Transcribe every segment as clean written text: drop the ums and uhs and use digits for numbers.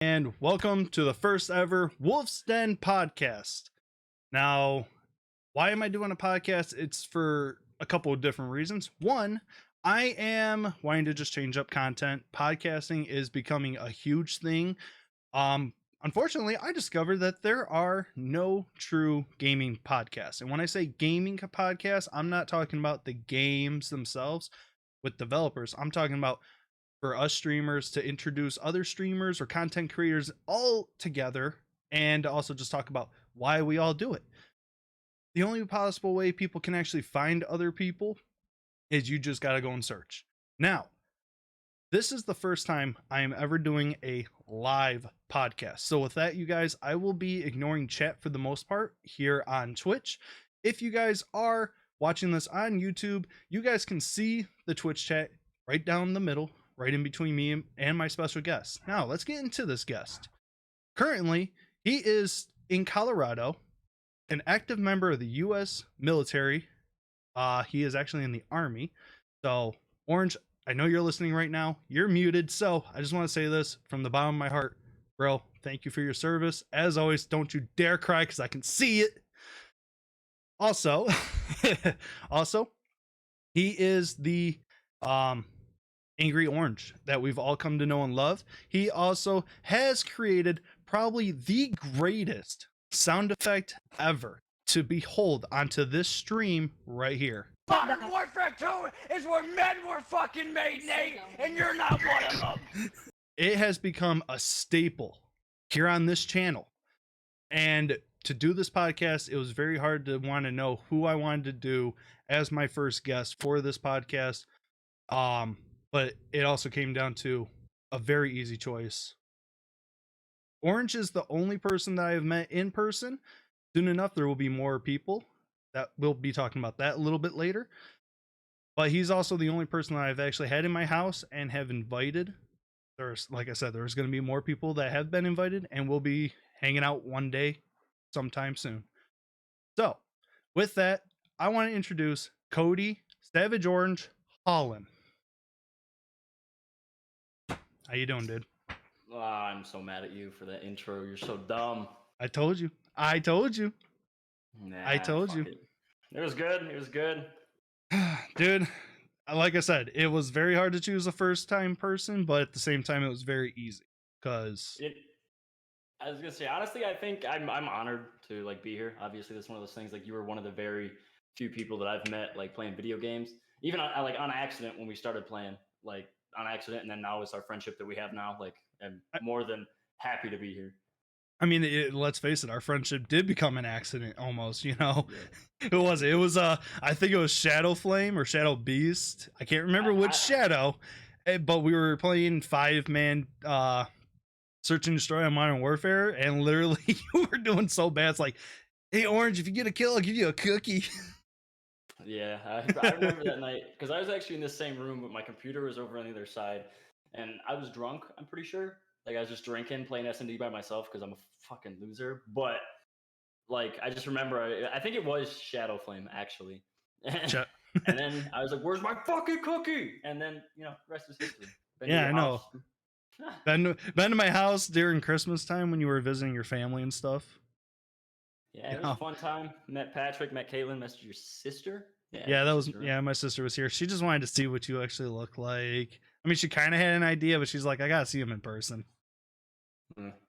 and welcome to the first ever Wolf's Den podcast. Now, why am I doing a podcast? It's for a couple of different reasons. One, I am wanting to just change up content. Podcasting is becoming a huge thing. Unfortunately, I discovered that there are no true gaming podcasts. And when I say gaming podcasts, I'm not talking about the games themselves with developers. I'm talking about for us streamers to introduce other streamers or content creators all together and also just talk about why we all do it. The only possible way people can actually find other people is you just got to go and search. Now, this is the first time I am ever doing a live podcast. So with that, you guys, I will be ignoring chat for the most part here on Twitch. If you guys are watching this on YouTube, you guys can see the Twitch chat right down the middle, right in between me and my special guest. Now, let's get into this guest. Currently, he is in Colorado, an active member of the U.S. military. He is actually in the Army. So, Orange, I know you're listening right now. You're muted. So, I just want to say this from the bottom of my heart. Bro, thank you for your service. As always, don't you dare cry because I can see it. Also, he is the Angry Orange that we've all come to know and love. He also has created probably the greatest sound effect ever to behold onto this stream right here. Modern Warfare 2 is where men were fucking made, Nate, and you're not one of them. It has become a staple here on this channel. And to do this podcast, it was very hard to want to know who I wanted to do as my first guest for this podcast. But it also came down to a very easy choice. Orange is the only person that I have met in person. Soon enough, there will be more people that we'll be talking about that a little bit later. But he's also the only person that I've actually had in my house and have invited. There's, like I said, there's going to be more people that have been invited, and we'll be hanging out one day sometime soon. So, with that, I want to introduce Cody Savage Orange Holland. How you doing, dude? Oh, I'm so mad at you for that intro. You're so dumb. I told you. I told you. Nah, I told you. It was good. It was good. Dude, like I said, it was very hard to choose a first-time person, but at the same time, it was very easy. Because I was gonna say, honestly, I think I'm honored to like be here. Obviously, that's one of those things. Like, you were one of the very few people that I've met like playing video games, even like on accident when we started playing, like on accident, and then now it's our friendship that we have now. Like, I'm more than happy to be here. I mean, let's face it, our friendship did become an accident almost, you know. Yeah. It was I think it was Shadow Flame or Shadow Beast. I can't remember which Shadow, but we were playing 5-man Search and Destroy on Modern Warfare, and literally you were doing so bad. It's like, hey, Orange, if you get a kill, I'll give you a cookie. Yeah, I remember that night because I was actually in the same room, but my computer was over on the other side, and I was drunk, I'm pretty sure. Like, I was just drinking, playing S&D by myself because I'm a fucking loser. But, like, I just remember, I think it was Shadow Flame, actually. And then I was like, where's my fucking cookie? And then, you know, the rest is history. Yeah, I know. Been to my house during Christmas time when you were visiting your family and stuff. Yeah, it was a fun time. Met Patrick, met Caitlin, met your sister. Yeah, that was my sister was here. She just wanted to see what you actually look like. I mean, she kind of had an idea, but she's like, I gotta see him in person.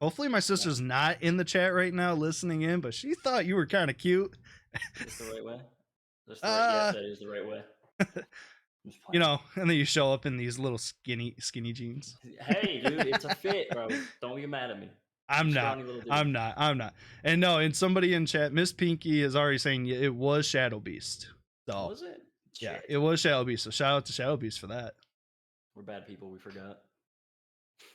Hopefully my sister's not in the chat right now listening in, but she thought you were kind of cute. That's the right way. Yeah, that is the right way. You know, and then you show up in these little skinny jeans. Hey, dude, it's a fit, bro. Don't get mad at me. I'm not. And no, and somebody in chat, Miss Pinky, is already saying it was Shadow Beast. So, was it? Yeah, it was Shadow Beast. So shout out to Shadow Beast for that. We're bad people. We forgot.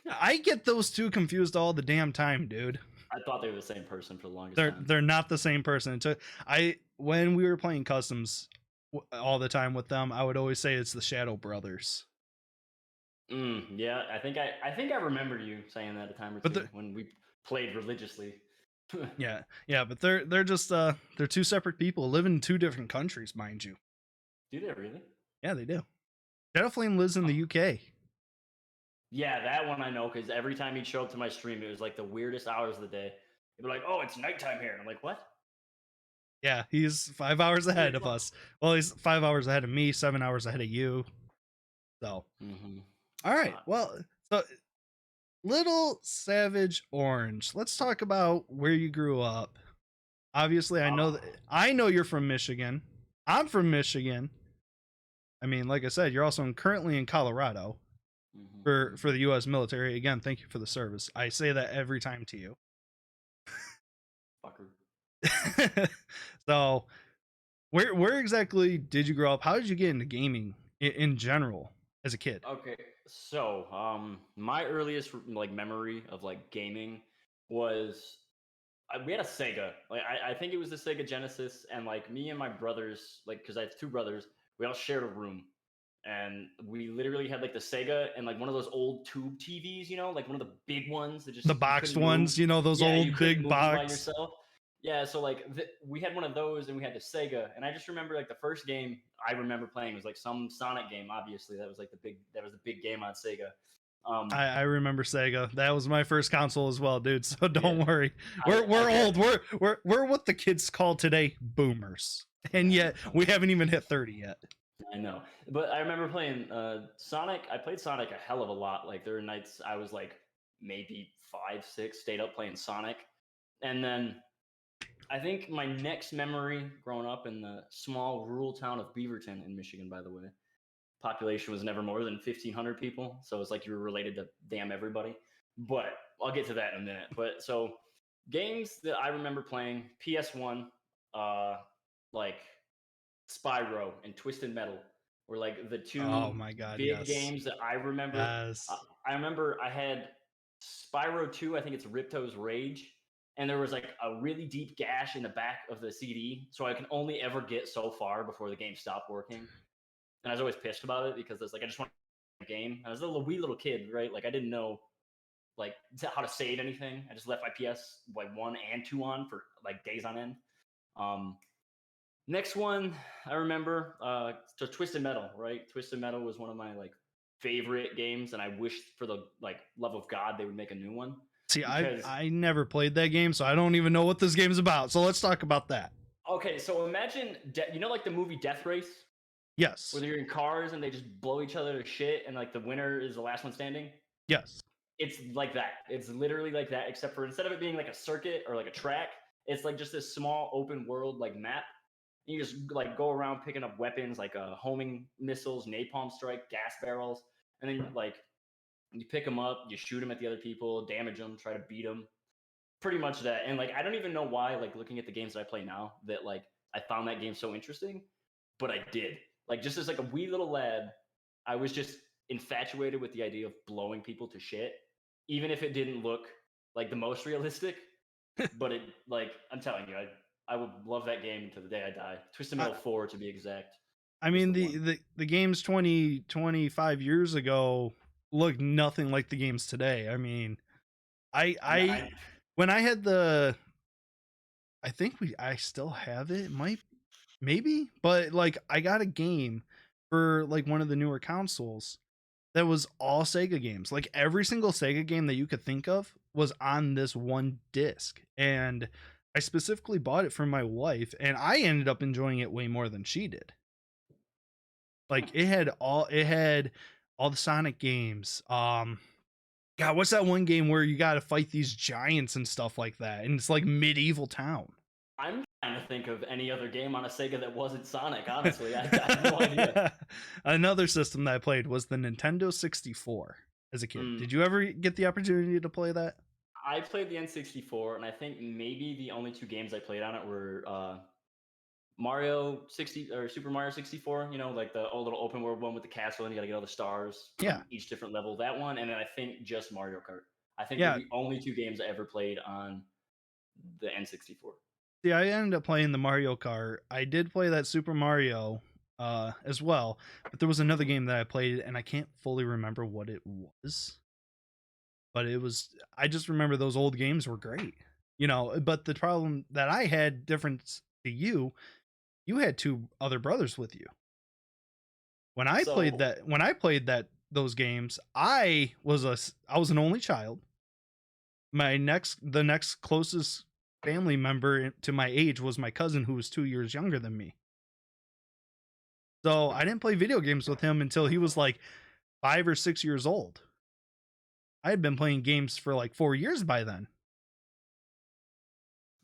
I get those two confused all the damn time, dude. I thought they were the same person for the longest time. They're not the same person. When we were playing customs all the time with them, I would always say it's the Shadow Brothers. Yeah, I think I remember you saying that a time or two when we played religiously. yeah, but they're just they're two separate people, live in two different countries, mind you. Do they really? Yeah, they do. Shadow Flame lives in the UK. Yeah, that one I know because every time he'd show up to my stream, it was like the weirdest hours of the day. He'd be like, "Oh, it's nighttime here," and I'm like, "What?" Yeah, he's 5 hours ahead of Well, us. Well, he's 5 hours ahead of me, 7 hours ahead of you. So, mm-hmm. all right. Well, so Little Savage Orange. Let's talk about where you grew up. Obviously, I know you're from Michigan. I'm from Michigan. I mean, like I said, you're also currently in Colorado for the U.S. military. Again, thank you for the service. I say that every time to you. Fucker. So, where exactly did you grow up? How did you get into gaming in general as a kid? Okay, so my earliest like memory of like gaming was we had a Sega. Like I think it was the Sega Genesis, and like me and my brothers, like because I have two brothers, we all shared a room, and we literally had like the Sega and like one of those old tube TVs, you know, like one of the big ones that just The you boxed couldn't move. ones, you know, those Yeah, you old couldn't big move by box. yourself. Yeah, so like we had one of those, and we had the Sega, and I just remember like the first game I remember playing was like some Sonic game. Obviously, that was the big game on Sega. I remember Sega. That was my first console as well, dude. So don't Yeah, worry. We're old. We're what the kids call today boomers, and yet we haven't even hit 30 yet. I know, but I remember playing Sonic. I played Sonic a hell of a lot. Like there were nights I was like maybe 5, 6, stayed up playing Sonic, and then I think my next memory growing up in the small rural town of Beaverton in Michigan, by the way, population was never more than 1,500 people, so it's like you were related to damn everybody. But I'll get to that in a minute. But so games that I remember playing: PS1, uh, like Spyro and Twisted Metal were like the Oh two my god, big yes. games that I remember. Yes. I remember I had Spyro 2, I think it's Ripto's Rage, and there was like a really deep gash in the back of the CD, so I can only ever get so far before the game stopped working. And I was always pissed about it because it's like I just want a game. I was a wee little kid, right? Like I didn't know like how to save anything. I just left my PS like 1 and 2 on for like days on end. Um, Next one I remember, so Twisted Metal, right? Twisted Metal was one of my like favorite games, and I wished for the like love of God they would make a new one See, because I never played that game, so I don't even know what this game's about. So let's talk about that. okay, so imagine you know like the movie Death Race Yes. where they're in cars and they just blow each other to shit, and like the winner is the last one standing. Yes. It's like that. It's literally like that, except for instead of it being like a circuit or like a track, it's like just this small open world like map. You just like go around picking up weapons like homing missiles, napalm strike, gas barrels, and then like you pick them up, you shoot them at the other people, damage them, try to beat them. Pretty much that. And like I don't even know why, like looking at the games that I play now, that like I found that game so interesting, but I did. Like just as like a wee little lad, I was just infatuated with the idea of blowing people to shit, even if it didn't look like the most realistic. But it like I'm telling you, I would love that game until the day I die. Twisted Metal 4 to be exact. I mean the games 25 years ago looked nothing like the games today. I mean, I when I had the I think I still have it. Might maybe, but like I got a game for like one of the newer consoles that was all Sega games. Like every single Sega game that you could think of was on this one disc. And I specifically bought it for my wife, and I ended up enjoying it way more than she did. Like it had all the Sonic games. God, what's that one game where you got to fight these giants and stuff like that? And it's like medieval town. I'm trying to think of any other game on a Sega that wasn't Sonic. Honestly, I have no idea. Another system that I played was the Nintendo 64 as a kid. Did you ever get the opportunity to play that? I played the N64, and I think maybe the only two games I played on it were Mario 60 or Super Mario 64. You know, like the old little open world one with the castle, and you got to get all the stars Yeah. from each different level. That one, and then I think just Mario Kart. I think Yeah. they're the only two games I ever played on the N64. See, I ended up playing the Mario Kart. I did play that Super Mario as well, but there was another game that I played, and I can't fully remember what it was. But it was, I just remember those old games were great, you know. But the problem that I had, different to you, you had two other brothers with you. When I played that those games. I was an only child. The next closest family member to my age was my cousin, who was 2 years younger than me. So I didn't play video games with him until he was like 5 or 6 years old. I had been playing games for like 4 years by then.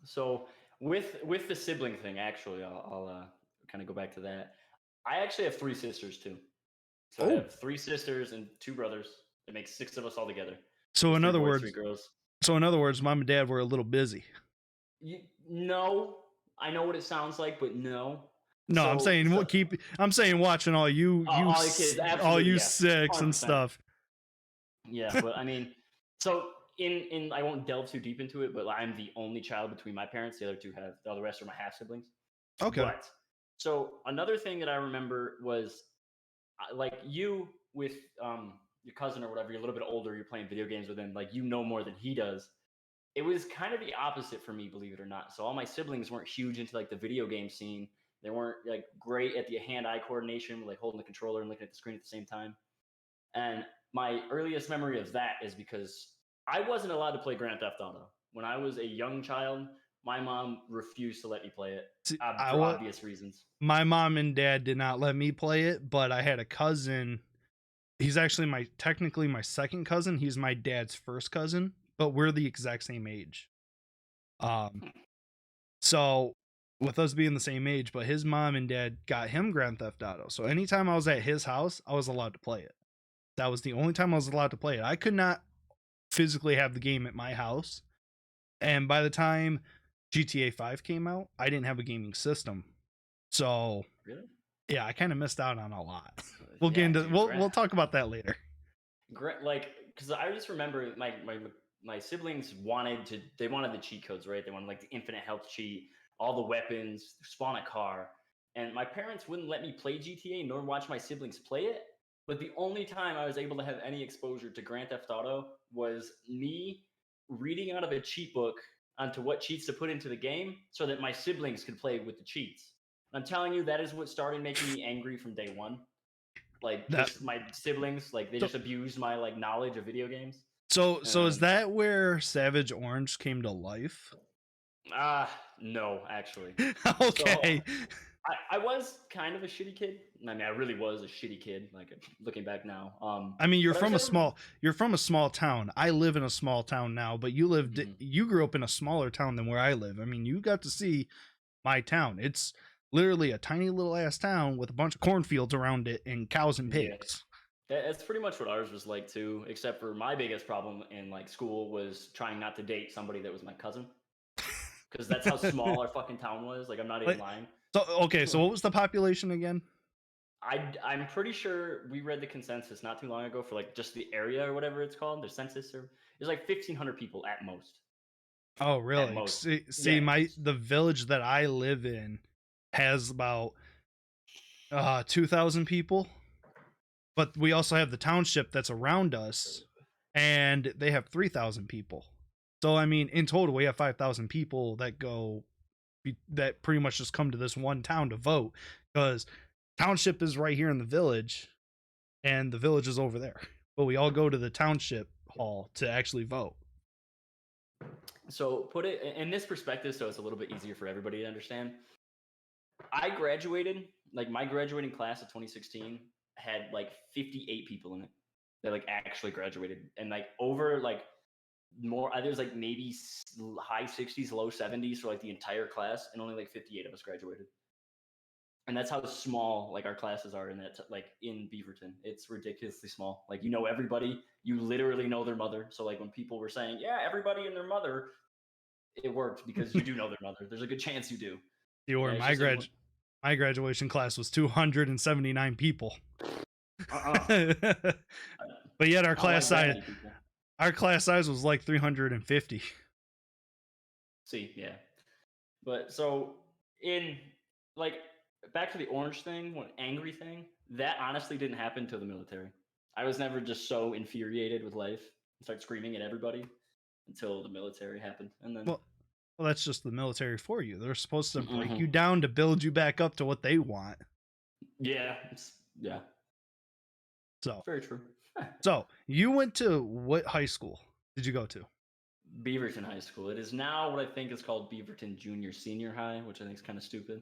So with the sibling thing, actually, I'll kind of go back to that. I actually have 3 sisters too. So I Oh. have 3 sisters and 2 brothers. It makes 6 of us all together. So in 3 other boys, words, 3 girls. Mom and Dad were a little busy. No, I know what it sounds like, but no. No, I'm saying watching all you all the kids, all absolutely, you yeah, 6 and 100%. stuff. Yeah, but I mean, so in I won't delve too deep into it, but I'm the only child between my parents. The other rest are my half siblings. Okay. But so another thing that I remember was like you with your cousin or whatever. You're a little bit older. You're playing video games with him. Like you know more than he does. It was kind of the opposite for me, believe it or not. So all my siblings weren't huge into like the video game scene. They weren't like great at the hand-eye coordination, like holding the controller and looking at the screen at the same time. And my earliest memory of that is because I wasn't allowed to play Grand Theft Auto. When I was a young child, my mom refused to let me play it for obvious reasons. My mom and dad did not let me play it, but I had a cousin. He's actually technically my second cousin. He's my dad's first cousin, but we're the exact same age. So with us being the same age, but his mom and dad got him Grand Theft Auto. So anytime I was at his house, I was allowed to play it. That was the only time I was allowed to play it. I could not physically have the game at my house. And by the time GTA 5 came out, I didn't have a gaming system. So really, yeah, I kind of missed out on a lot. We'll get into we'll talk about that later. Like, because I just remember my siblings wanted the cheat codes, right? They wanted like the infinite health cheat, all the weapons, spawn a car, and my parents wouldn't let me play GTA nor watch my siblings play it. But the only time I was able to have any exposure to Grand Theft Auto was me reading out of a cheat book onto what cheats to put into the game so that my siblings could play with the cheats. I'm telling you, that is what started making me angry from day one. Like just my siblings, like they just abused my like knowledge of video games. So is that where SVGOrange came to life? No, actually. Okay. So, I was kind of a shitty kid. I mean, I really was a shitty kid. Like looking back now. I mean, you're from a small town. I live in a small town now, but you grew up in a smaller town than where I live. I mean, you got to see my town. It's literally a tiny little ass town with a bunch of cornfields around it and cows and pigs. Yeah. That's pretty much what ours was like too, except for my biggest problem in like school was trying not to date somebody that was my cousin. Because that's how small our fucking town was. Like, I'm not even lying. So, okay, so what was the population again? I'm pretty sure we read the consensus not too long ago for like just the area or whatever it's called, the census, or it's like 1,500 people at most. Oh, really? The village that I live in has about 2,000 people, but we also have the township that's around us, and they have 3,000 people. So I mean, in total, we have 5,000 people that pretty much just come to this one town to vote, because township is right here in the village, and the village is over there. But we all go to the township hall to actually vote. So put it in this perspective, so it's a little bit easier for everybody to understand. I graduated, like my graduating class of 2016 had like 58 people in it that like actually graduated, and like over like more, there's like maybe high 60s, low 70s for like the entire class, and only like 58 of us graduated. And that's how small like our classes are in that like in Beaverton. It's ridiculously small. Like, you know everybody, you literally know their mother. So like when people were saying, yeah, everybody and their mother, it worked because you do know their mother. There's a good chance you do. My graduation class was 279 people. But yet our class size was like 350. See, yeah. But so in like back to the orange thing, one angry thing, that honestly didn't happen to the military. I was never just so infuriated with life and start screaming at everybody until the military happened. And then well, that's just the military for you. They're supposed to break you down to build you back up to what they want. Yeah. Yeah. So very true. So you went to what high school did you go to? Beaverton High School. It is now what I think is called Beaverton Junior Senior High, which I think is kind of stupid.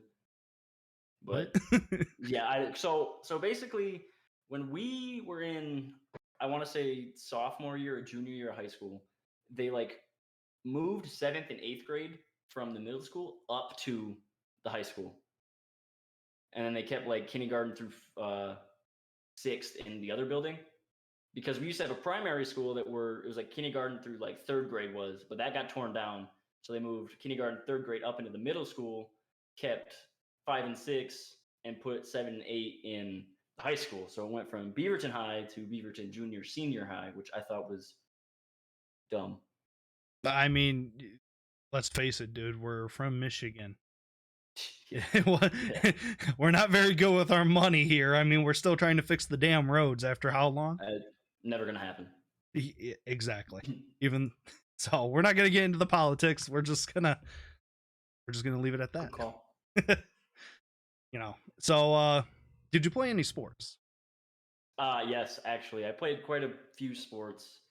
What? But yeah, so basically when we were in, I want to say sophomore year or junior year of high school, they like moved 7th and 8th grade from the middle school up to the high school. And then they kept like kindergarten through 6th in the other building, because we used to have a primary school that it was like kindergarten through like 3rd grade was, but that got torn down. So they moved kindergarten, 3rd grade up into the middle school, kept 5 and 6, and put 7 and 8 in the high school. So it went from Beaverton High to Beaverton Junior Senior High, which I thought was dumb. I mean, let's face it, dude. We're from Michigan. Yeah. We're not very good with our money here. I mean, we're still trying to fix the damn roads after how long? Never gonna happen. Exactly. Even so, we're not gonna get into the politics. We're just gonna leave it at that. Good call. So did you play any sports? Yes, actually, I played quite a few sports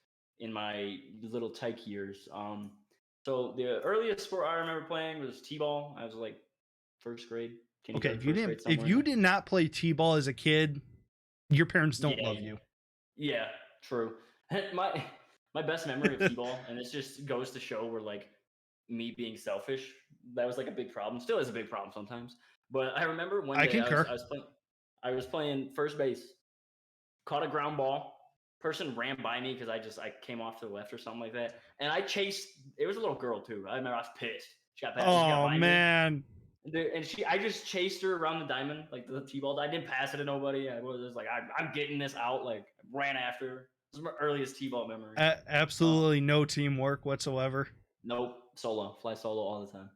in my little tyke years. So the earliest sport I remember playing was t-ball. I was like 1st grade, Okay, kindergarten, 1st grade, if somewhere in you there. did not play t-ball as a kid, your parents don't Yeah, love you. yeah, true. My best memory of t-ball, and this just goes to show where like me being selfish, that was like a big problem. Still is a big problem sometimes. But I remember one I day concur. I was playing first base, caught a ground ball. Person ran by me because I came off to the left or something like that, and I chased. It was a little girl too. I remember I was pissed. She got Oh by me, man. and I just chased her around the diamond, like the t-ball. I didn't pass it to nobody. I was just like, I'm getting this out. Like ran after her. This is my earliest t-ball memory. Absolutely no teamwork whatsoever. Nope, solo, fly solo all the time.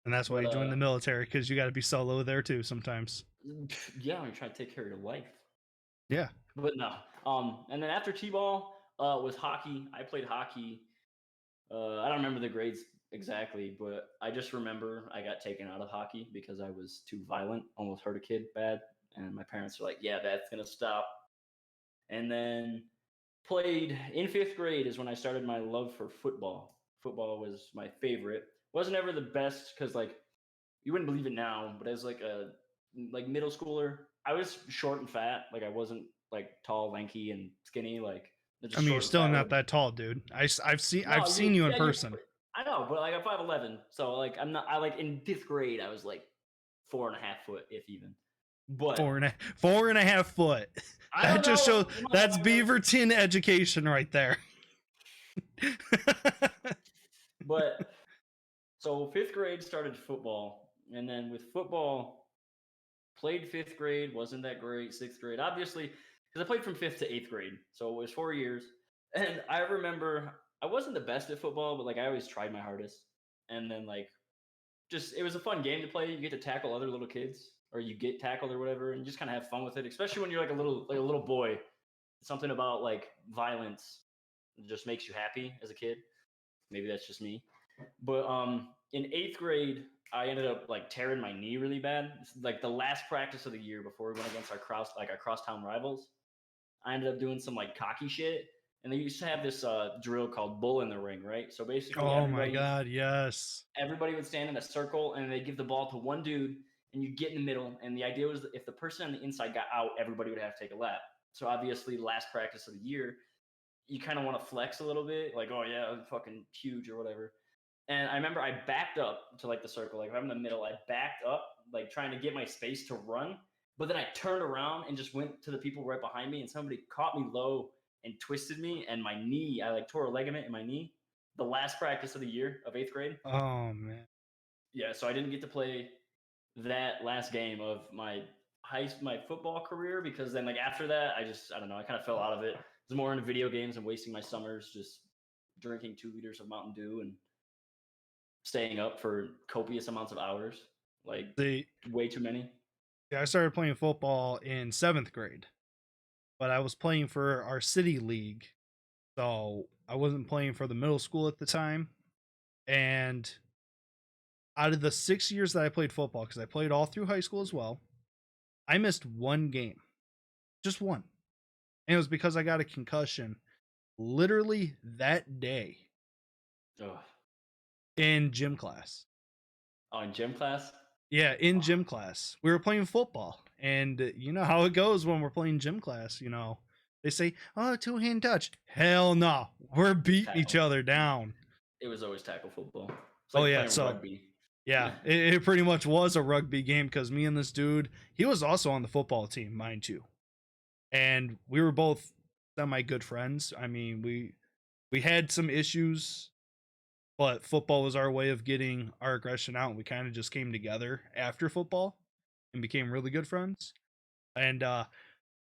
And that's why you join the military, because you got to be solo there too sometimes. Yeah, when you're trying to take care of your life. Yeah. But no. And then after t-ball was hockey. I played hockey. I don't remember the grades exactly, but I just remember I got taken out of hockey because I was too violent, almost hurt a kid bad, and my parents were like, "Yeah, that's gonna stop." And then played in 5th grade is when I started my love for football. Football was my favorite. Wasn't ever the best because like you wouldn't believe it now, but as like a middle schooler, I was short and fat. Like I wasn't like tall, lanky, and skinny. Like just I mean, you're short and still fat. not that tall, dude. I've No, seen you in yeah, person. I know, but like I'm 5'11", so like I'm not. I like in 5th grade, I was like 4.5 foot, if even. But 4.5 foot. That just shows that's Beaverton education right there. But so 5th grade started football, and then with football, played 5th grade, wasn't that great. 6th grade, obviously, because I played from 5th to 8th grade, so it was 4 years. And I remember I wasn't the best at football, but like I always tried my hardest. And then like just it was a fun game to play. You get to tackle other little kids, or you get tackled or whatever, and just kind of have fun with it. Especially when you're like a little boy. Something about like violence just makes you happy as a kid. Maybe that's just me. But in 8th grade, I ended up like tearing my knee really bad. It's like the last practice of the year before we went against our crosstown rivals. I ended up doing some like cocky shit, and they used to have this drill called bull in the ring, right? So basically, Oh my god, yes. everybody would stand in a circle, and they'd give the ball to one dude, and you'd get in the middle. And the idea was that if the person on the inside got out, everybody would have to take a lap. So obviously, last practice of the year, you kind of want to flex a little bit, like, oh yeah, I'm fucking huge or whatever. And I remember I backed up to like the circle, like if I'm in the middle, I backed up, like trying to get my space to run. But then I turned around and just went to the people right behind me, and somebody caught me low and twisted me, and my knee, I like tore a ligament in my knee. The last practice of the year of 8th grade. Oh man. Yeah, so I didn't get to play that last game of my football career, because then like after that, I don't know, I kind of fell out of it. I was more into video games and wasting my summers just drinking 2 liters of Mountain Dew and staying up for copious amounts of hours, like way too many. Yeah, I started playing football in 7th grade, but I was playing for our city league, so I wasn't playing for the middle school at the time. And out of the 6 years that I played football, because I played all through high school as well, I missed one game, just one. And it was because I got a concussion literally that day Ugh. in gym class. Oh, in gym class? Yeah, in gym class. We were playing football. And you know how it goes when we're playing gym class, you know. They say, "Oh, two-hand touch." Hell no. We're beating each Tackle. other down. It was always tackle football. It's Oh like yeah, playing so rugby. yeah, it pretty much was a rugby game because me and this dude, he was also on the football team, mind you. And we were both semi good friends. I mean, we had some issues, but football was our way of getting our aggression out. And we kind of just came together after football and became really good friends. And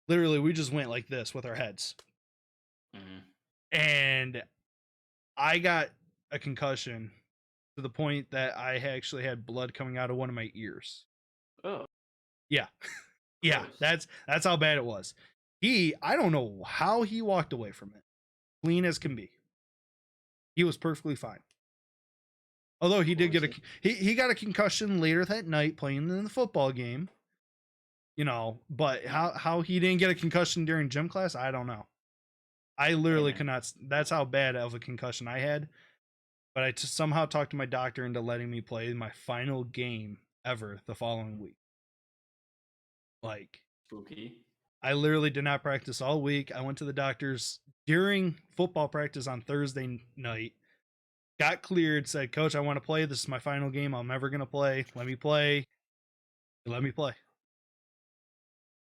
literally, we just went like this with our heads. Mhm. And I got a concussion to the point that I actually had blood coming out of one of my ears. Oh, Yeah. Yeah, gross. that's how bad it was. I don't know how he walked away from it. Clean as can be. He was perfectly fine. Although he Of did course get he got a concussion later that night playing in the football game. You know, but how he didn't get a concussion during gym class, I don't know. I Hey, literally man. could not. That's how bad of a concussion I had. But I just somehow talked to my doctor into letting me play my final game ever the following week. Like, Spooky. I literally did not practice all week. I went to the doctor's during football practice on Thursday night. Got cleared, said, "Coach, I want to play. This is my final game. I'm never going to play. Let me play." He let me play.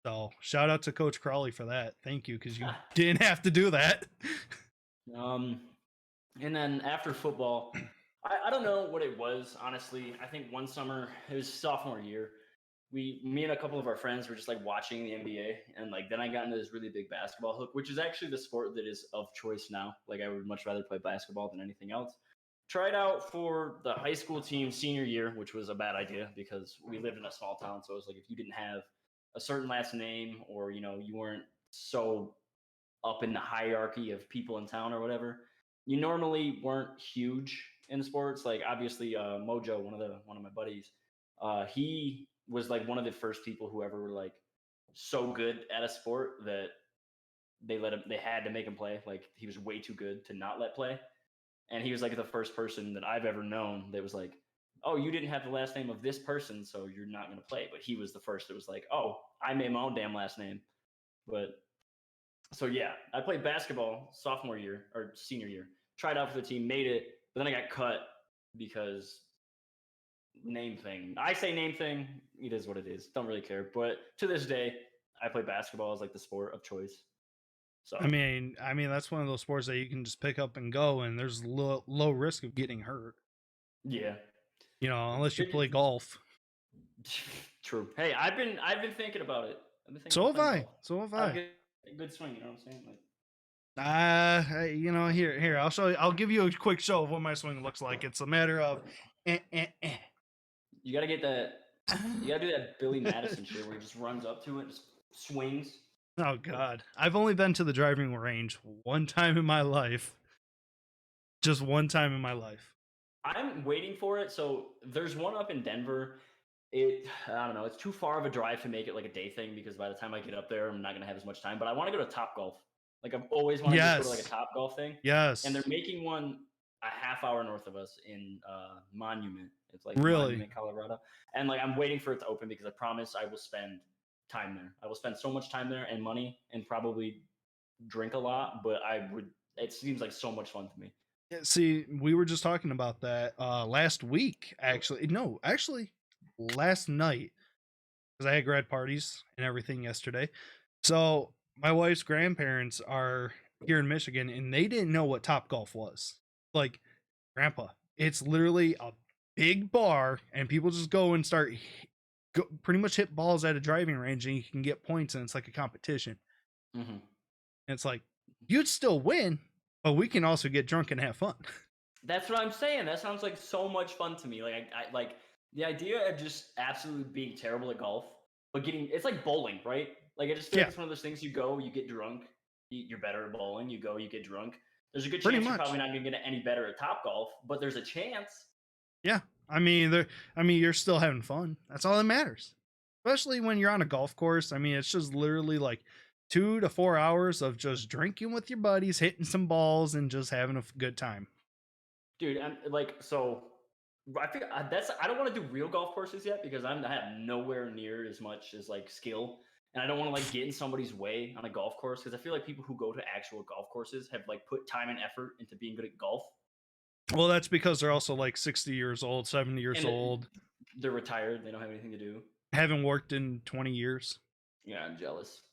So, shout out to Coach Crawley for that. Thank you, because you didn't have to do that. Um, and then after football, I don't know what it was, honestly. I think one summer, it was sophomore year, me and a couple of our friends were just like watching the NBA, and like then I got into this really big basketball hook, which is actually the sport that is of choice now. Like I would much rather play basketball than anything else. Tried out for the high school team senior year, which was a bad idea because we lived in a small town. So it was like if you didn't have a certain last name or you weren't so up in the hierarchy of people in town or whatever, you normally weren't huge in sports. Like obviously, Mojo, one of my buddies, he was like one of the first people who ever were like so good at a sport that they had to make him play. Like he was way too good to not let play. And he was like the first person that I've ever known that was like, oh, you didn't have the last name of this person, so you're not going to play. But he was the first that was like, oh, I made my own damn last name. But so yeah, I played basketball sophomore year or senior year, tried out for the team, made it, but then I got cut because name thing. I say name thing, it is what it is. Don't really care. But to this day, I play basketball as like the sport of choice. So I mean that's one of those sports that you can just pick up and go, and there's low risk of getting hurt. yeah. You know, unless you Did play golf. True. Hey, I've been thinking about it. I've been thinking So about have playing I. golf. So have I have I. a good swing. You know what I'm saying? Like, Here, I'll show you. I'll give you a quick show of what my swing looks like. It's a matter of, eh, eh, eh. you gotta get that. You gotta do that Billy Madison shit where he just runs up to it, and just swings. Oh God, I've only been to the driving range one time in my life. Just one time in my life. I'm waiting for it. So there's one up in Denver. I don't know. It's too far of a drive to make it like a day thing because by the time I get up there, I'm not gonna have as much time. But I want to go to Top Golf. Like I've always wanted to just go to like a Yes, Top Golf thing, and they're yes, making one a half hour north of us in Monument. It's like really. Monument, Colorado, and like I'm waiting for it to open because I promise I will spend time there. I will spend so much time there and money and probably drink a lot. But I would. It seems like so much fun to me. Yeah, see, we were just talking about that last week. Actually, no, actually, last night because I had grad parties and everything yesterday. So my wife's grandparents are here in Michigan, and they didn't know what Top Golf was. Like, Grandpa, it's literally a big bar, and people just go and pretty much hit balls at a driving range, and you can get points, and it's like a competition. Mm-hmm. And it's like you'd still win, but we can also get drunk and have fun. That's what I'm saying. That sounds like so much fun to me. Like I like the idea of just absolutely being terrible at golf, but getting it's like bowling, right? Like I just feel like Yeah, it's one of those things you go, you get drunk, you're better at bowling, you go, you get drunk. There's a good pretty chance you're probably much. not gonna get any better at top golf, but there's a chance. Yeah, I mean, you're still having fun. That's all that matters. Especially when you're on a golf course. I mean, it's just literally like 2 to 4 hours of just drinking with your buddies, hitting some balls, and just having a good time. Dude, I'm like, so I think that's I don't want to do real golf courses yet because I have nowhere near as much as like skill, and I don't want to like get in somebody's way on a golf course because I feel like people who go to actual golf courses have like put time and effort into being good at golf. Well, that's because they're also like 60 years old, 70 years And old, they're retired. They don't have anything to do. haven't worked in 20 years. Yeah, I'm jealous.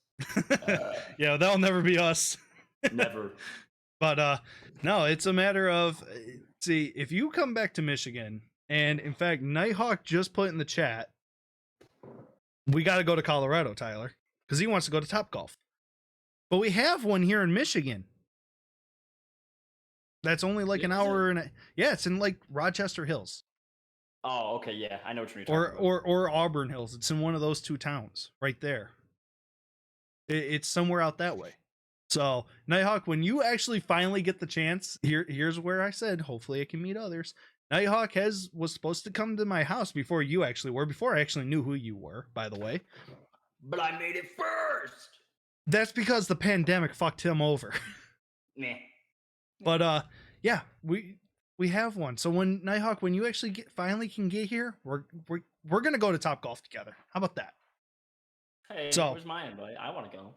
Yeah, that'll never be us. Never. But no, it's a matter of see, if you come back to Michigan, and in fact, Nighthawk just put in the chat, we got to go to Colorado, Tyler, because he wants to go to Topgolf. But we have one here in Michigan. That's only like an hour and yeah, it's in like Rochester Hills. Oh, okay, yeah, I know what you're talking about. Or Auburn Hills. It's in one of those two towns right there. It's somewhere out that way. So Nighthawk, when you actually finally get the chance, here's where I said hopefully I can meet others. Nighthawk was supposed to come to my house before you actually were, before I actually knew who you were, by the way. But I made it first. That's because the pandemic fucked him over. Meh. But yeah, we have one. So when Nighthawk, when you actually finally can get here, we're gonna go to Topgolf together. How about that? Hey, So, where's my invite? I want to go.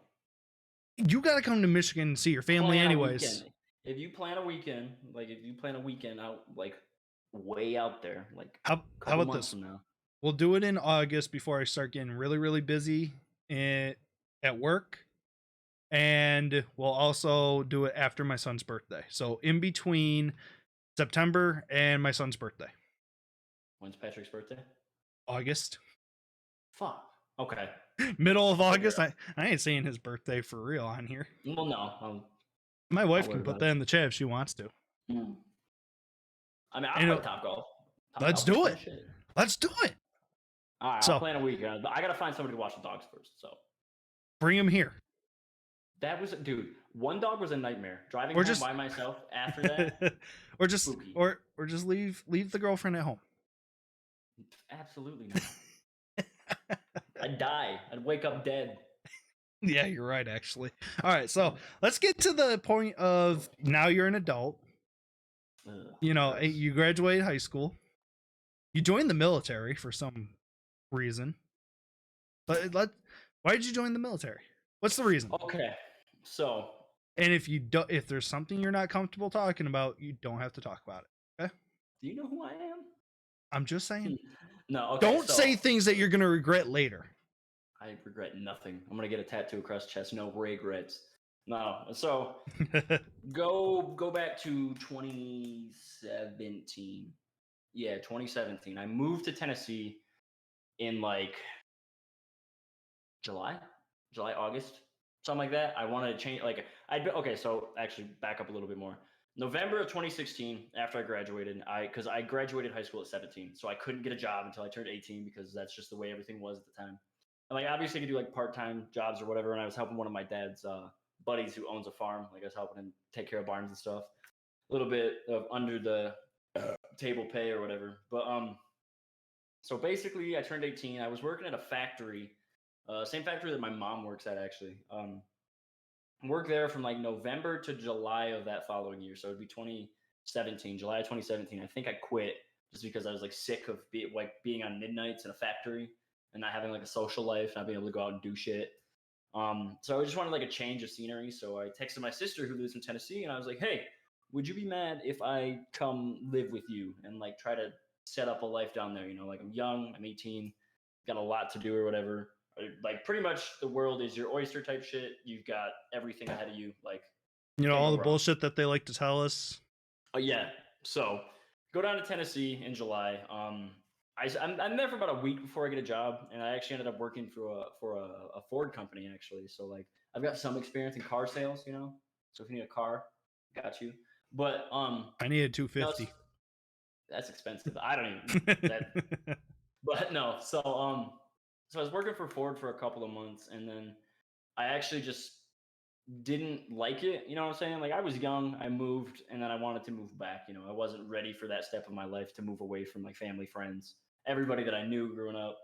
You gotta come to Michigan and see your family, anyways. If you plan a weekend, out like way out there, like how about this? From now. We'll do it in August before I start getting really, really busy at work. And we'll also do it after my son's birthday. So in between September and my son's birthday. When's Patrick's birthday? August. Fuck. Okay. Middle of August. I ain't saying his birthday for real on here. Well, no. My wife can put that in the chat if she wants to. Mm. I mean, I'll play Topgolf. Let's do it. Let's do it. All right, I'll plan a weekend. But I gotta find somebody to watch the dogs first. So bring him here. That was, dude. One dog was a nightmare. Driving home by myself after that. or just leave the girlfriend at home. Absolutely not. I'd die. I'd wake up dead. Yeah, you're right, actually. All right, so let's get to the point of now you're an adult. You graduated high school. You joined the military for some reason. But why did you join the military? What's the reason? Okay, so. And if there's something you're not comfortable talking about, you don't have to talk about it. Okay? Do you know who I am? I'm just saying. No, okay. Don't say things that you're gonna regret later. I regret nothing. I'm gonna get a tattoo across the chest. No regrets. No. So go back to 2017. Yeah, 2017. I moved to Tennessee in like July, August, something like that. I wanted to change. So actually, back up a little bit more. November of 2016, after I graduated, because I graduated high school at 17, so I couldn't get a job until I turned 18 because that's just the way everything was at the time. And like obviously, I could do like part-time jobs or whatever. And I was helping one of my dad's buddies who owns a farm. Like I was helping him take care of barns and stuff. A little bit of under the table pay or whatever. But so basically, I turned 18. I was working at a factory, same factory that my mom works at actually. Worked there from like November to July of that following year. So it'd be 2017, July of 2017. I think I quit just because I was like sick of being on midnights in a factory and not having like a social life, not being able to go out and do shit. So I just wanted like a change of scenery. So I texted my sister who lives in Tennessee and I was like, hey, would you be mad if I come live with you and like try to set up a life down there? Like I'm young, I'm 18, got a lot to do or whatever. Like pretty much the world is your oyster type shit. You've got everything ahead of you. Like, all the bullshit that they like to tell us. Oh yeah. So go down to Tennessee in July. I'm there for about a week before I get a job, and I actually ended up working for a Ford company actually. So like I've got some experience in car sales, So if you need a car, got you. But I needed $250. That's expensive. I don't even. That, but no. So I was working for Ford for a couple of months, and then I actually just didn't like it. You know what I'm saying? Like I was young, I moved, and then I wanted to move back. I wasn't ready for that step of my life to move away from like family, friends, everybody that I knew growing up.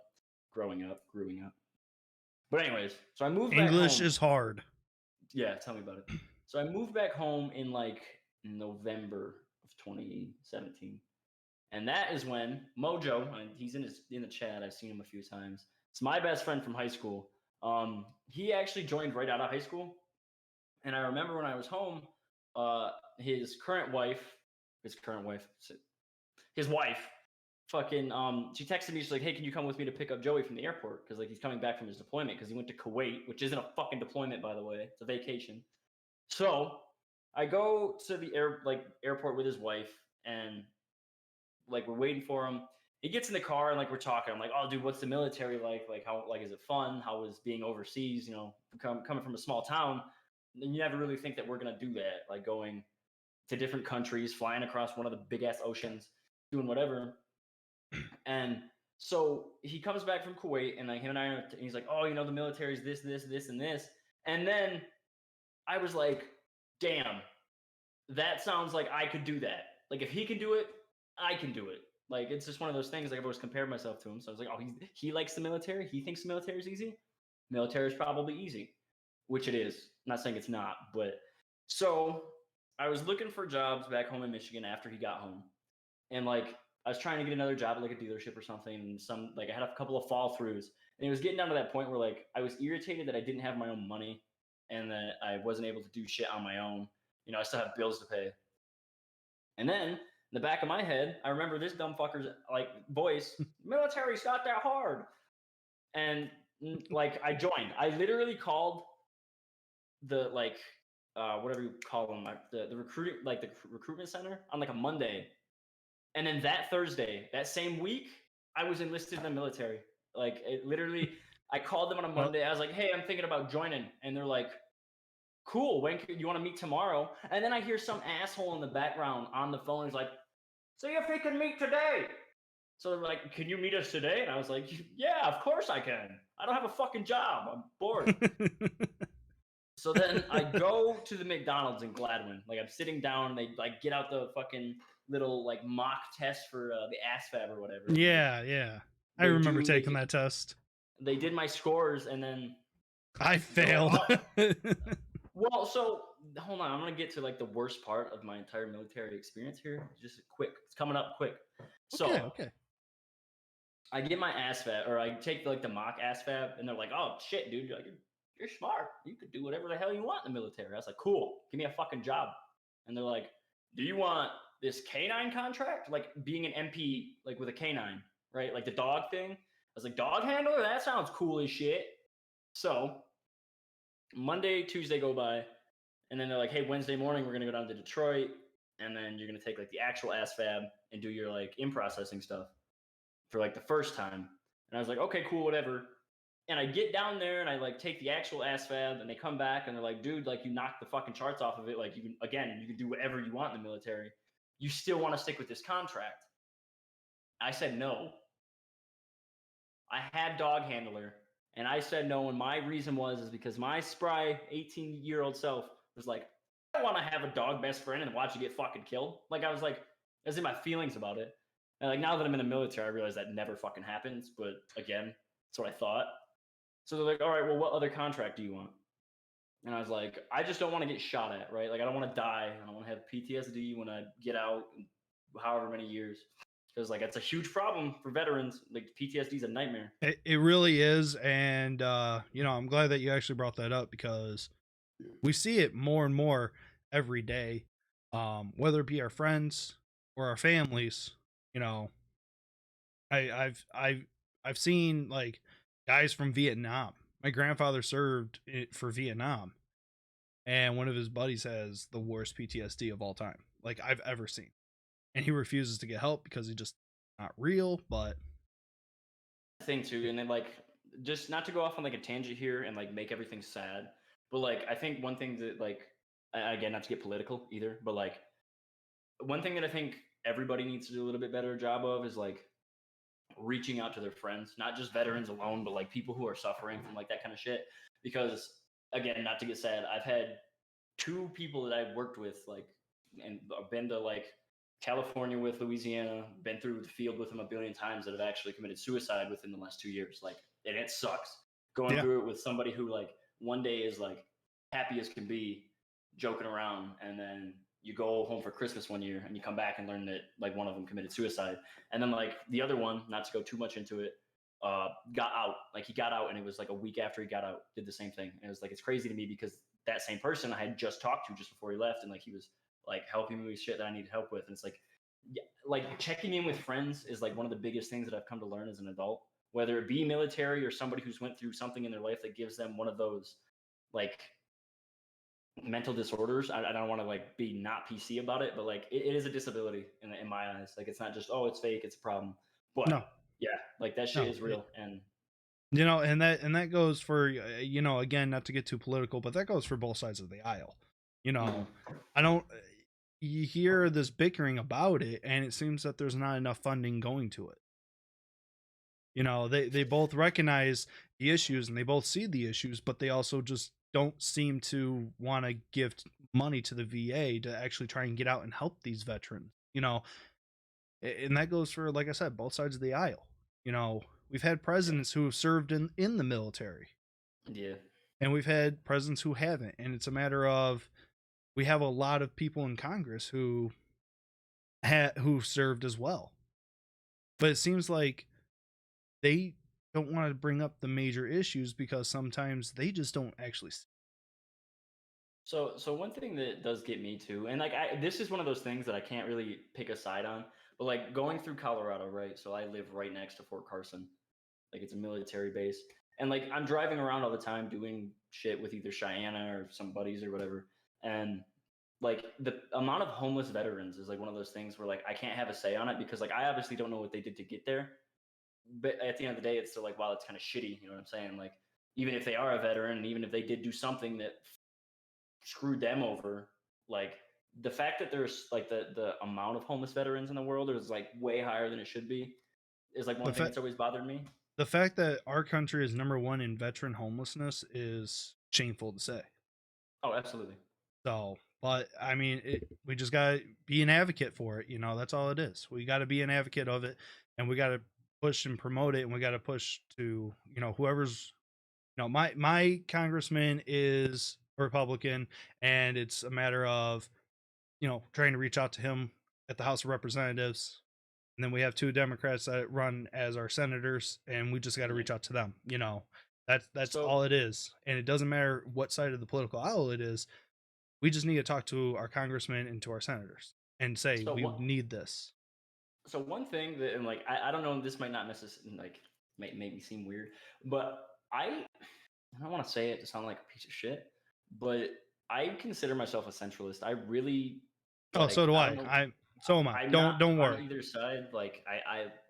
But anyways, so I moved back English home. is hard. Yeah, tell me about it. So I moved back home in like November of 2017. And that is when Mojo, and he's in the chat, I've seen him a few times. It's my best friend from high school. He actually joined right out of high school. And I remember when I was home, his wife, fucking, she texted me. She's like, "Hey, can you come with me to pick up Joey from the airport? Because like he's coming back from his deployment because he went to Kuwait, which isn't a fucking deployment, by the way. It's a vacation." So I go to the airport with his wife, and like we're waiting for him. He gets in the car and like we're talking. I'm like, "Oh, dude, what's the military like? Like, how like is it fun? How was being overseas? You know, coming from a small town, you never really think that we're gonna do that. Like going to different countries, flying across one of the big ass oceans, doing whatever." And so he comes back from Kuwait, and like him and I, and he's like, "Oh, you know, the military's this, this, this, and this." And then I was like, "Damn, that sounds like I could do that. Like if he can do it, I can do it." Like it's just one of those things. Like I've always compared myself to him. So I was like, "Oh, he likes the military. He thinks the military is easy. Military is probably easy," which it is. I'm not saying it's not, but so I was looking for jobs back home in Michigan after he got home, and like I was trying to get another job at like a dealership or something, and I had a couple of fall throughs, and it was getting down to that point where like I was irritated that I didn't have my own money and that I wasn't able to do shit on my own. You know, I still have bills to pay. And then in the back of my head, I remember this dumb fucker's like voice, "Military's not that hard." And like I joined. I literally called the like whatever you call them, the recruiting like the recruitment center on like a Monday. And then that Thursday, that same week, I was enlisted in the military. Like it literally, I called them on a Monday. I was like, "Hey, I'm thinking about joining," and they're like, "Cool. When you want to meet tomorrow?" And then I hear some asshole in the background on the phone is like, "See if we can meet today." So they're like, "Can you meet us today?" And I was like, "Yeah, of course I can. I don't have a fucking job. I'm bored." So then I go to the McDonald's in Gladwin. Like I'm sitting down, and they like get out the fucking little like mock test for the ASVAB or whatever. Yeah. I remember taking that test. They did my scores, and then I failed. well, so hold on. I'm gonna get to like the worst part of my entire military experience here. Just quick. It's coming up quick. So okay. I get my ASVAB, or I take like the mock ASVAB, and they're like, "Oh shit, dude, you're smart. You could do whatever the hell you want in the military." I was like, "Cool, give me a fucking job." And they're like, "Do you want this canine contract, like being an MP, like with a canine, right? Like the dog thing?" I was like, "Dog handler? That sounds cool as shit." So Monday, Tuesday go by, and then they're like, "Hey, Wednesday morning we're gonna go down to Detroit, and then you're gonna take like the actual ASVAB and do your like in processing stuff for like the first time." And I was like, "Okay, cool, whatever." And I get down there and I like take the actual ASVAB, and they come back and they're like, "Dude, like you knocked the fucking charts off of it. Like you can do whatever you want in the military. You still want to stick with this contract?" I said no. I had dog handler, and I said no. And my reason is because my spry 18-year-old self was like, "I don't want to have a dog best friend and watch you get fucking killed." Like I was like, I was in my feelings about it. And like now that I'm in the military, I realize that never fucking happens. But again, that's what I thought. So they're like, "All right, well, what other contract do you want?" And I was like, "I just don't want to get shot at, right? Like, I don't want to die. I don't want to have PTSD when I get out, however many years." Because, like, that's a huge problem for veterans. Like, PTSD is a nightmare. It really is. And, you know, I'm glad that you actually brought that up because we see it more and more every day, whether it be our friends or our families. You know, I've seen like guys from Vietnam. My grandfather served for Vietnam, and one of his buddies has the worst PTSD of all time, like I've ever seen, and he refuses to get help because he just not real. But Thing too, and then like, just not to go off on like a tangent here and like make everything sad, but like, I think one thing that like, again, not to get political either, but like, one thing that I think everybody needs to do a little bit better job of is like reaching out to their friends, not just veterans alone, but like people who are suffering from like that kind of shit. Because again, not to get sad, I've had two people that I've worked with, like, and been to like California with, Louisiana, been through the field with them a billion times, that have actually committed suicide within the last 2 years. Like, and it sucks. going Yeah. through it with somebody who like one day is like happy as can be, joking around, and then you go home for Christmas one year and you come back and learn that like one of them committed suicide, and then like the other one, not to go too much into it, got out. Like he got out, and it was like a week after he got out, did the same thing. And it was like it's crazy to me because that same person I had just talked to just before he left, and like he was like helping me with shit that I needed help with, and it's like, yeah, like checking in with friends is like one of the biggest things that I've come to learn as an adult, whether it be military or somebody who's went through something in their life that gives them one of those like mental disorders. I don't want to like be not PC about it, but like it is a disability in my eyes. Like it's not just, oh, it's fake, it's a problem. But No, yeah, like that shit no. is real. And And that goes for again, not to get too political, but that goes for both sides of the aisle. Mhm. I don't. You hear this bickering about it, and it seems that there's not enough funding going to it. They both recognize the issues and they both see the issues, but they also just don't seem to want to give money to the VA to actually try and get out and help these veterans. And that goes for, like I said, both sides of the aisle. We've had presidents who have served in the military, Yeah. and we've had presidents who haven't. And it's a matter of, we have a lot of people in Congress who served as well, but it seems like they don't want to bring up the major issues because sometimes they just don't actually So one thing that does get me too, and like this is one of those things that I can't really pick a side on, but like going through Colorado, right? So I live right next to Fort Carson. Like it's a military base. And like I'm driving around all the time doing shit with either Cheyenne or some buddies or whatever. And like the amount of homeless veterans is like one of those things where like I can't have a say on it because like I obviously don't know what they did to get there. But at the end of the day, it's still like, wow, it's kind of shitty. You know what I'm saying? Like even if they are a veteran and even if they did do something that screwed them over, like the fact that there's like the amount of homeless veterans in the world is like way higher than it should be is like the one thing fact that's always bothered me. the fact that our country is number one in veteran homelessness is shameful to say. Oh, absolutely. So, but I mean, we just gotta be an advocate for it. That's all it is. We got to be an advocate of it, and we got to push and promote it, and we got to push to whoever's my congressman is a Republican, and it's a matter of trying to reach out to him at the House of Representatives. And then we have two Democrats that run as our senators, and we just got to Yeah. reach out to them. That's So all it is. And it doesn't matter what side of the political aisle it is. We just need to talk to our congressmen and to our senators and say so we one need this. so one thing that and like I don't know, this might not necessarily like make me seem weird, but I don't want to say it to sound like a piece of shit, but I consider myself a centralist. I really Oh, so like do I I. don't know. So am I. I'm Don't not don't on worry. either side. Like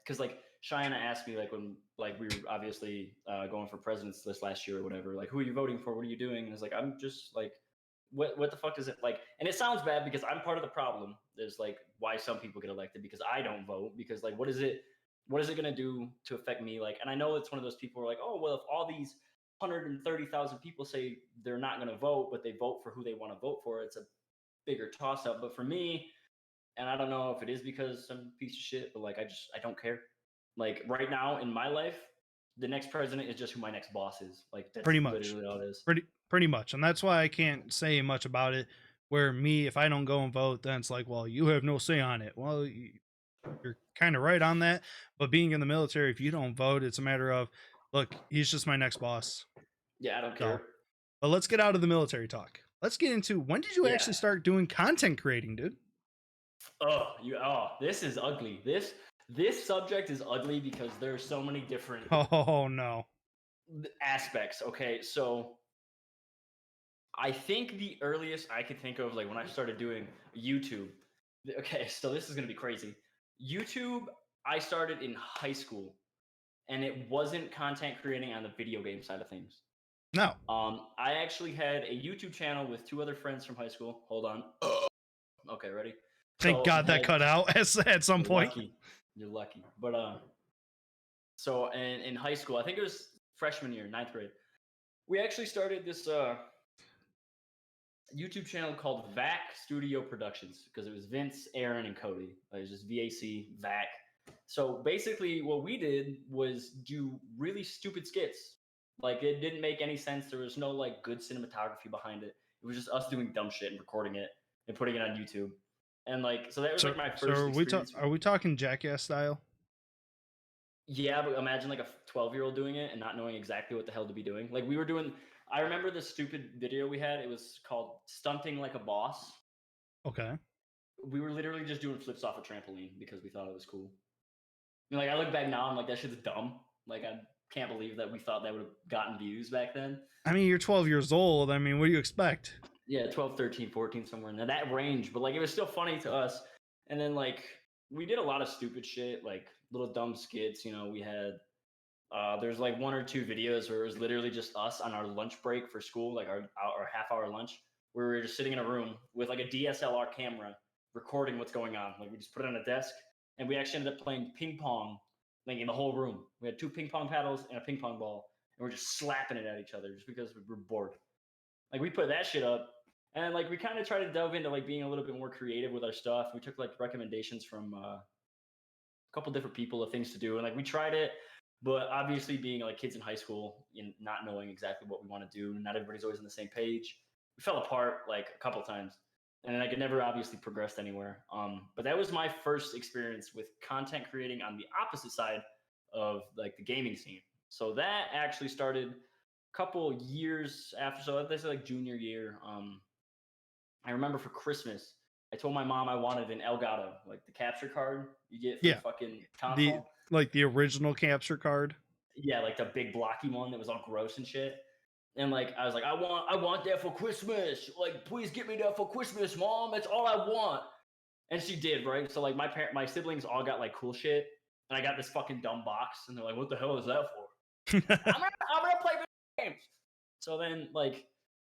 because like Cheyenne asked me like when like we were obviously going for president's list last year or whatever. Like, who are you voting for? What are you doing? And it's like I'm just like, what the fuck is it like? And it sounds bad because I'm part of the problem. There's like why some people get elected because I don't vote because like what is it? What is it gonna do to affect me? Like, and I know it's one of those people who are like, oh well, if all these 130,000 people say they're not gonna vote, but they vote for who they want to vote for, it's a bigger toss up. But for me, and I don't know if it is because some piece of shit, but like I don't care. Like right now in my life, the next president is just who my next boss is. Like that's Pretty much. literally all it is. Pretty much. And that's why I can't say much about it. Where me, if I don't go and vote, then it's like, well, you have no say on it. Well, you're kind of right on that. But being in the military, if you don't vote, it's a matter of, look, he's just my next boss. Yeah, I don't So, care. but let's get out of the military talk. Let's get into, when did you Yeah. actually start doing content creating, dude? This is ugly. This subject is ugly because there's so many different Oh no. aspects. Okay, so I think the earliest I could think of, like when I started doing YouTube. Okay, so this is gonna be crazy. YouTube, I started in high school, and it wasn't content creating on the video game side of things. No. I actually had a YouTube channel with two other friends from high school. Hold on. Okay, ready? Thank So God that cut out at some you're point. lucky. You're lucky. But so in high school, I think it was freshman year, ninth grade, we actually started this YouTube channel called VAC Studio Productions because it was Vince, Aaron, and Cody. It was just VAC, VAC. So basically, what we did was do really stupid skits. Like it didn't make any sense. There was no like good cinematography behind it. It was just us doing dumb shit and recording it and putting it on YouTube. And like so that was like my first experience. Are we talking Jackass style? Yeah, but imagine like a 12-year-old doing it and not knowing exactly what the hell to be doing. Like we were doing I remember this stupid video we had. It was called Stunting Like a Boss. Okay. We were literally just doing flips off a trampoline because we thought it was cool. And like I look back now, I'm like, that shit's dumb. Like I can't believe that we thought that would have gotten views back then. I mean, you're 12 years old. I mean, what do you expect? Yeah, 12, 13, 14, somewhere in that range. But like it was still funny to us. And then like we did a lot of stupid shit, like little dumb skits. You know, we had there's like one or two videos where it was literally just us on our lunch break for school, like our half-hour lunch, where we were just sitting in a room with like a DSLR camera recording what's going on. Like we just put it on a desk, and we actually ended up playing ping pong, like in the whole room. We had 2 ping pong paddles and a ping pong ball, and we're just slapping it at each other just because we were bored. Like we put that shit up, and like we kind of tried to delve into like being a little bit more creative with our stuff. We took like recommendations from a couple different people of things to do, and like we tried it. But obviously, being like kids in high school and not knowing exactly what we want to do, not everybody's always on the same page. We fell apart like a couple times, and like it never obviously progressed anywhere. But that was my first experience with content creating on the opposite side of like the gaming scene. So that actually started a couple years after. So this is like junior year. I remember for Christmas, I told my mom I wanted an Elgato, like the capture card you get for the fucking console. The original capture card. Yeah, like the big blocky one that was all gross and shit. And like I was like, I want that for Christmas. Like, please get me that for Christmas, Mom. That's all I want. And she did, right? So like my siblings all got like cool shit, and I got this fucking dumb box, and they're like, what the hell is that for? I'm gonna play video games. So then like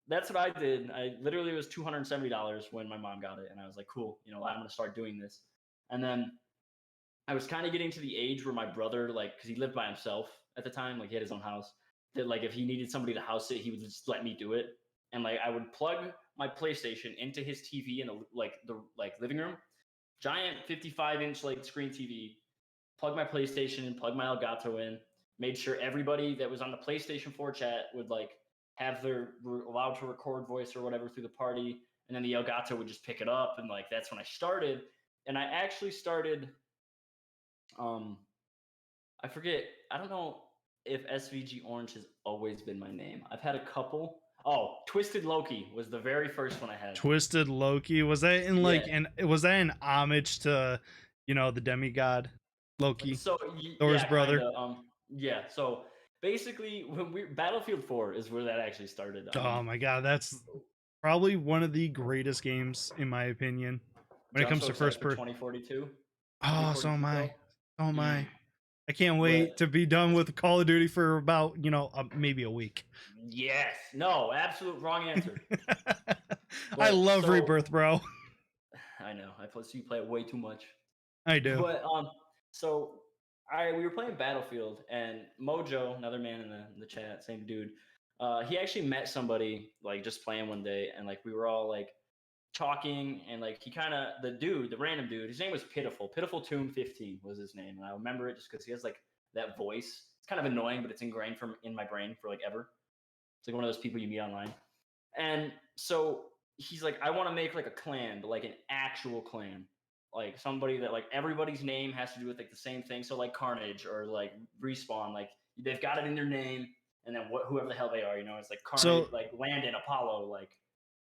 that's what I did. I literally, it was $270 when my mom got it, and I was like, cool, you know, I'm gonna start doing this. And then I was kind of getting to the age where my brother, like, because he lived by himself at the time, like he had his own house, that like if he needed somebody to house it, he would just let me do it. And like I would plug my PlayStation into his TV in the living room, giant 55-inch like screen TV, plug my PlayStation in, plug my Elgato in, made sure everybody that was on the PlayStation 4 chat would like have their allowed to record voice or whatever through the party, and then the Elgato would just pick it up, and like that's when I started. And I actually started. I forget. I don't know if SVGOrange has always been my name. I've had a couple. Oh, Twisted Loki was the very first one I had. Twisted Loki, was that in like was that an homage to, you know, the demigod Loki, so Thor's brother? Kinda, yeah. So basically, when Battlefield 4 is where that actually started. Oh my god, that's probably one of the greatest games in my opinion when it comes to first person. 2042. Oh, so am I. So am I. I can't wait to be done with Call of Duty for about, you know, maybe a week. Yes. No, absolute wrong answer. I love Rebirth, bro. I know. You play it way too much. I do. But so we were playing Battlefield, and Mojo, another man in the chat, same dude, he actually met somebody like just playing one day, and like we were all like talking, and like he kind of the random dude, his name was Pitiful Tomb 15 was his name, and I remember it just because he has like that voice. It's kind of annoying, but it's ingrained in my brain for like ever. It's like one of those people you meet online. And so he's like, I want to make like a clan, but like an actual clan, like somebody that like everybody's name has to do with like the same thing. So like Carnage or like Respawn, like they've got it in their name, and then whoever the hell they are, you know, it's like Carnage, like Landon, Apollo, like.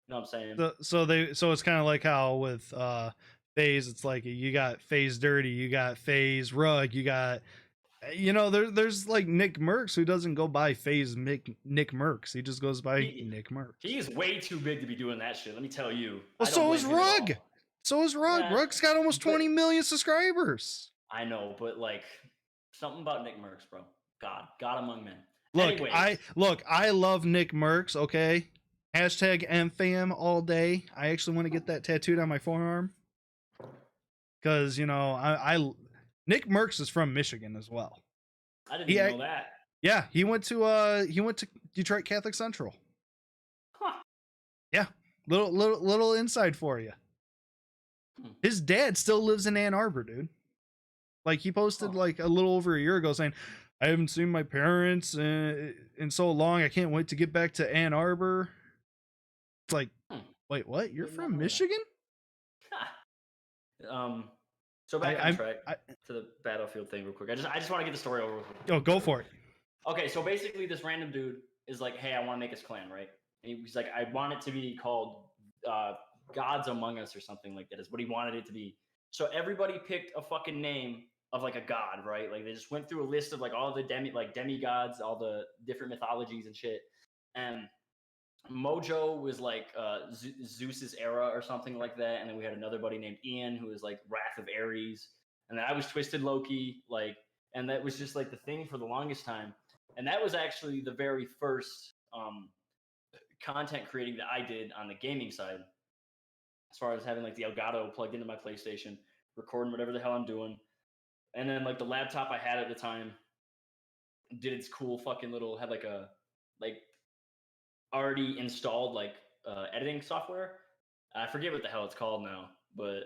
You know what I'm saying? So it's kind of like how with FaZe, it's like you got FaZe Dirty, you got FaZe Rug, you got, you know, there's like Nick Mercs who doesn't go by FaZe Nick Mercs. He just goes by Nick Mercs. He is way too big to be doing that shit. Let me tell you. Well, so is Rug. So is Rug. Yeah, Rug's got almost 20 million subscribers. I know, but like something about Nick Mercs, bro. God among men. Look, I love Nick Mercs. Okay. Hashtag MFAM all day. I actually want to get that tattooed on my forearm. Because, you know, I Nick Mercs is from Michigan as well. I didn't even know that. Yeah, he went to Detroit Catholic Central. Huh. Yeah. Little inside for you. His dad still lives in Ann Arbor, dude. Like he posted like a little over a year ago saying, I haven't seen my parents in so long. I can't wait to get back to Ann Arbor. It's like, Hmm, wait, what? You're did not from know that. Michigan? So I, back on I'm. track I, to the battlefield thing real quick. I just want to get the story over with. oh, go for it. Okay, so basically, this random dude is like, "Hey, I want to make his clan, right?" And he's like, "I want it to be called uh, Gods Among Us or something like that." Is what he wanted it to be. So everybody picked a fucking name of like a god, right? Like they just went through a list of like all the demigods, all the different mythologies and shit. And Mojo was like Zeus's era or something like that, and then we had another buddy named Ian who was like Wrath of Ares, and then I was Twisted Loki, like, and that was just like the thing for the longest time, and that was actually the very first content creating that I did on the gaming side, as far as having like the Elgato plugged into my PlayStation, recording whatever the hell I'm doing, and then like the laptop I had at the time did its cool fucking little had like a like already installed like editing software. I forget what the hell it's called now, but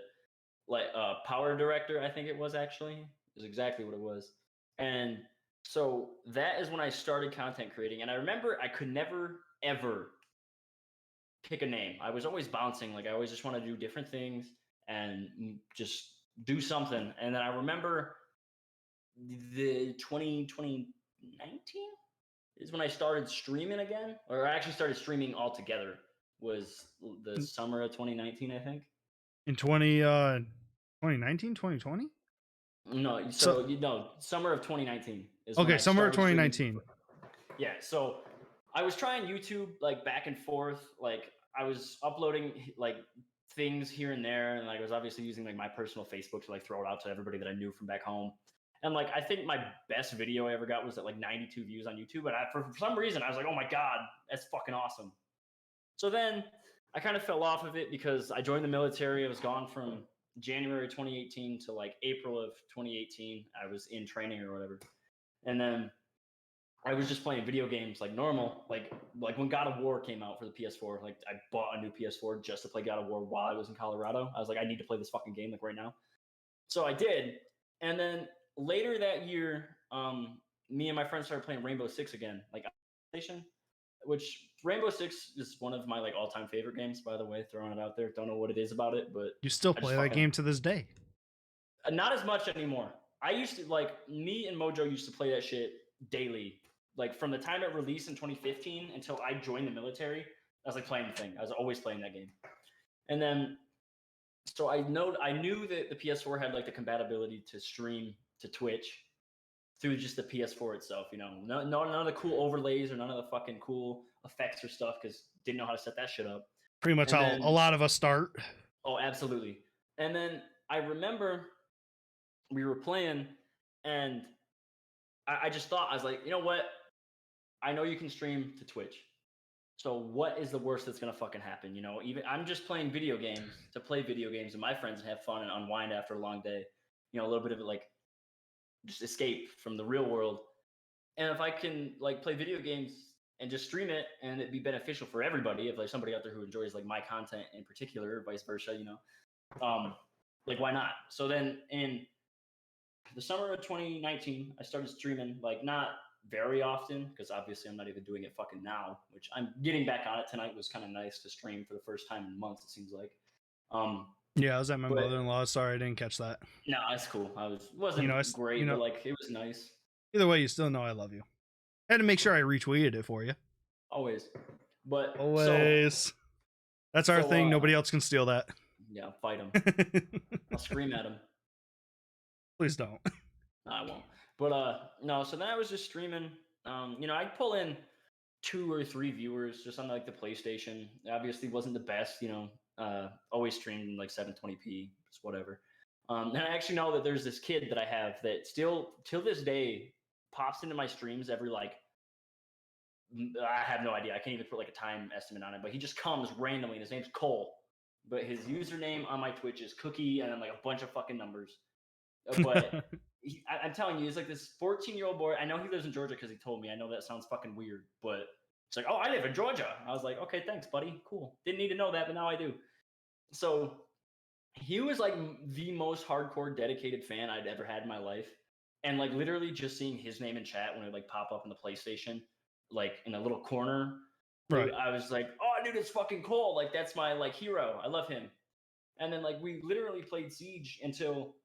like Power Director, I think it was actually is exactly what it was. And so that is when I started content creating. And I remember I could never ever pick a name. I was always bouncing. Like I always just want to do different things and just do something. And then I remember the 2019 is when I started streaming again, or I actually started streaming altogether. Was the summer of 2019, I think. In 2019, 2020? No, So, so you know, summer of 2019 is when okay, I summer of started streaming. 2019. Yeah, so I was trying YouTube like back and forth. Like I was uploading like things here and there, and like I was obviously using like my personal Facebook to like throw it out to everybody that I knew from back home. And like I think my best video I ever got was at like 92 views on YouTube, and for some reason I was like, oh my god, that's fucking awesome. So then I kind of fell off of it because I joined the military. I was gone from January 2018 to like April of 2018. I was in training or whatever, and then I was just playing video games like normal. Like when God of War came out for the PS4, like I bought a new PS4 just to play God of War while I was in Colorado. I was like, I need to play this fucking game like right now. So I did, and then later that year, me and my friends started playing Rainbow Six again, like PlayStation. Which Rainbow Six is one of my like all-time favorite games, by the way. Throwing it out there, don't know what it is about it, but You still I just play that fucking game to this day. not as much anymore. I used to like me and Mojo used to play that shit daily. Like from the time it released in 2015 until I joined the military, I was like playing the thing. I was always playing that game. And then so I knew that the PS4 had like the compatibility to stream to Twitch through just the PS4 itself. You know, none of the cool overlays or none of the fucking cool effects or stuff because didn't know how to set that shit up. Pretty much And how then a lot of us start. oh, absolutely. And then I remember we were playing, and I just thought I was like, you know what? I know you can stream to Twitch. So what is the worst that's gonna fucking happen? You know, even I'm just playing video games to play video games with my friends and have fun and unwind after a long day. You know, a little bit of it like just escape from the real world. And if I can like play video games and just stream it and it'd be beneficial for everybody, if like somebody out there who enjoys like my content in particular, or vice versa, you know, like why not? So then in the summer of 2019, I started streaming like not very often because obviously I'm not even doing it fucking now, which I'm getting back on it tonight. Was kind of nice to stream for the first time in months, it seems like. Yeah, I was at my But mother-in-law. Sorry, I didn't catch that. no, it's cool. Wasn't great, but like it was nice. Either way, you still know I love you. I had to make sure I retweeted it for you. Always. But Always. That's our thing. Nobody else can steal that. Yeah, I'll fight him. I'll scream at him. Please don't. No, I won't. But no, so then I was just streaming. You know, I'd pull in 2 or 3 viewers just on like the PlayStation. It obviously wasn't the best, you know. Always streamed in like 720p, just whatever. And I actually know that there's this kid that I have that still till this day pops into my streams every like I have no idea. I can't even put like a time estimate on it, but he just comes randomly. And his name's Cole, but his username on my Twitch is Cookie, and then like a bunch of fucking numbers. But I'm telling you, he's like this 14-year-old boy. I know he lives in Georgia because he told me. I know that sounds fucking weird, but it's like, oh, I live in Georgia. I was like, okay, thanks, buddy. Cool. Didn't need to know that, but now I do. So he was like the most hardcore, dedicated fan I'd ever had in my life. And like literally just seeing his name in chat when it like pop up in the PlayStation, like in a little corner, Right. I was like, oh, dude, it's fucking cool. Like that's my like hero. I love him. And then like we literally played Siege until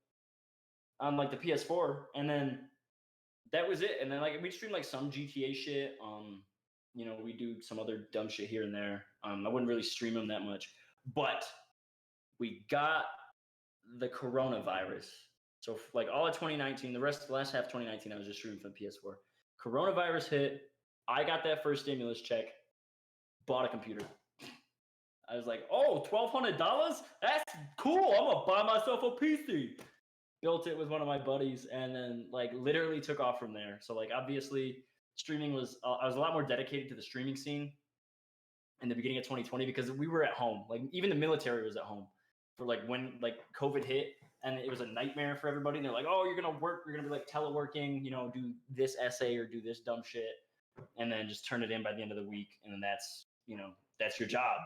on like the PS4, and then that was it. And then like we streamed like some GTA shit. We do some other dumb shit here and there. I wouldn't really stream them that much, but we got the coronavirus. So like all of 2019, the last half of 2019, I was just streaming from PS4. Coronavirus hit. I got that first stimulus check. Bought a computer. I was like, oh, $1,200? That's cool. I'm gonna buy myself a PC. Built it with one of my buddies, and then like literally took off from there. So like obviously streaming was I was a lot more dedicated to the streaming scene in the beginning of 2020 because we were at home. Like even the military was at home for like when like COVID hit, and it was a nightmare for everybody. And they're like, oh, you're gonna work, you're gonna be like teleworking, do this essay or do this dumb shit, and then just turn it in by the end of the week, and then that's your job.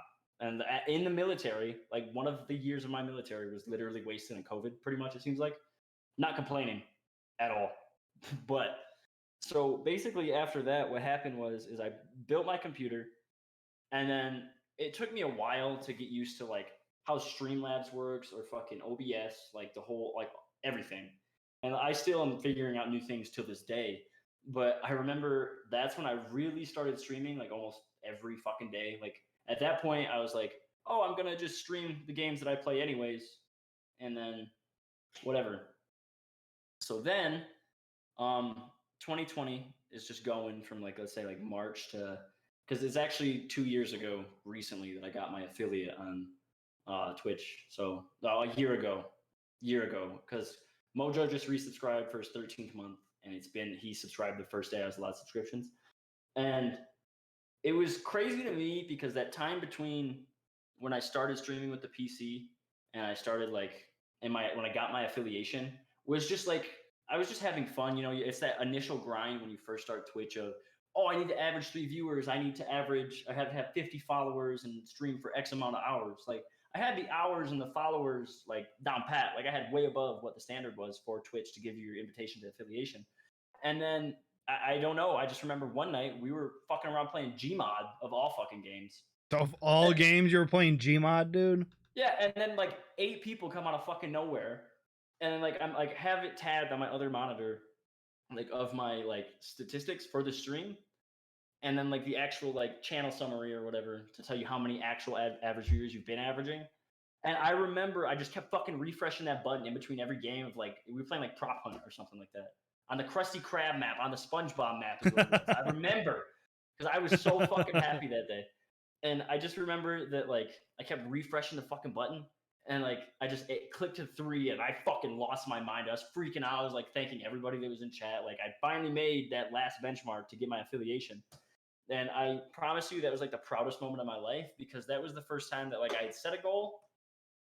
And in the military, like one of the years of my military was literally wasted in COVID. Pretty much, it seems like. Not complaining at all, but so basically after that, what happened is I built my computer, and then it took me a while to get used to like how Streamlabs works or fucking OBS, like the whole like everything. And I still am figuring out new things to this day. But I remember that's when I really started streaming like almost every fucking day. Like at that point, I was like, oh, I'm gonna just stream the games that I play anyways, and then whatever. So then 2020 is just going from like let's say like March to because it's actually 2 years ago recently that I got my affiliate on Twitch. So a year ago because Mojo just resubscribed for his 13th month, and he subscribed the first day I was allowed subscriptions, and it was crazy to me because that time between when I started streaming with the PC and I started like when I got my affiliation was just like I was just having fun. It's that initial grind when you first start Twitch of, oh, I need to average 3 viewers. I have to have 50 followers and stream for X amount of hours. Like I had the hours and the followers like down pat. Like I had way above what the standard was for Twitch to give you your invitation to affiliation. And then I don't know. I just remember one night we were fucking around playing Gmod of all fucking games. Of all games, you were playing Gmod, dude? Yeah, and then like 8 people come out of fucking nowhere. And then like I'm like have it tabbed on my other monitor, like of my like statistics for the stream, and then like the actual like channel summary or whatever to tell you how many actual average viewers you've been averaging. And I remember I just kept fucking refreshing that button in between every game of like we were playing like Prop Hunt or something like that on the Krusty Krab map, on the SpongeBob map. Is what it was. I remember because I was so fucking happy that day, and I just remember that like I kept refreshing the fucking button. And like it clicked to 3, and I fucking lost my mind. I was freaking out. I was like thanking everybody that was in chat. Like I finally made that last benchmark to get my affiliation. And I promise you that was like the proudest moment of my life because that was the first time that like I had set a goal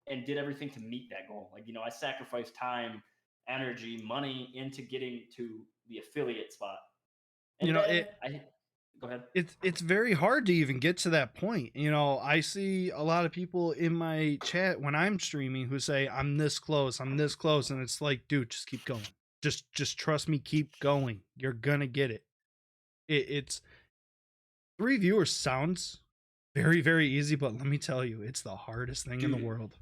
and did everything to meet that goal. Like, I sacrificed time, energy, money into getting to the affiliate spot. And go ahead. It's very hard to even get to that point. I see a lot of people in my chat when I'm streaming who say I'm this close, and it's like, dude, just keep going. Just trust me, keep going. You're gonna get it. It's 3 viewers sounds very, very easy, but let me tell you, it's the hardest thing in the world.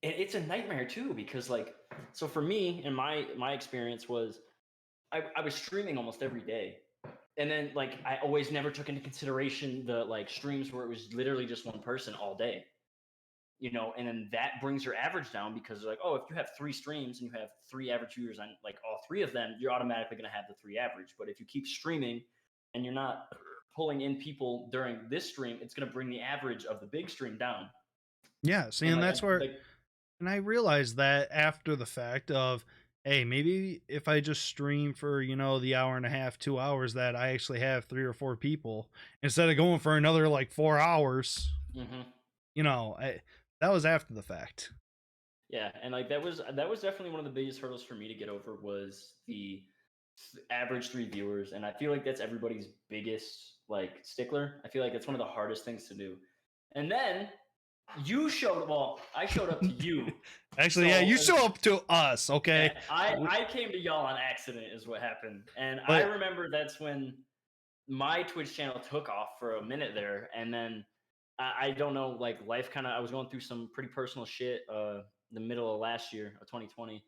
It's a nightmare too because like so for me and my experience was I was streaming almost every day. And then like I always never took into consideration the like streams where it was literally just one person all day. And then that brings your average down because like, oh, if you have 3 streams and you have 3 average viewers on like all 3 of them, you're automatically going to have the 3 average. But if you keep streaming and you're not pulling in people during this stream, it's going to bring the average of the big stream down. Yeah, see, and that's where and I realized that after the fact of, hey, maybe if I just stream for, the hour and a half, 2 hours, that I actually have 3 or 4 people instead of going for another like 4 hours. Mm-hmm. That was after the fact. Yeah, and like that was definitely one of the biggest hurdles for me to get over was the average 3 viewers, and I feel like that's everybody's biggest like stickler. I feel like it's one of the hardest things to do. And then I showed up to you Actually, yeah, you show up to us, okay? Yeah, I came to y'all on accident is what happened. And I But remember that's when my Twitch channel took off for a minute there. And then I don't know, like life kind of, I was going through some pretty personal shit the middle of last year of 2020.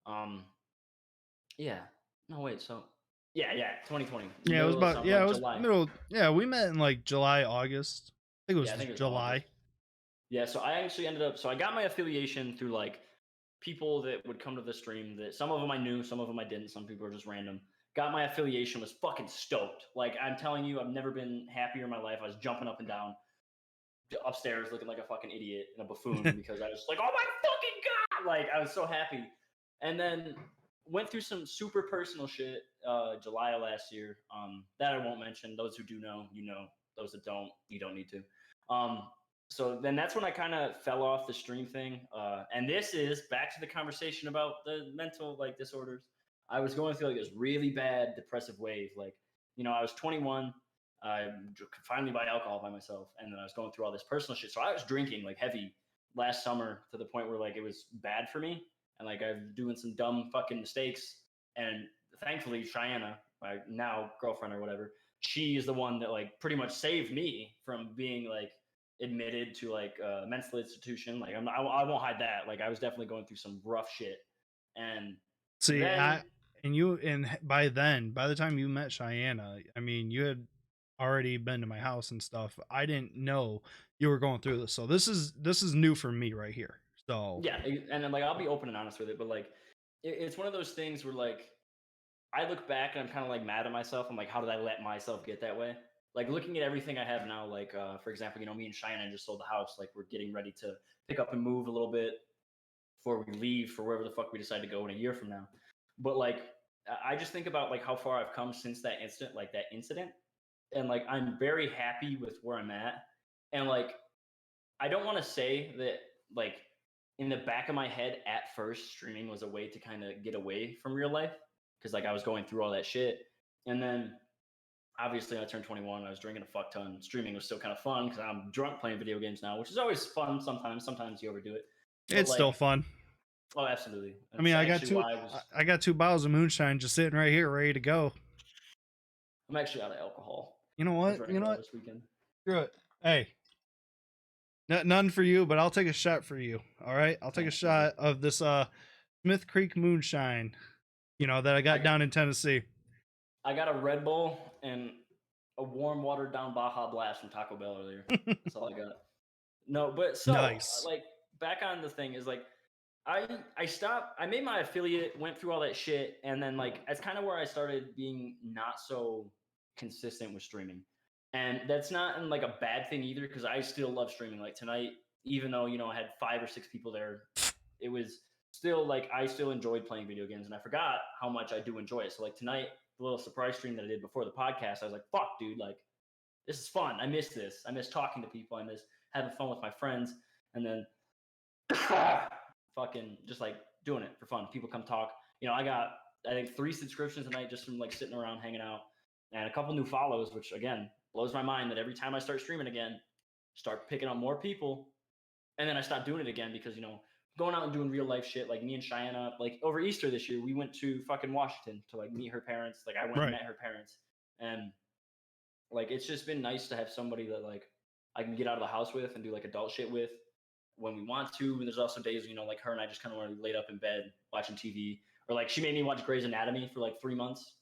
Um, yeah. No, wait. So, yeah, 2020. yeah, it was Middle of about something yeah, it like was July. middle. Yeah, we met in like July, August. I think it was Yeah, I think it was July. August. Yeah, so I actually ended up, so I got my affiliation through like people that would come to the stream that some of them I knew, some of them I didn't, some people were just random. Got my affiliation, was fucking stoked. Like I'm telling you, I've never been happier in my life. I was jumping up and down upstairs looking like a fucking idiot and a buffoon because I was like, oh my fucking God. Like I was so happy. And then went through some super personal shit July of last year that I won't mention. Those who do know, you know. Those that don't, you don't need to. So then that's when I kind of fell off the stream thing. And this is back to the conversation about the mental like disorders. I was going through like this really bad depressive wave. Like, you know, I was 21. I could finally buy alcohol by myself, and then I was going through all this personal shit. So I was drinking like heavy last summer to the point where like it was bad for me, and like I was doing some dumb fucking mistakes. And thankfully, Cheyenne, my now girlfriend or whatever, she is the one that like pretty much saved me from being like admitted to like a mental institution. Like I won't hide that. Like I was definitely going through some rough shit, and see, then by the time you met Cheyenne, I mean, you had already been to my house and stuff. I didn't know you were going through this, so this is new for me right here. So yeah, and then like I'll be open and honest with it, but like it's one of those things where like I look back and I'm kind of like mad at myself. I'm like, how did I let myself get that way? Like looking at everything I have now, like for example, you know, me and Cheyenne just sold the house. Like we're getting ready to pick up and move a little bit before we leave for wherever the fuck we decide to go in a year from now. But like I just think about like how far I've come since that incident, and like I'm very happy with where I'm at. And like I don't want to say that like in the back of my head at first streaming was a way to kind of get away from real life because like I was going through all that shit. And then obviously I turned 21, I was drinking a fuck ton. Streaming was still kind of fun because I'm drunk playing video games now, which is always fun sometimes you overdo it. But it's like, still fun. oh absolutely. I mean, That's actually why I got 2 bottles of moonshine just sitting right here, ready to go. I'm actually out of alcohol. You know I was what? running out this weekend. Screw it. Hey, none for you, but I'll take a shot for you. All right, I'll take a shot of this Smith Creek moonshine. You know that I got down in Tennessee. I got a Red Bull and a warm watered down Baja Blast from Taco Bell earlier. That's all I got. No, but so Nice. like back on the thing is like I stopped. I made my affiliate, went through all that shit, and then like that's kind of where I started being not so consistent with streaming. And that's not in like a bad thing either, because I still love streaming. Like tonight, even though you know I had 5 or 6 people there, it was still like I still enjoyed playing video games, and I forgot how much I do enjoy it. So like tonight, the little surprise stream that I did before the podcast, I was like, "Fuck, dude! Like this is fun. I miss this. I miss talking to people. I miss having fun with my friends." And then fucking just like doing it for fun. People come talk. You know, I got I think 3 subscriptions a night just from like sitting around hanging out, and a couple new follows, which again blows my mind that every time I start streaming again, start picking up more people, and then I stopped doing it again because you know going out and doing real life shit like me and Cheyenne like over Easter this year we went to fucking Washington to like meet her parents. Like I went and met her parents, and like it's just been nice to have somebody that like I can get out of the house with and do like adult shit with when we want to. And there's also days, you know, like her and I just kind of want to laid up in bed watching TV, or like she made me watch Grey's Anatomy for like 3 months,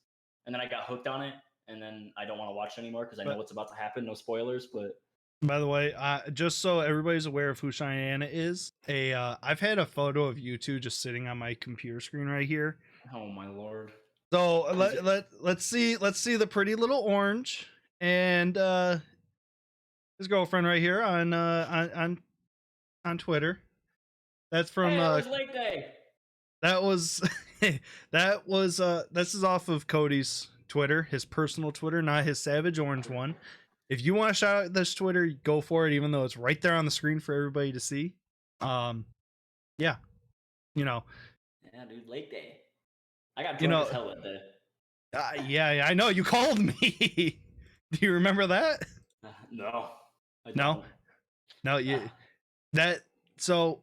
and then I got hooked on it, and then I don't want to watch it anymore because I know what's about to happen. No spoilers, but by the way, just so everybody's aware of who Cheyenne is, I've had a photo of you two just sitting on my computer screen right here. Oh my lord! So let's see the pretty little orange and his girlfriend right here on Twitter. That's from hey, it was Lake Day. That was this is off of Cody's Twitter, his personal Twitter, not his Savage Orange one. If you want to shout out this Twitter, go for it, even though it's right there on the screen for everybody to see. Yeah, you know. Yeah, dude, Lake Day. I got drunk as hell that day. Yeah, I know. You called me. Do you remember that? No. I don't. No, you that so.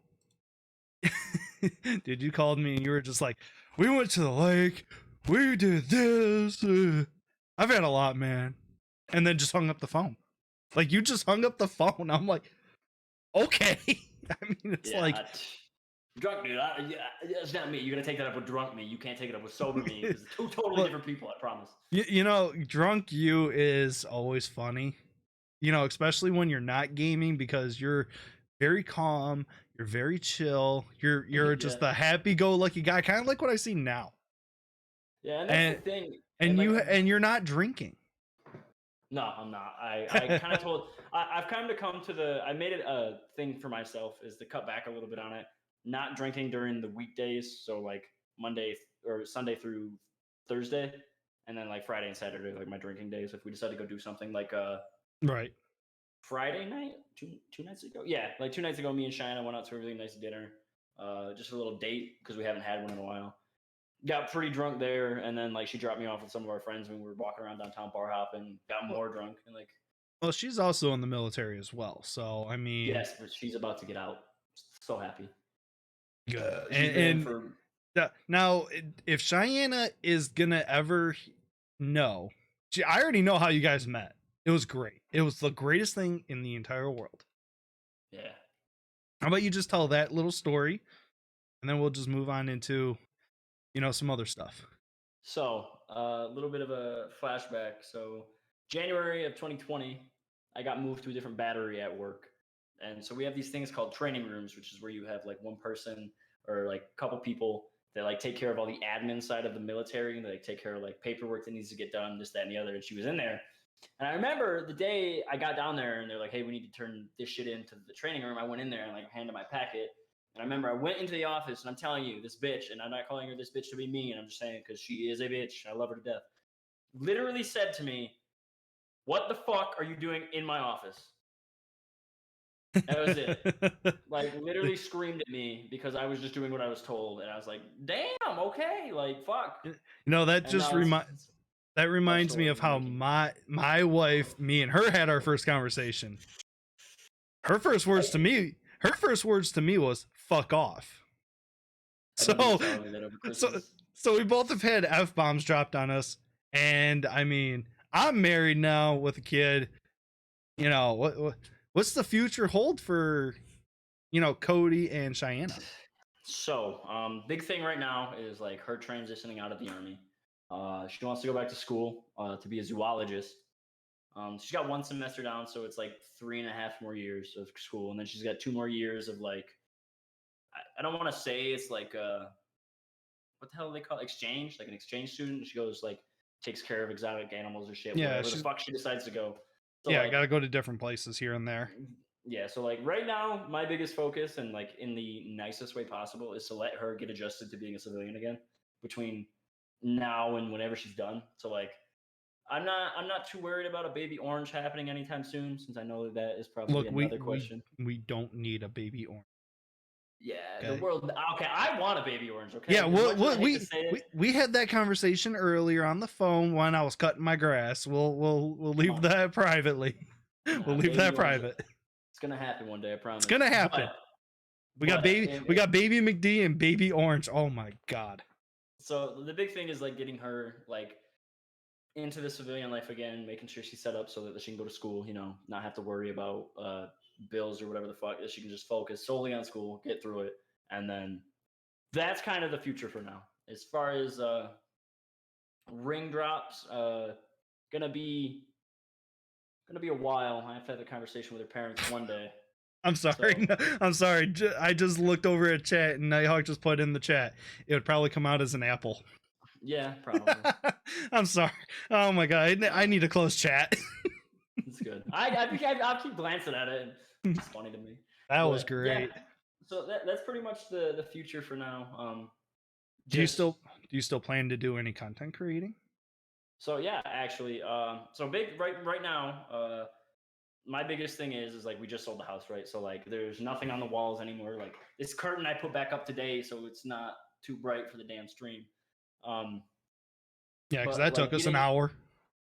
dude, you called me and you were just like, we went to the lake, we did this. I've had a lot, man. And then just hung up the phone. Like, you just hung up the phone. I'm like, okay. I mean, it's like drunk dude. It's not me. You're gonna take that up with drunk me. You can't take it up with sober me. It's two totally different people. I promise. You know, drunk you is always funny. You know, especially when you're not gaming, because you're very calm, you're very chill, you're just the happy-go-lucky guy, kind of like what I see now. Yeah, and that's the thing. And you're not drinking. No, I'm not. I kind of I've kind of come to I made it a thing for myself is to cut back a little bit on it. Not drinking during the weekdays, so like Monday or Sunday through Thursday, and then like Friday and Saturday, like my drinking days. If we decide to go do something like right. Friday night, two nights ago, yeah, like 2 nights ago, me and Cheyenne went out to a really nice dinner, just a little date because we haven't had one in a while. Got pretty drunk there, and then like she dropped me off with some of our friends when we were walking around downtown bar hopping. Got more drunk and like. Well, she's also in the military as well, so I mean. Yes, but she's about to get out. So happy. Good. And now, if Cheyenne is gonna ever know, I already know how you guys met. It was great. It was the greatest thing in the entire world. Yeah. How about you just tell that little story, and then we'll just move on into, some other stuff. So, a little bit of a flashback. So, January of 2020, I got moved to a different battery at work. And so we have these things called training rooms, which is where you have like one person or like a couple people that like take care of all the admin side of the military, and they like take care of like paperwork that needs to get done, this, that, and the other. And she was in there. And I remember the day I got down there and they're like, hey, we need to turn this shit into the training room. I went in there and like handed my packet. And I remember I went into the office, and I'm telling you, this bitch, and I'm not calling her this bitch to be mean, and I'm just saying because she is a bitch. I love her to death. Literally said to me, what the fuck are you doing in my office? That was it. Like, literally screamed at me because I was just doing what I was told. And I was like, damn, okay, like, fuck. That just reminds me of how my wife, me and her had our first conversation. Her first words to me was fuck off. So we both have had F-bombs dropped on us. And I mean, I'm married now with a kid. What's the future hold for, Cody and Cheyenne? So, big thing right now is like her transitioning out of the Army. She wants to go back to school to be a zoologist. She's got 1 semester down, so it's like 3.5 more years of school, and then she's got 2 more years of like, I don't want to say it's like what the hell do they call it? Exchange, like an exchange student. She goes like takes care of exotic animals or shit. Yeah, whatever the fuck she decides to go. So, I gotta go to different places here and there. Yeah, so like right now, my biggest focus, and like in the nicest way possible, is to let her get adjusted to being a civilian again between now and whenever she's done. So like, I'm not too worried about a baby orange happening anytime soon, since I know that is probably another question. We don't need a baby orange. Yeah, okay. The world. Okay, I want a baby orange. Okay. Yeah, we had that conversation earlier on the phone when I was cutting my grass. We'll leave that privately. We'll leave that private. It's gonna happen one day. I promise. It's gonna happen. We got baby McD and baby orange. Oh my god. So the big thing is like getting her like into the civilian life again, making sure she's set up so that she can go to school. Not have to worry about bills or whatever the fuck. That she can just focus solely on school, get through it, and then that's kind of the future for now. As far as ring drops, gonna be a while. I have to have a conversation with her parents one day. I'm sorry. So, I'm sorry. I just looked over at chat and Nighthawk just put in the chat. It would probably come out as an apple. Yeah, probably. I'm sorry. Oh my god. I need to close chat. It's good. I'll keep glancing at it. It's funny to me. That was great. Yeah, so that's pretty much the future for now. Do you still plan to do any content creating? So yeah, actually, so big right now. My biggest thing is like we just sold the house, right? So like there's nothing on the walls anymore. Like this curtain I put back up today, so it's not too bright for the damn stream. Yeah, because that took us an hour.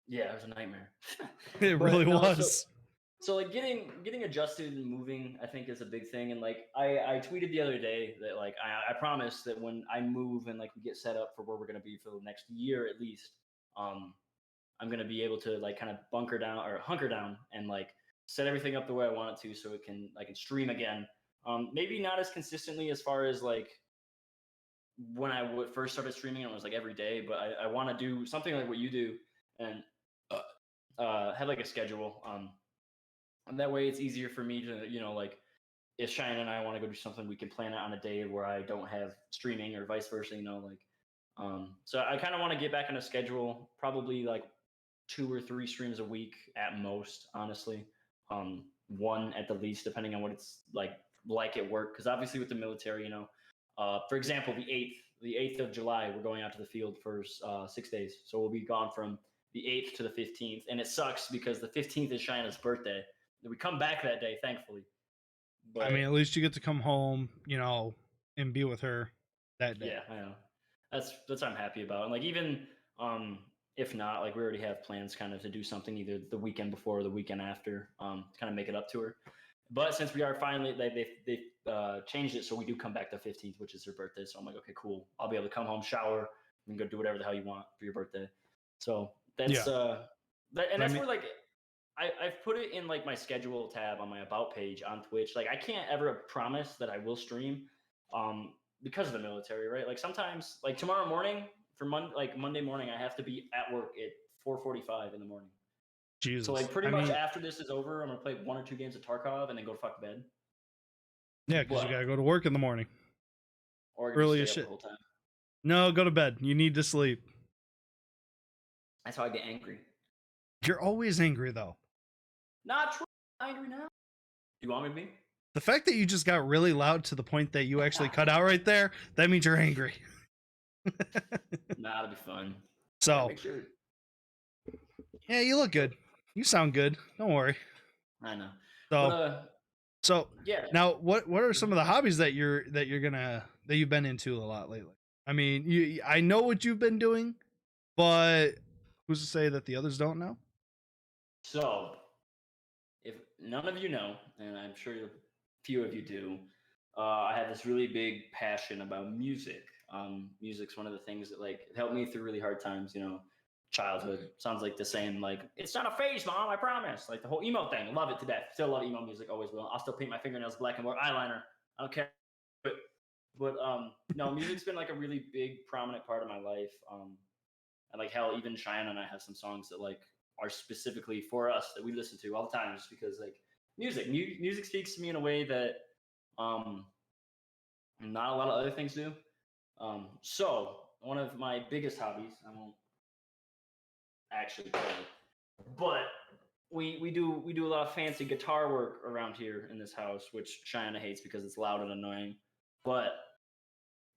Yeah, it was a nightmare. It really was. So like getting adjusted and moving, I think is a big thing. And like I tweeted the other day that like I promise that when I move and like we get set up for where we're gonna be for the next year at least, um, I'm gonna be able to like kind of bunker down or hunker down and like set everything up the way I want it to, so I can stream again. Maybe not as consistently as far as like when I first started streaming, it was like every day, but I want to do something like what you do and have like a schedule. And that way it's easier for me to, like if Cheyenne and I want to go do something, we can plan it on a day where I don't have streaming or vice versa, like, so I kind of want to get back on a schedule, probably like 2 or 3 streams a week at most, honestly. One at the least, depending on what it's like at work. Because obviously with the military, for example, the 8th of July, we're going out to the field for 6 days. So we'll be gone from the 8th to the 15th. And it sucks because the 15th is China's birthday. We come back that day, thankfully. But I mean, at least you get to come home, and be with her that day. yeah, I know. That's what I'm happy about. And like even if not, like we already have plans kind of to do something either the weekend before or the weekend after, to kind of make it up to her. But since we are finally they changed it so we do come back the 15th, which is her birthday. So I'm like, okay, cool. I'll be able to come home, shower, and go do whatever the hell you want for your birthday. So that's that's where like I've put it in like my schedule tab on my about page on Twitch. Like I can't ever promise that I will stream because of the military, right? Like sometimes like tomorrow morning for Monday morning, I have to be at work at 4:45 in the morning. Jesus. So like pretty much after this is over, I'm gonna play 1 or 2 games of Tarkov and then go to fuck bed. Yeah, because you gotta go to work in the morning. Or early as stay up shit. the whole time. No, go to bed. You need to sleep. That's how I get angry. You're always angry though. Not true. I'm angry now. Do you want me to be? The fact that you just got really loud to the point that you actually cut out right there, that means you're angry. Nah, it'll be fun. So, make sure. Yeah, you look good. You sound good. Don't worry. I know. So, but, yeah. Now, what are some of the hobbies that you've been into a lot lately? I mean, I know what you've been doing, but who's to say that the others don't know? So, if none of you know, and I'm sure a few of you do, I have this really big passion about music. Music's one of the things that like helped me through really hard times. Childhood sounds like the same. Like it's not a phase, mom. I promise. Like the whole emo thing, love it to death. Still love emo music, always will. I'll still paint my fingernails black and wear eyeliner. I don't care. But no, music's been like a really big, prominent part of my life. And like hell, even Cheyenne and I have some songs that like are specifically for us that we listen to all the time, just because like music speaks to me in a way that not a lot of other things do. So one of my biggest hobbies, I won't actually play it, but we do a lot of fancy guitar work around here in this house, which Cheyenne hates because it's loud and annoying. But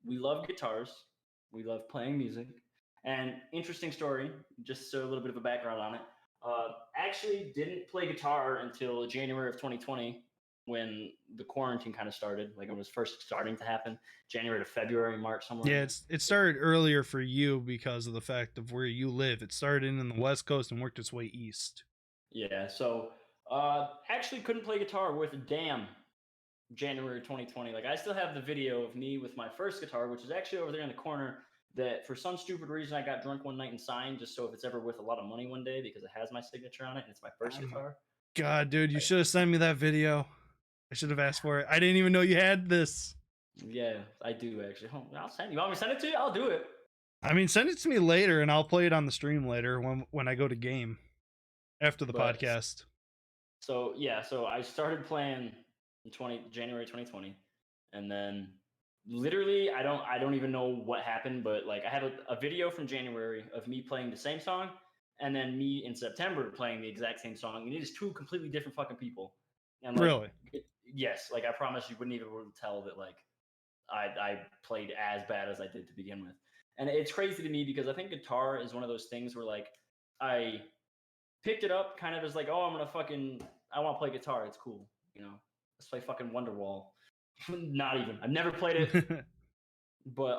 we love guitars. We love playing music. And interesting story, just so a little bit of a background on it. Actually didn't play guitar until January of 2020 when the quarantine kind of started. Like it was first starting to happen, January to February, March, somewhere. Yeah, it started earlier for you because of the fact of where you live. It started in the West Coast and worked its way east. Yeah, so actually couldn't play guitar worth a damn January 2020. Like I still have the video of me with my first guitar, which is actually over there in the corner, that for some stupid reason I got drunk one night and signed, just so if it's ever worth a lot of money one day, because it has my signature on it and it's my first guitar. God, dude, you should have sent me that video. I should have asked for it. I didn't even know you had this. Yeah, I do actually. I'll send you. Want me to send it to you? I'll do it. I mean, send it to me later and I'll play it on the stream later when I go to game after the podcast. So yeah, so I started playing in January 2020, and then literally I don't even know what happened, but like I have a video from January of me playing the same song, and then me in September playing the exact same song, and it is 2 completely different fucking people. And like, really? Yes, like I promise you wouldn't even be able to tell that like I played as bad as I did to begin with. And it's crazy to me because I think guitar is one of those things where like I picked it up kind of as like, oh, I want to play guitar. It's cool. Let's play fucking Wonderwall. Not even. I've never played it. But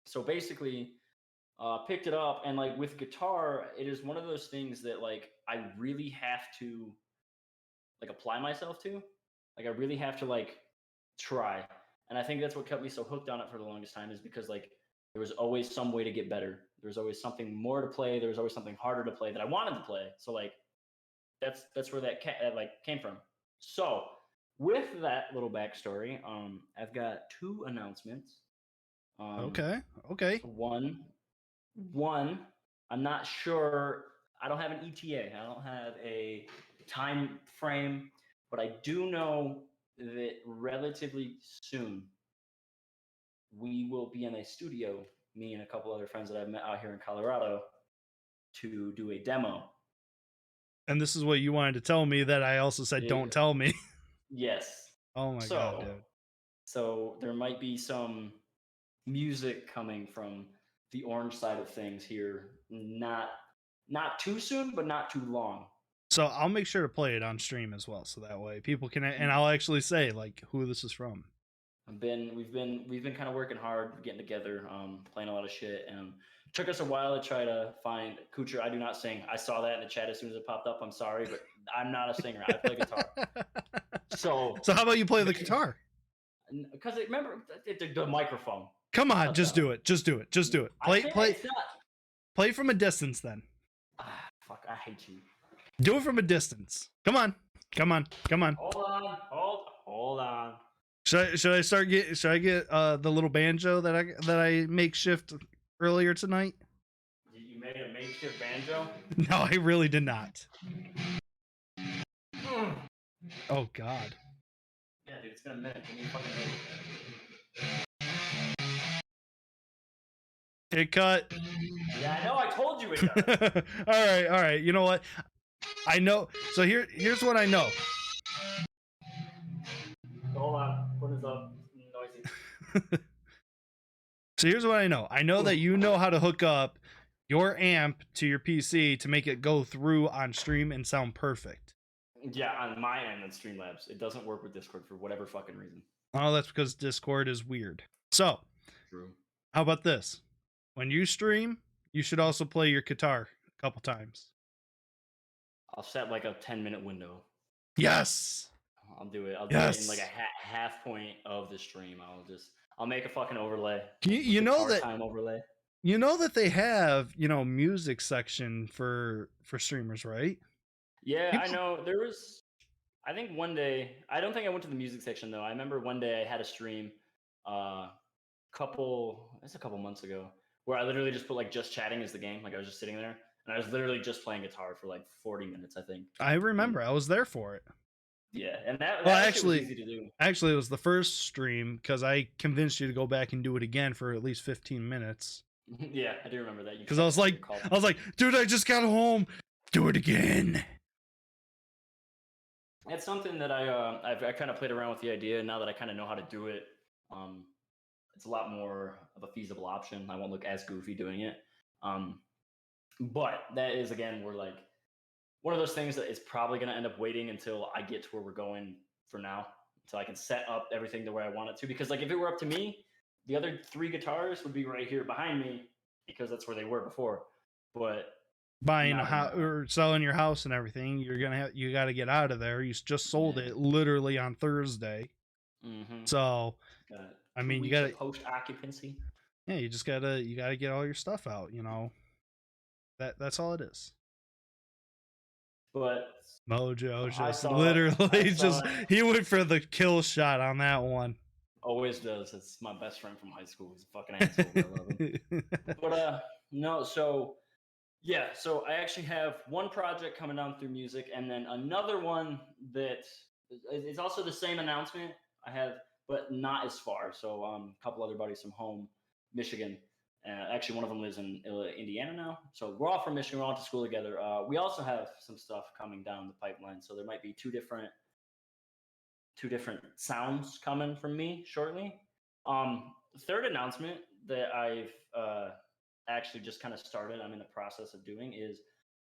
so basically picked it up, and like with guitar, it is one of those things that like I really have to like apply myself to. Like I really have to like try. And I think that's what kept me so hooked on it for the longest time is because like there was always some way to get better. There was always something more to play. There was always something harder to play that I wanted to play. So like that's where that like came from. So with that little backstory, I've got two announcements. Okay. Okay. One, I'm not sure. I don't have an ETA. I don't have a time frame, but I do know that relatively soon we will be in a studio, me and a couple other friends that I've met out here in Colorado, to do a demo. And this is what you wanted to tell me that I also said, Yeah. don't tell me. Yes. Oh my God, dude. So there might be some music coming from the orange side of things here. Not too soon, but not too long. So I'll make sure to play it on stream as well, so that way people can, and I'll actually say like who this is from. We've been kind of working hard, getting together, playing a lot of shit, and it took us a while to try to find Kucher. I do not sing. I saw that in the chat as soon as it popped up. I'm sorry, but I'm not a singer. I play guitar. So how about you play the guitar? Because remember the microphone. Come on, just do it. Just do it. Just do it. Play from a distance then. Fuck, I hate you. Do it from a distance. Come on. Come on. Come on. Hold on. Should I get the little banjo that I makeshift earlier tonight? You made a makeshift banjo? No, I really did not. Oh God. Yeah, dude, it's been a minute. Give me a fucking minute. It cut. Yeah, I know. I told you it does. All right. You know what? I know. So here's what I know. Hold on. Put this up. Noisy. So here's what I know. I know that you know how to hook up your amp to your PC to make it go through on stream and sound perfect. Yeah, on my end in Streamlabs, it doesn't work with Discord for whatever fucking reason. Oh, that's because Discord is weird. So, True. How about this? When you stream, you should also play your guitar a couple times. I'll set like a 10-minute window. Yes. I'll do it. I'll do it in like a half point of the stream. I'll make a fucking overlay. You know that time overlay. You know that they have, music section for streamers, right? Yeah, I know. There was, I think one day, I don't think I went to the music section though. I remember one day I had a stream, a couple months ago, where I literally just put like just chatting as the game. Like I was just sitting there and I was literally just playing guitar for like 40 minutes, I think. I remember. I was there for it. Yeah, and that actually, was easy to do. Actually, it was the first stream because I convinced you to go back and do it again for at least 15 minutes. Yeah, I do remember that. Because I was like, dude, I just got home. Do it again. It's something that I kind of played around with the idea. And now that I kind of know how to do it, it's a lot more of a feasible option. I won't look as goofy doing it. But that is, again, we're like one of those things that is probably going to end up waiting until I get to where we're going for now, until I can set up everything the way I want it to. Because like if it were up to me, the other 3 guitars would be right here behind me because that's where they were before. But buying a house or selling your house and everything, you got to get out of there. You just sold it literally on Thursday. Mm-hmm. So I mean, you got to post occupancy. Yeah, you got to get all your stuff out. That's all it is. But Mojo just he went for the kill shot on that one. Always does. It's my best friend from high school. He's a fucking asshole. I love him. But no, so yeah, so I actually have one project coming down through music, and then another one that is also the same announcement I have, but not as far. So a couple other buddies from home, Michigan. Actually, one of them lives in Indiana now. So we're all from Michigan. We're all to school together. We also have some stuff coming down the pipeline. So there might be two different sounds coming from me shortly. Third announcement that I've actually just kind of started, I'm in the process of doing, is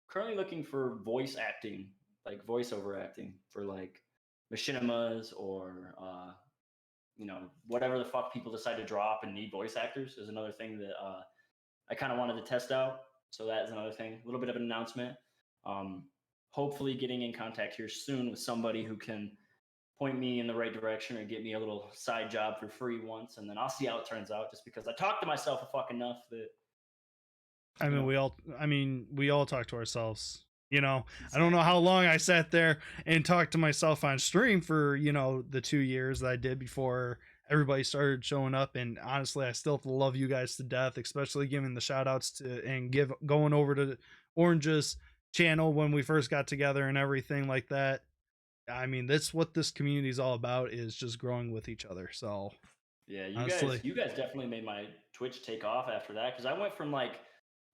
currently looking for voice acting, like voiceover acting for like machinimas or whatever the fuck people decide to drop and need voice actors is another thing that I kind of wanted to test out. So that is another thing, a little bit of an announcement. hopefully getting in contact here soon with somebody who can point me in the right direction or get me a little side job for free once, and then I'll see how it turns out. Just because I talk to myself a fuck enough that I mean, know. we all talk to ourselves. I don't know how long I sat there and talked to myself on stream for, the 2 years that I did before everybody started showing up. And honestly, I still love you guys to death, especially giving the shout outs to and going over to Orange's channel when we first got together and everything like that. I mean, that's what this community is all about, is just growing with each other. So yeah, honestly, you guys definitely made my Twitch take off after that, because I went from like,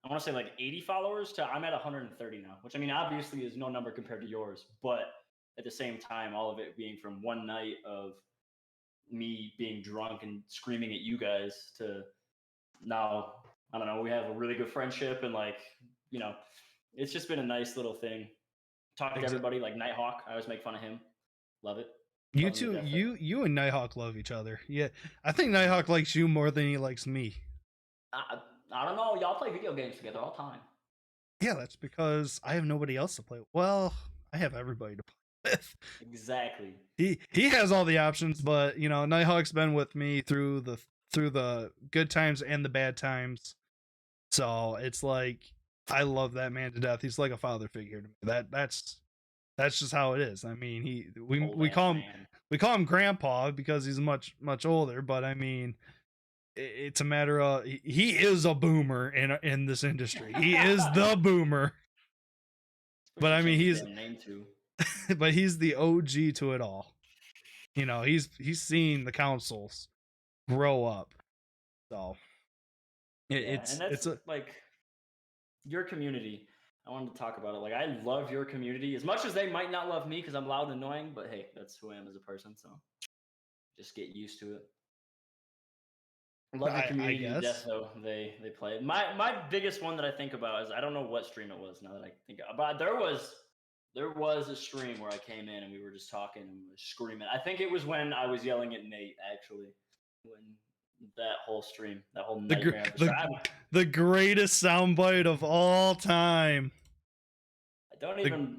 I want to say like 80 followers to I'm at 130 now, which I mean obviously is no number compared to yours, but at the same time, all of it being from one night of me being drunk and screaming at you guys to now, I don't know, we have a really good friendship, and like, it's just been a nice little thing. Talk to everybody, like Nighthawk. I always make fun of him. Love it. you Love him to two, death. you and Nighthawk love each other. Yeah, I think Nighthawk likes you more than he likes me. I don't know. Y'all play video games together all the time. Yeah, that's because I have nobody else to play with. Well, I have everybody to play with. Exactly. He has all the options, but Nighthawk's been with me through the good times and the bad times. So it's like I love that man to death. He's like a father figure to me. That's just how it is. I mean, we call him grandpa because he's much older, but I mean, it's a matter of he is a boomer in this industry. He is the boomer. But I mean, he's name too. but he's the OG to it all. He's seen the consoles grow up. So it's like your community. I wanted to talk about it. Like, I love your community as much as they might not love me because I'm loud and annoying, but hey, that's who I am as a person. So just get used to it. I love your community to death, though. They play. My biggest one that I think about is, I don't know what stream it was now that I think about. There was a stream where I came in and we were just talking and screaming. I think it was when I was yelling at Nate, actually. When that whole stream, that whole nightmare. The greatest soundbite of all time. I don't even.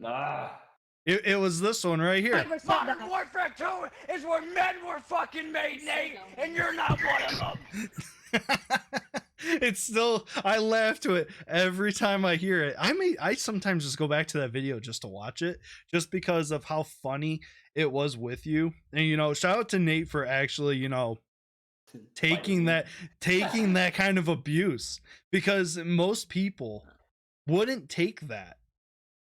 It was this one right here. Modern Warfare 2 is where men were fucking made, Nate, and you're not one of them. It's still, I laugh to it every time I hear it. I sometimes just go back to that video just to watch it, just because of how funny it was with you. And shout out to Nate for actually, taking that kind of abuse, because most people wouldn't take that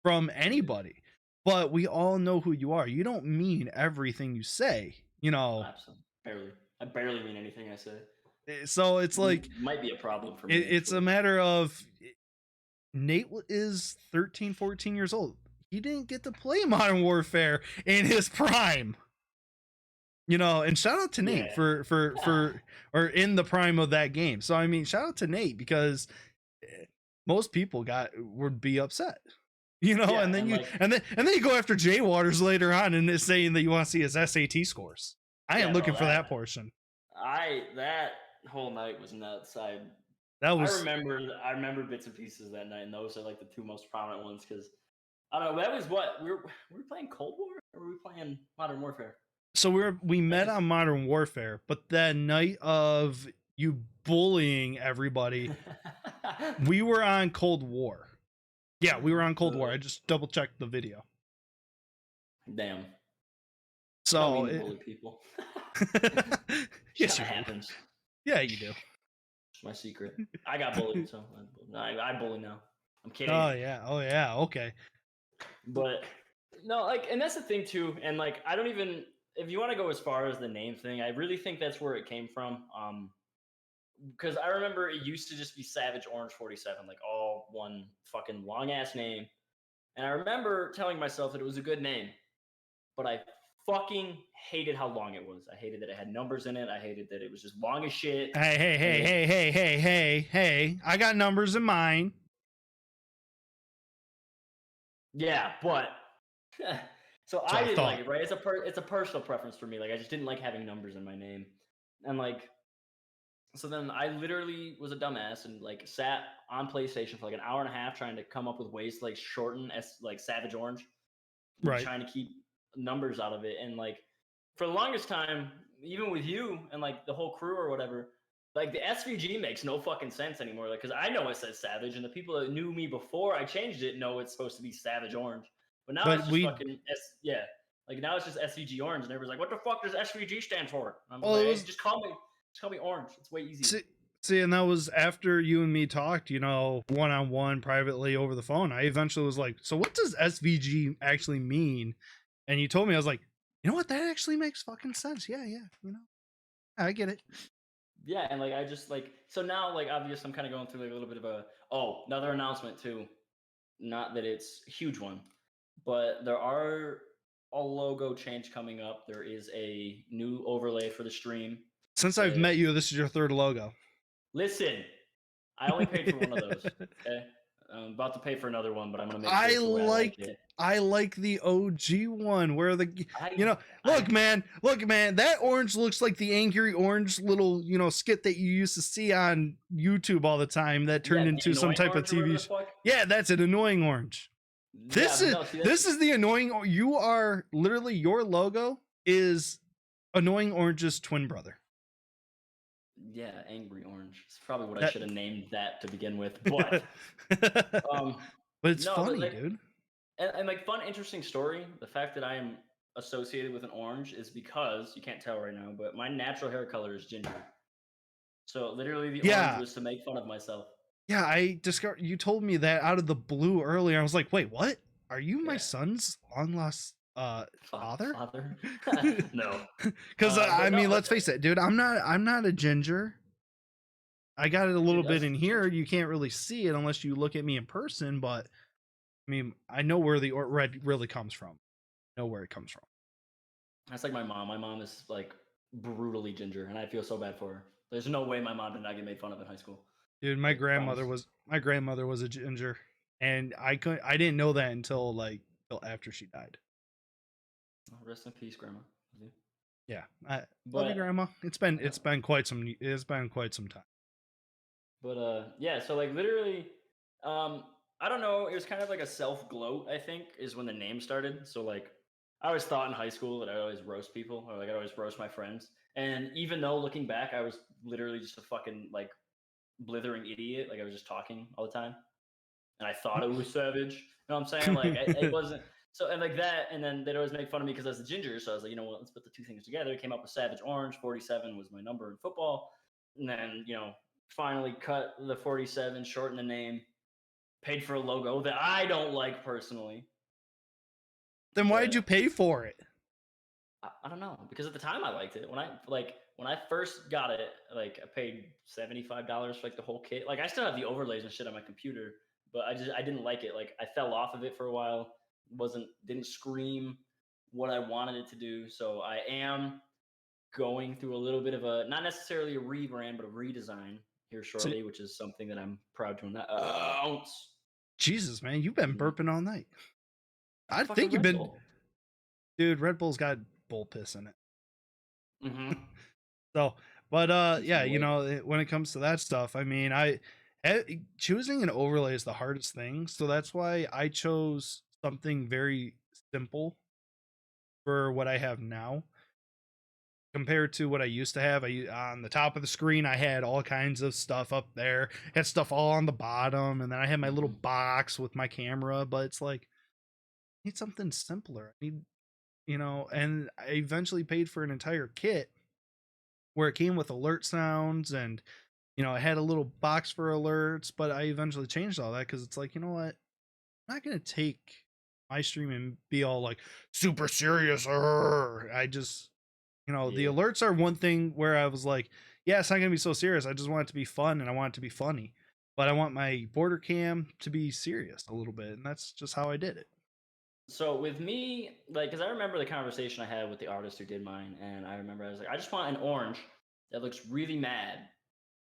from anybody. But we all know who you are. You don't mean everything you say, Absolutely. Barely. I barely mean anything I say. So it's like, might be a problem for me. It's a matter of, Nate is 13, 14 years old. He didn't get to play Modern Warfare in his prime. And shout out to Nate for or in the prime of that game. So I mean, shout out to Nate, because most people would be upset. And then you go after Jay Waters later on and is saying that you want to see his SAT scores. I am looking for that portion. That whole night was nuts. I remember bits and pieces that night, and those are like the two most prominent ones, because I don't know, that was what we were playing Cold War, or were we playing Modern Warfare? So we met on Modern Warfare, but that night of you bullying everybody, we were on Cold War. Yeah, we were on Cold War. I just double checked the video. Damn. So bully people. Yes, it happens. Yeah, you do. It's my secret. I got bullied, so I bully now. I'm kidding. Oh yeah. Okay. But no, like, and that's the thing too. And like, I don't even, if you want to go as far as the name thing, I really think that's where it came from. Because I remember it used to just be Savage Orange 47, like all one fucking long ass name. And I remember telling myself that it was a good name, but I fucking hated how long it was. I hated that it had numbers in it. I hated that it was just long as shit. Hey. I got numbers in mine. Yeah, but so I didn't like it, right? It's a personal preference for me. Like, I just didn't like having numbers in my name. And like, So then I literally was a dumbass and like sat on PlayStation for like an hour and a half trying to come up with ways to like shorten like Savage Orange and Right. trying to keep numbers out of it. And like for the longest time, even with you and like the whole crew or whatever, like the SVG makes no fucking sense anymore. Like, cause I know it says Savage, and the people that knew me before I changed it know it's supposed to be Savage Orange. But now But it's just fucking yeah. Like now it's just SVG Orange, and everybody's like, "What the fuck does SVG stand for?" And I'm well, like, it "Hey, was just call me Orange. It's way easier." see, and that was after you and me talked, one on one privately over the phone. I eventually was like, so what does SVG actually mean? And you told me, I was like, you know what? That actually makes fucking sense. Yeah, I get it. Yeah, and like I just like so now like obviously I'm kind of going through like a little bit of another announcement too. Not that it's a huge one, but there are a logo change coming up. There is a new overlay for the stream. Since I've That met you, this is your third logo. listen, I only paid for one of those. Okay, I'm about to pay for another one, but I'm gonna make sure I it's the way I like like it. I like the OG one where I look man, that orange looks like the angry orange little, skit that you used to see on YouTube all the time that turned yeah, the into some annoying type of orange or whatever TV the fuck. Yeah, that's an annoying orange. Yeah, This is no, see this that's is the annoying you are literally your logo is annoying orange's twin brother. yeah, angry orange. It's probably what I That should have named that to begin with, but um, but it's no, but funny, like dude. and like fun, interesting story. The fact that I am associated with an orange is because you can't tell right now, but my natural hair color is ginger. So literally, the orange Yeah. was to make fun of myself. Yeah, I discovered you told me that out of the blue earlier. I was like, wait, what? Are you my Yeah, son's long lost father? father. No, Because I but no, mean, let's face it, dude. I'm not a ginger. I got it a dude, little bit that's in here. You can't really see it unless you look at me in person. But I mean, I know where the red really comes from. I know where it comes from. that's like my mom. My mom is like brutally ginger, and I feel so bad for her. There's no way my mom did not get made fun of in high school. Dude, I promise. my grandmother was a ginger, and I didn't know that until after she died. Oh, rest in peace, grandma. Yeah, I love you, But grandma. It's been quite some time. yeah, so like literally, um, I don't know. It was kind of like a self gloat. I think is when the name started. So like, I always thought in high school that I always roast people, or like I always roast my friends. And even though looking back, I was literally just a fucking like blithering idiot. Like I was just talking all the time, and I thought it was savage. You know what I'm saying? Like it wasn't. So and like that, and then they'd always make fun of me because I was a ginger. So I was like, you know what? Let's put the two things together. Came up with Savage Orange. 47 was my number in football, and then finally cut the 47, shorten the name, paid for a logo that I don't like personally. Then why did you But pay for it? I don't know because at the time I liked it. When I first got it, like I paid $75 for like the whole kit. Like I still have the overlays and shit on my computer, but I didn't like it. Like I fell off of it for a while. Didn't scream what I wanted it to do. So I am going through a little bit of a not necessarily a rebrand, but a redesign here So, shortly, which is something that I'm proud to announce. Jesus, man, you've been Mhm. burping all night. I Fucking think you've Red been, Bull. dude. Red Bull's got bull piss in it. Mm-hmm. So, but Keeps yeah, me awake. when it comes to that stuff, I mean, choosing an overlay is the hardest thing. So that's why I chose something very simple for what I have now compared to what I used to have. On the top of the screen, I had all kinds of stuff up there, had stuff all on the bottom, and then I had my little Mm-hmm. box with my camera. But it's like, I need something simpler. I need, and I eventually paid for an entire kit where it came with alert sounds and I had a little box for alerts, but I eventually changed all that because it's like, you know what? I'm not gonna take my stream and be all like super serious. I just, the Yeah. alerts are one thing where I was like, yeah, it's not gonna be so serious. I just want it to be fun and I want it to be funny. But I want my border cam to be serious a little bit, and that's just how I did it. So with me, like, because I remember the conversation I had with the artist who did mine, and I remember I was like, I just want an orange that looks really mad,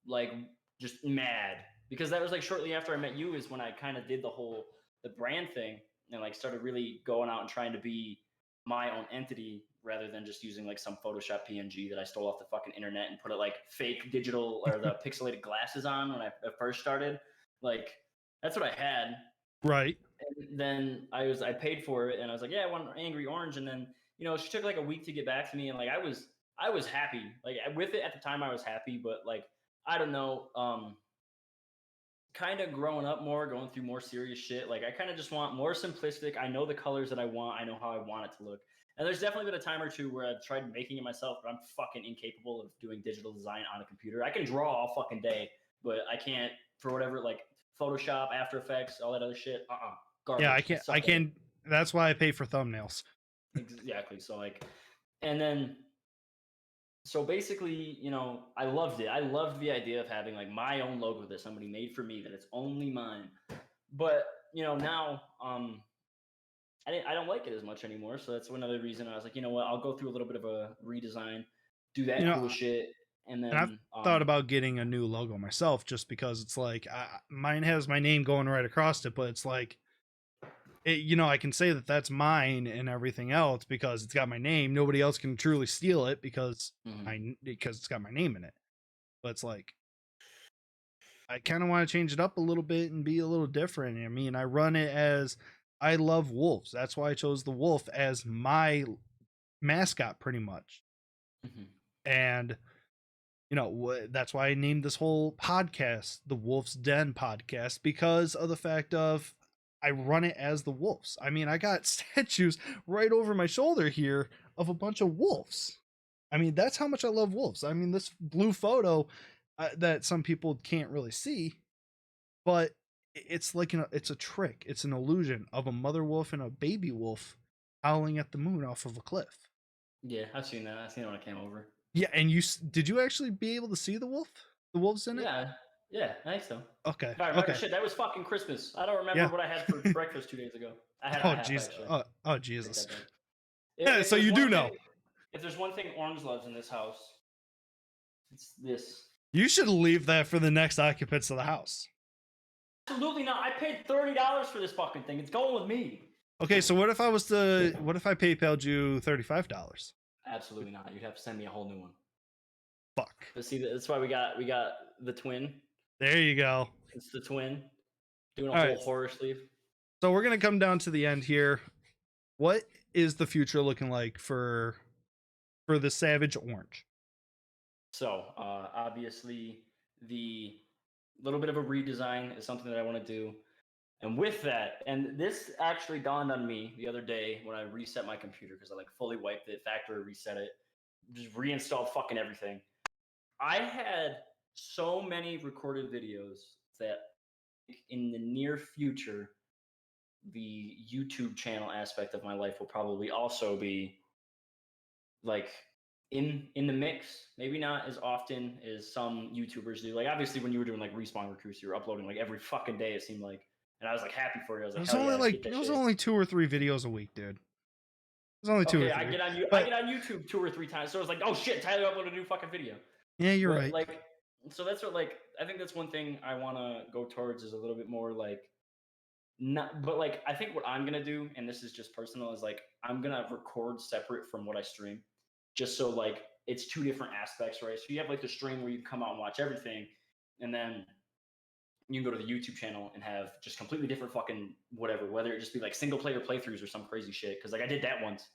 like just mad, because that was like shortly after I met you is when I kind of did the brand thing and like started really going out and trying to be my own entity rather than just using like some Photoshop PNG that I stole off the fucking internet and put it like fake digital or the pixelated glasses on when I first started. Like that's what I had. Right. And then I paid for it and I was like, yeah, I want Angry Orange. And then, she took like a week to get back to me. And like, I was happy. Like with it at the time I was happy, but like, I don't know, kind of growing up more, going through more serious shit. Like I kind of just want more simplistic. I know the colors that I want. I know how I want it to look. And there's definitely been a time or two where I've tried making it myself, but I'm fucking incapable of doing digital design on a computer. I can draw all fucking day, but I can't for whatever, like Photoshop, After Effects, all that other shit. Garbage. Yeah, I suck I at it. can't. That's why I pay for thumbnails. Exactly. So like, and then, so basically, I loved it. I loved the idea of having like my own logo that somebody made for me, that it's only mine. But now, I don't like it as much anymore. So that's another reason I was like, you know what, I'll go through a little bit of a redesign, do that cool shit, and And I've then thought about getting a new logo myself, just because it's like mine has my name going right across it, but it's like, I can say that that's mine and everything else because it's got my name. Nobody else can truly steal it because it's got my name in it. But it's like, I kind of want to change it up a little bit and be a little different. I mean, I run it as I love wolves. That's why I chose the wolf as my mascot, pretty much. And that's why I named this whole podcast the Wolf's Den podcast, because of the fact of I run it as the wolves. I mean, I got statues right over my shoulder here of a bunch of wolves. I mean, that's how much I love wolves. I mean, this blue photo that some people can't really see, but it's like it's a trick. It's an illusion of a mother wolf and a baby wolf howling at the moon off of a cliff. Yeah, I've seen that. I've seen it when I came over. Yeah, and did you actually be able to see the wolves in it? Yeah, I think so. Okay. If I remember, Okay. shit, that was fucking Christmas. I don't remember what I had for breakfast 2 days ago. I had oh a half, Jesus. actually. Oh Jesus. If So you do know. If there's one thing Orange loves in this house, it's this. You should leave that for the next occupants of the house. Absolutely not. I paid $30 for this fucking thing. It's going with me. Okay, so what if I PayPal'd you $35? Absolutely not. You'd have to send me a whole new one. Fuck. But see, that's why we got the twin. There you go. It's the twin. Doing a whole horror sleeve. So we're gonna come down to the end here. What is the future looking like for the Savage Orange? So obviously the little bit of a redesign is something that I want to do. And with that, and this actually dawned on me the other day when I reset my computer, because I like fully wiped it, factory reset it, just reinstalled fucking everything. I had so many recorded videos that in the near future, the YouTube channel aspect of my life will probably also be like in the mix. Maybe not as often as some YouTubers do. Like obviously when you were doing like Respawn Recruits, you were uploading like every fucking day, it seemed like. And I was like happy for you. I was like, it was only 2 or 3 videos a week, dude. It was only 2 or 3. I get on YouTube 2 or 3 times. So I was like, oh shit, Tyler uploaded a new fucking video. Yeah, you're right. Like, so that's what, like, I think that's one thing I want to go towards, is a little bit more like, not, but like, I think what I'm going to do, and this is just personal, is like, I'm going to record separate from what I stream, just so like, it's 2 different aspects, right? So you have like the stream where you come out and watch everything, and then you can go to the YouTube channel and have just completely different fucking whatever, whether it just be like single player playthroughs or some crazy shit. Cause like I did that once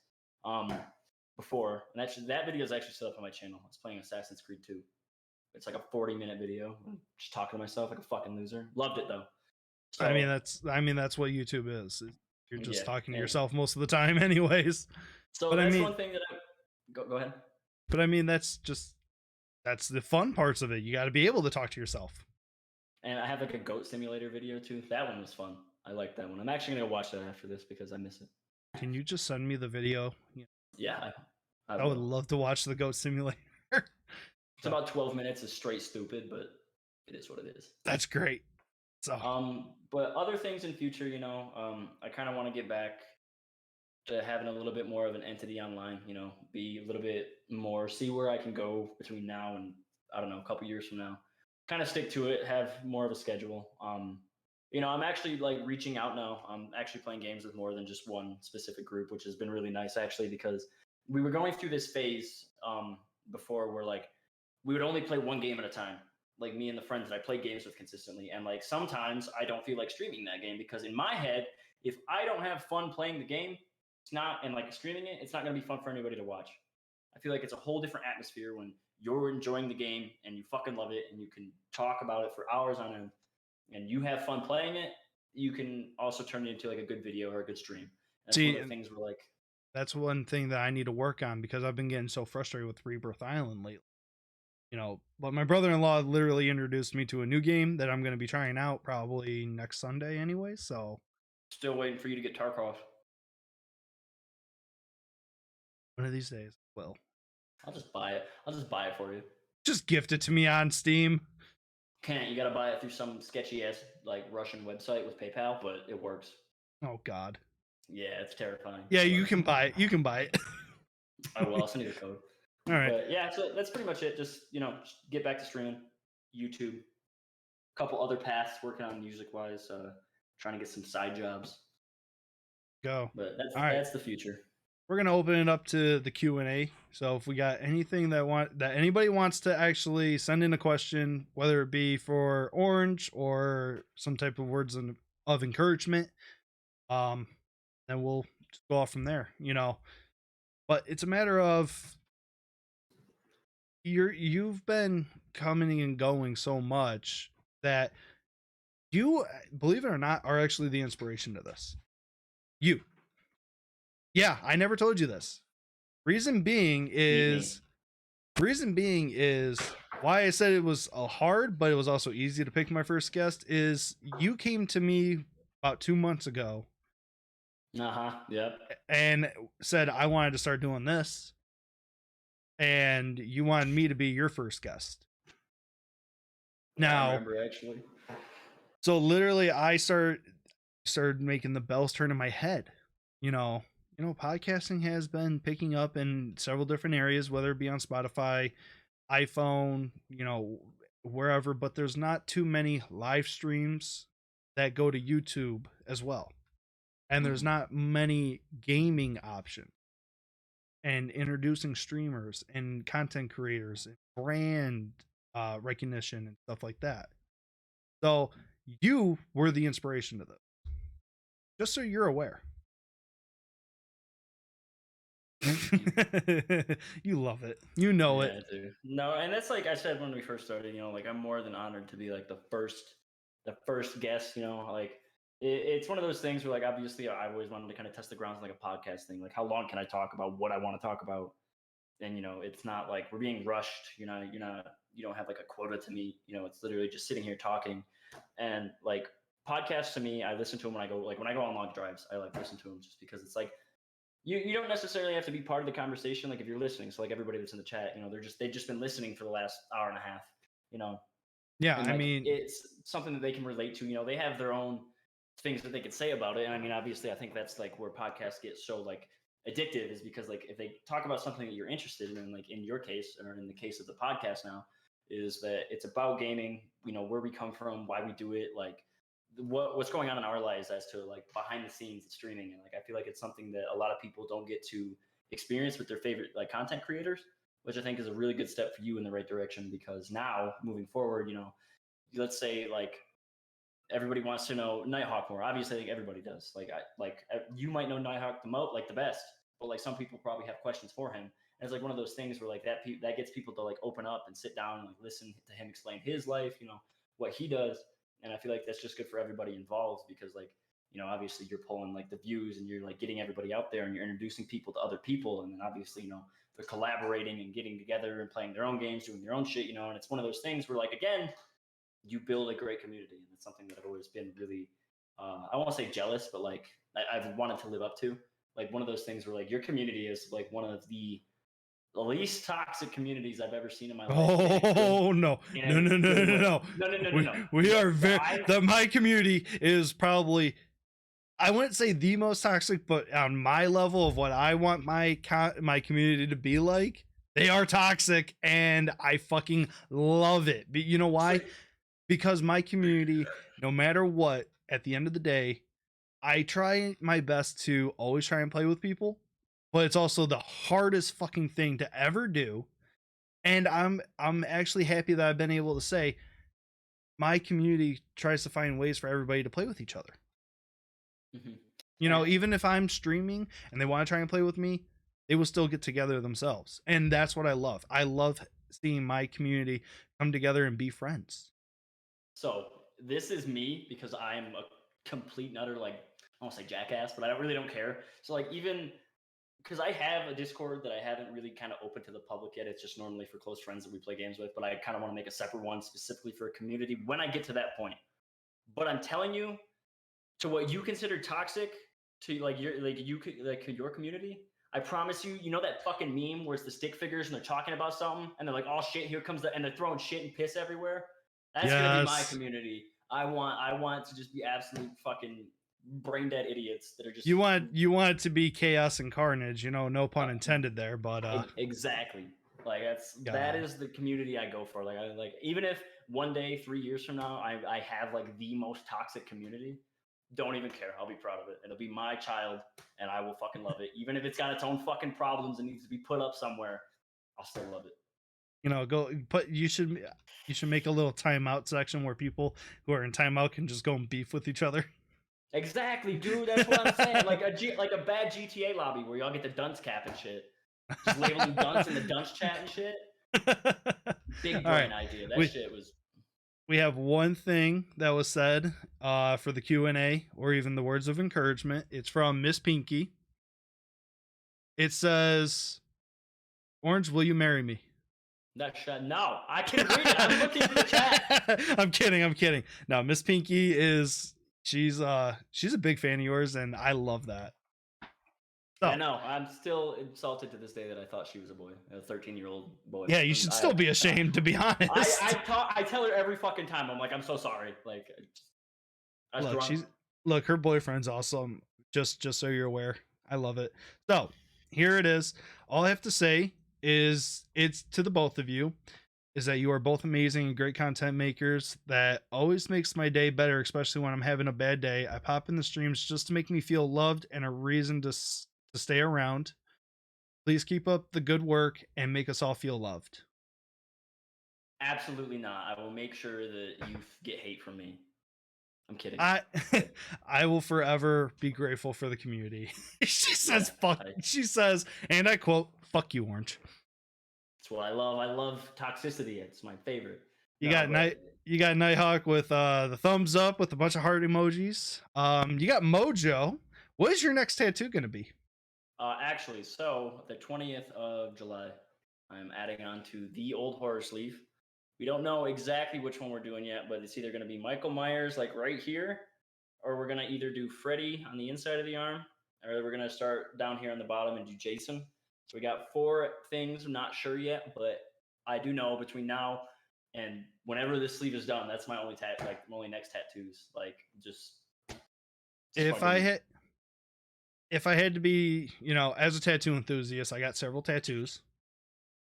before, and actually that video is actually still up on my channel. I was playing Assassin's Creed 2. It's like a 40-minute video, just talking to myself like a fucking loser. Loved it though. So, I mean that's what YouTube is. You're just talking to yourself most of the time, anyways. So but that's one thing that go ahead. But I mean that's the fun parts of it. You got to be able to talk to yourself. And I have like a goat simulator video too. That one was fun. I like that one. I'm actually gonna watch that after this because I miss it. Can you just send me the video? Yeah, I would love to watch the goat simulator. It's about 12 minutes of straight stupid, but it is what it is. That's great. So but other things in future, I kind of want to get back to having a little bit more of an entity online, be a little bit more, see where I can go between now and I don't know, a couple years from now. Kind of stick to it, have more of a schedule. I'm actually like reaching out now. I'm actually playing games with more than just one specific group, which has been really nice actually, because we were going through this phase before where like we would only play one game at a time. Like me and the friends that I play games with consistently, and like sometimes I don't feel like streaming that game because in my head, if I don't have fun playing the game, it's not and like streaming it, it's not going to be fun for anybody to watch. I feel like it's a whole different atmosphere when you're enjoying the game and you fucking love it and you can talk about it for hours on end and you have fun playing it. You can also turn it into like a good video or a good stream. And that's one of the things where like that's one thing that I need to work on because I've been getting so frustrated with Rebirth Island lately. You know, but my brother-in-law literally introduced me to a new game that I'm going to be trying out probably next Sunday anyway. So still waiting for you to get Tarkov. one of these days, well, I'll just buy it. I'll just buy it for you. Just gift it to me on Steam. Can't. You got to buy it through some sketchy ass like Russian website with PayPal, but it works. Oh God. Yeah, it's terrifying. Yeah, you can buy it. You can buy it. I will. I'll send you the code. All right. But yeah, so that's pretty much it. Just just get back to streaming, YouTube, a couple other paths working on music wise, trying to get some side jobs. Go. But right. That's the future. We're gonna open it up to the Q&A. So if we got anything that anybody wants to actually send in a question, whether it be for Orange or some type of words of encouragement, then we'll just go off from there. But it's a matter of you've been coming and going so much that you, believe it or not, are actually the inspiration to this. You. Yeah, I never told you this. Reason being is why I said it was hard, but it was also easy to pick my first guest is you came to me about 2 months ago. Yep. And said I wanted to start doing this. And you wanted me to be your first guest. Now, I remember actually. So literally I started making the bells turn in my head. Podcasting has been picking up in several different areas, whether it be on Spotify, iPhone, wherever, but there's not too many live streams that go to YouTube as well. And there's not many gaming options and introducing streamers and content creators and brand recognition and stuff like that. So you were the inspiration to this. Just so you're aware. You love it. You know it. I do. No, and that's like I said when we first started, like I'm more than honored to be like the first guest, like it's one of those things where like obviously I've always wanted to kind of test the grounds like a podcast thing. Like how long can I talk about what I want to talk about? And it's not like we're being rushed, you don't have like a quota to meet, it's literally just sitting here talking. And like podcasts to me, I listen to them when I go on long drives, I like listen to them just because it's like you don't necessarily have to be part of the conversation. Like if you're listening, so like everybody that's in the chat, they've just been listening for the last hour and a half, Yeah, and, I like, mean, it's something that they can relate to. They have their own things that they could say about it. And I mean, obviously, I think that's like where podcasts get so like addictive is because like if they talk about something that you're interested in, like in your case or in the case of the podcast now, is that it's about gaming. Where we come from, why we do it, like what's going on in our lives as to like behind the scenes of streaming. And like I feel like it's something that a lot of people don't get to experience with their favorite like content creators, which I think is a really good step for you in the right direction. Because now moving forward, let's say like everybody wants to know Nighthawk more. Obviously, I think everybody does. Like you might know Nighthawk the best, but like some people probably have questions for him. And it's like one of those things where like that gets people to like open up and sit down and like listen to him explain his life, what he does. And I feel like that's just good for everybody involved because like, obviously you're pulling like the views and you're like getting everybody out there and you're introducing people to other people. And then obviously, they're collaborating and getting together and playing their own games, doing their own shit, and it's one of those things where like, again, you build a great community. And it's something that I've always been really, I won't say jealous, but like I've wanted to live up to. Like one of those things where like your community is like one of the least toxic communities I've ever seen in my life. Oh no. No. We are my community is probably, I wouldn't say the most toxic, but on my level of what I want my community to be like, they are toxic and I fucking love it. But you know why? Because my community, no matter what, at the end of the day, I try my best to always try and play with people, but it's also the hardest fucking thing to ever do. And I'm actually happy that I've been able to say my community tries to find ways for everybody to play with each other. Mhm. You know, And even if I'm streaming and they want to try and play with me, they will still get together themselves. And that's what I love. I love seeing my community come together and be friends. so this is me because I'm a complete and utter, like, I won't say jackass, but I really don't care. So like, even because I have a Discord that I haven't really kind of opened to the public yet. It's just normally for close friends that we play games with, but I kind of want to make a separate one specifically for a community when I get to that point. But I'm telling you, to what you consider toxic, to like your community, I promise you, you know that fucking meme where it's the stick figures and they're talking about something and they're like, "Oh shit, here comes the," and they're throwing shit and piss everywhere. That's gonna be my Yes. community. I want to just be absolute fucking brain dead idiots that are just You want it to be chaos and carnage, you know, no pun intended there, but exactly. Like that God. is the community I go for. Like I like, even if one day 3 years from now I have like the most toxic community, don't even care. I'll be proud of it. It'll be my child and I will fucking love it. Even if it's got its own fucking problems and needs to be put up somewhere, I'll still love it. You know, go put you should make a little timeout section where people who are in timeout can just go and beef with each other. Exactly, dude. That's what I'm saying. Like a bad GTA lobby where y'all get the dunce cap and shit. Just labeling dunce in the dunce chat and shit. Big All brain right. idea. That We shit was we have one thing that was said for the Q&A or even the words of encouragement. It's from Miss Pinky. It says, "Orange, will you marry me?" that shit. No, I can read it. I'm looking for the chat. I'm kidding. No, Miss Pinky she's a big fan of yours and I love that. Yeah, So, no, I'm still insulted to this day that I thought she was a boy, a 13-year-old boy. yeah, you And should still be ashamed, to be honest. I tell her every fucking time. I'm like, I'm so sorry. Like, I was Look, drunk. her boyfriend's awesome. Just so you're aware. I love it. So, here it is. All I have to say is it's to the both of you is that you are both amazing and great content makers that always makes my day better, especially when I'm having a bad day. I pop in the streams just to make me feel loved and a reason to stay around. Please keep up the good work and make us all feel loved. Absolutely not. I will make sure that you get hate from me. I'm kidding. I I will forever be grateful for the community. She says fuck. She says, and I quote, "Fuck you, Orange." That's what I love. I love toxicity. It's my favorite. You No, got Nighthawk with the thumbs up with a bunch of heart emojis. You got Mojo. What is your next tattoo gonna be? Actually, so the 20th of July, I'm adding on to the old horror sleeve. We don't know exactly which one we're doing yet, but it's either going to be Michael Myers, like right here, or we're going to either do Freddy on the inside of the arm, or we're going to start down here on the bottom and do Jason. So we got 4 things. I'm not sure yet, but I do know between now and whenever this sleeve is done, that's my only like my only next tattoos. Like just If I had to be, you know, as a tattoo enthusiast, I got several tattoos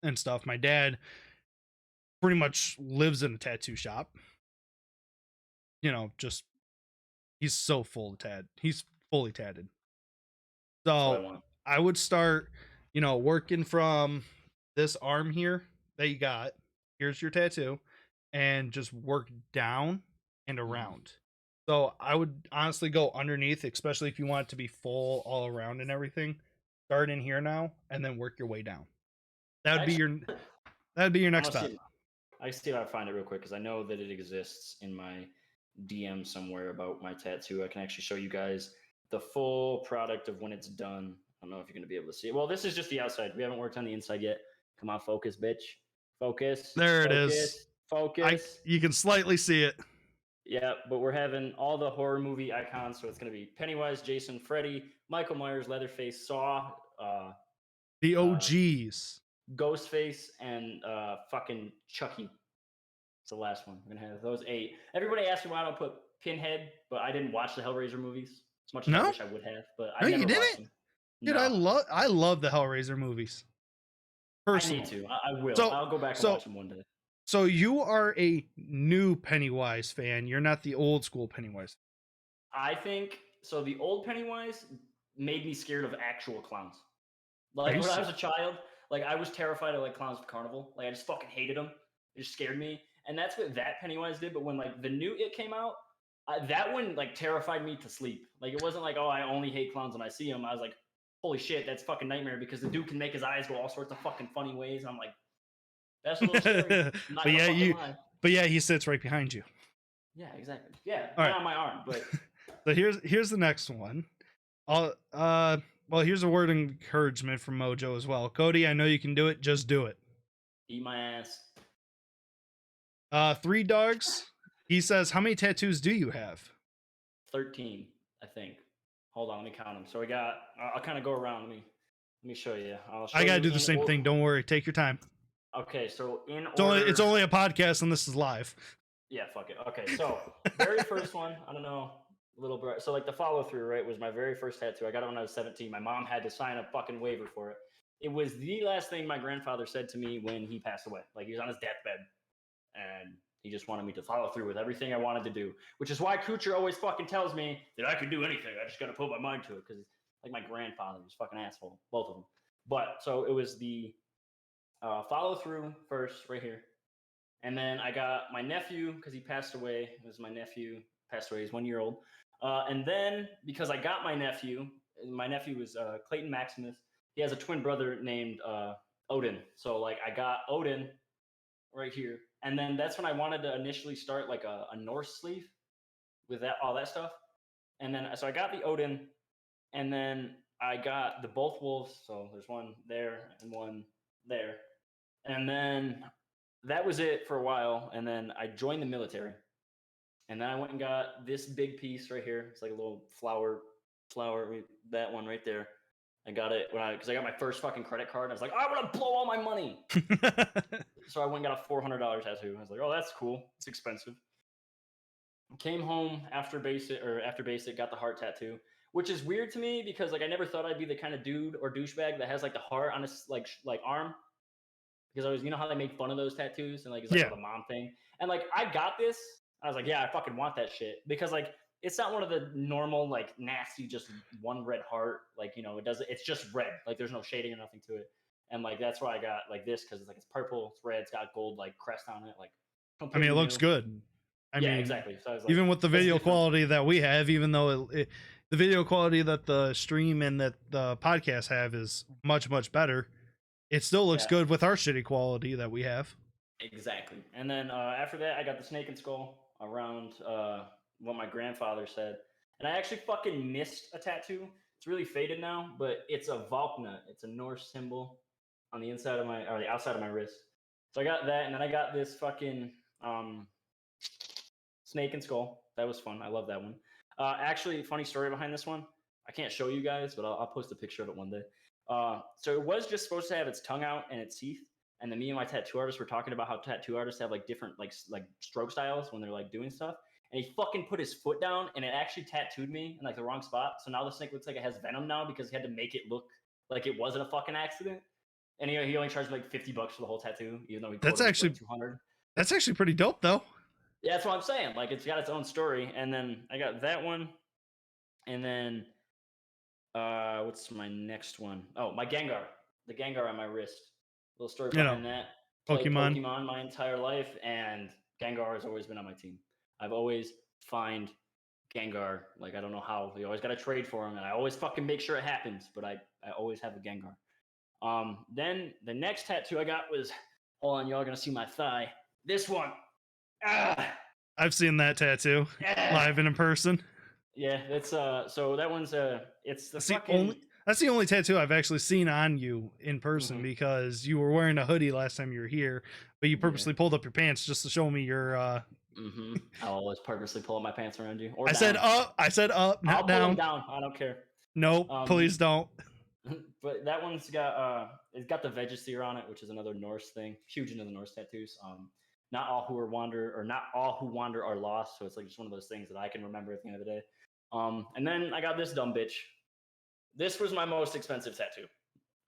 and stuff. My dad pretty much lives in a tattoo shop. You know, just he's so full of tat. He's fully tatted. that's what I So want. I would start, you know, working from this arm here that you got. Here's your tattoo, and just work down and around. So I would honestly go underneath, especially if you want it to be full all around and everything. Start in here now, and then work your way down. That would be Actually, your I'm next gonna step. see. I see if I find it real quick because I know that it exists in my DM somewhere about my tattoo. I can actually show you guys the full product of when it's done. I don't know if you're gonna be able to see it. Well, this is just the outside. We haven't worked on the inside yet. Come on, focus, bitch. Focus. There it is. Focus. Focus. You can slightly see it. Yeah, but we're having all the horror movie icons. So it's gonna be Pennywise, Jason, Freddy, Michael Myers, Leatherface, Saw, The uh, OGs. Ghostface, and fucking Chucky. It's the last one. We're gonna have those 8. Everybody asked me why I don't put Pinhead, but I didn't watch the Hellraiser movies as much as I No, wish I would have. But I no, never you watched didn't, them. dude. No, I love the Hellraiser movies. I need Personally, to. I will. so I'll go back and watch them one day. so you are a new Pennywise fan. You're not the old school Pennywise. I think so. The old Pennywise made me scared of actual clowns. Like you when I se- was a child, like I was terrified of like clowns at the carnival. Like I just fucking hated them. It just scared me. And that's what that Pennywise did. But when like the new It came out, that one like terrified me to sleep. Like it wasn't like, oh, I only hate clowns when I see them. I was like, holy shit, that's fucking nightmare because the dude can make his eyes go all sorts of fucking funny ways. And I'm like, that's a little scary. I'm not but gonna yeah, fucking lie. he sits right behind you. Yeah, exactly. Yeah, All and right. on my arm, but So here's the next one. Well, here's a word of encouragement from Mojo as well. Cody, I know you can do it. Just do it. eat my ass. 3 dogs. He says, how many tattoos do you have? 13, I think. Hold on, let me count them. So we got. I'll kind of go around. Let me show you. I'll show I gotta you do the in same thing. Don't worry. Take your time. Okay, so in It's order. it's only a podcast and this is live. Yeah, fuck it. Okay, so very first one. I don't know. A little bit. So like the follow through, right, was my very first tattoo. I got it when I was 17. My mom had to sign a fucking waiver for it. It was the last thing my grandfather said to me when he passed away. Like he was on his deathbed, and he just wanted me to follow through with everything I wanted to do. Which is why Kucher always fucking tells me that I could do anything. I just got to put my mind to it because like my grandfather was fucking asshole, both of them. But so it was the follow through first, right here. And then I got my nephew because he passed away. It was my nephew, passed away. He's 1 year old. And then because I got my nephew was Clayton Maximus. He has a twin brother named Odin. So like I got Odin right here. And then that's when I wanted to initially start like a Norse sleeve with that all that stuff. And then so I got the Odin, and then I got the both wolves. So there's one there and one there. And then that was it for a while. And then I joined the military. And then I went and got this big piece right here. It's like a little flower, that one right there. I got it because I got my first fucking credit card. I was like, I want to blow all my money. So I went and got a $400 tattoo. I was like, oh, that's cool. It's expensive. Came home after basic, got the heart tattoo, which is weird to me because like I never thought I'd be the kind of dude or douchebag that has like the heart on his like arm. Because I was, you know how they make fun of those tattoos and like it's like the mom thing. And like I got this. I was like, yeah, I fucking want that shit because like it's not one of the normal like nasty just one red heart. Like it's just red. Like there's no shading or nothing to it. And like that's why I got like this because it's purple, it's red, it's got gold like crest on it. Like I mean, it looks new. good. I mean, exactly. So I was like, even with the video quality that we have, even though the video quality that the stream and that the podcast have is much better, it still looks good with our shitty quality that we have. Exactly. And then after that, I got the snake and skull around what my grandfather said. And I actually fucking missed a tattoo. It's really faded now, but it's a Valkna. It's a Norse symbol on the inside of the outside of my wrist. So I got that, and then I got this fucking snake and skull. That was fun. I love that one. Actually, funny story behind this one. I can't show you guys, but I'll post a picture of it one day. So it was just supposed to have its tongue out and its teeth. And then me and my tattoo artist were talking about how tattoo artists have like different like stroke styles when they're like doing stuff. And he fucking put his foot down and it actually tattooed me in like the wrong spot. So now the snake looks like it has venom now because he had to make it look like it wasn't a fucking accident. And he only charged me like $50 for the whole tattoo, even though he That's actually like 200. That's actually pretty dope though. Yeah, that's what I'm saying. Like it's got its own story. And then I got that one. And then what's my next one? Oh, my Gengar. The Gengar on my wrist. Little story behind that. Played Pokemon my entire life, and Gengar has always been on my team. I've always find Gengar. Like I don't know how. You always got to trade for him, and I always fucking make sure it happens. But I always have a Gengar. Then the next tattoo I got was, hold on, y'all are gonna see my thigh. This one. I've seen that tattoo live and in person. Yeah, it's so that one's it's the fucking that's the only tattoo I've actually seen on you in person because you were wearing a hoodie last time you were here, but you purposely pulled up your pants just to show me your I'll always purposely pull up my pants around you. Or I said up, not I'll down. pull them down. I don't care. No, please don't. But that one's got it's got the Vegisphere on it, which is another Norse thing. Huge into the Norse tattoos. Not all who wander are lost. So it's like just one of those things that I can remember at the end of the day. And then I got this dumb bitch. This was my most expensive tattoo,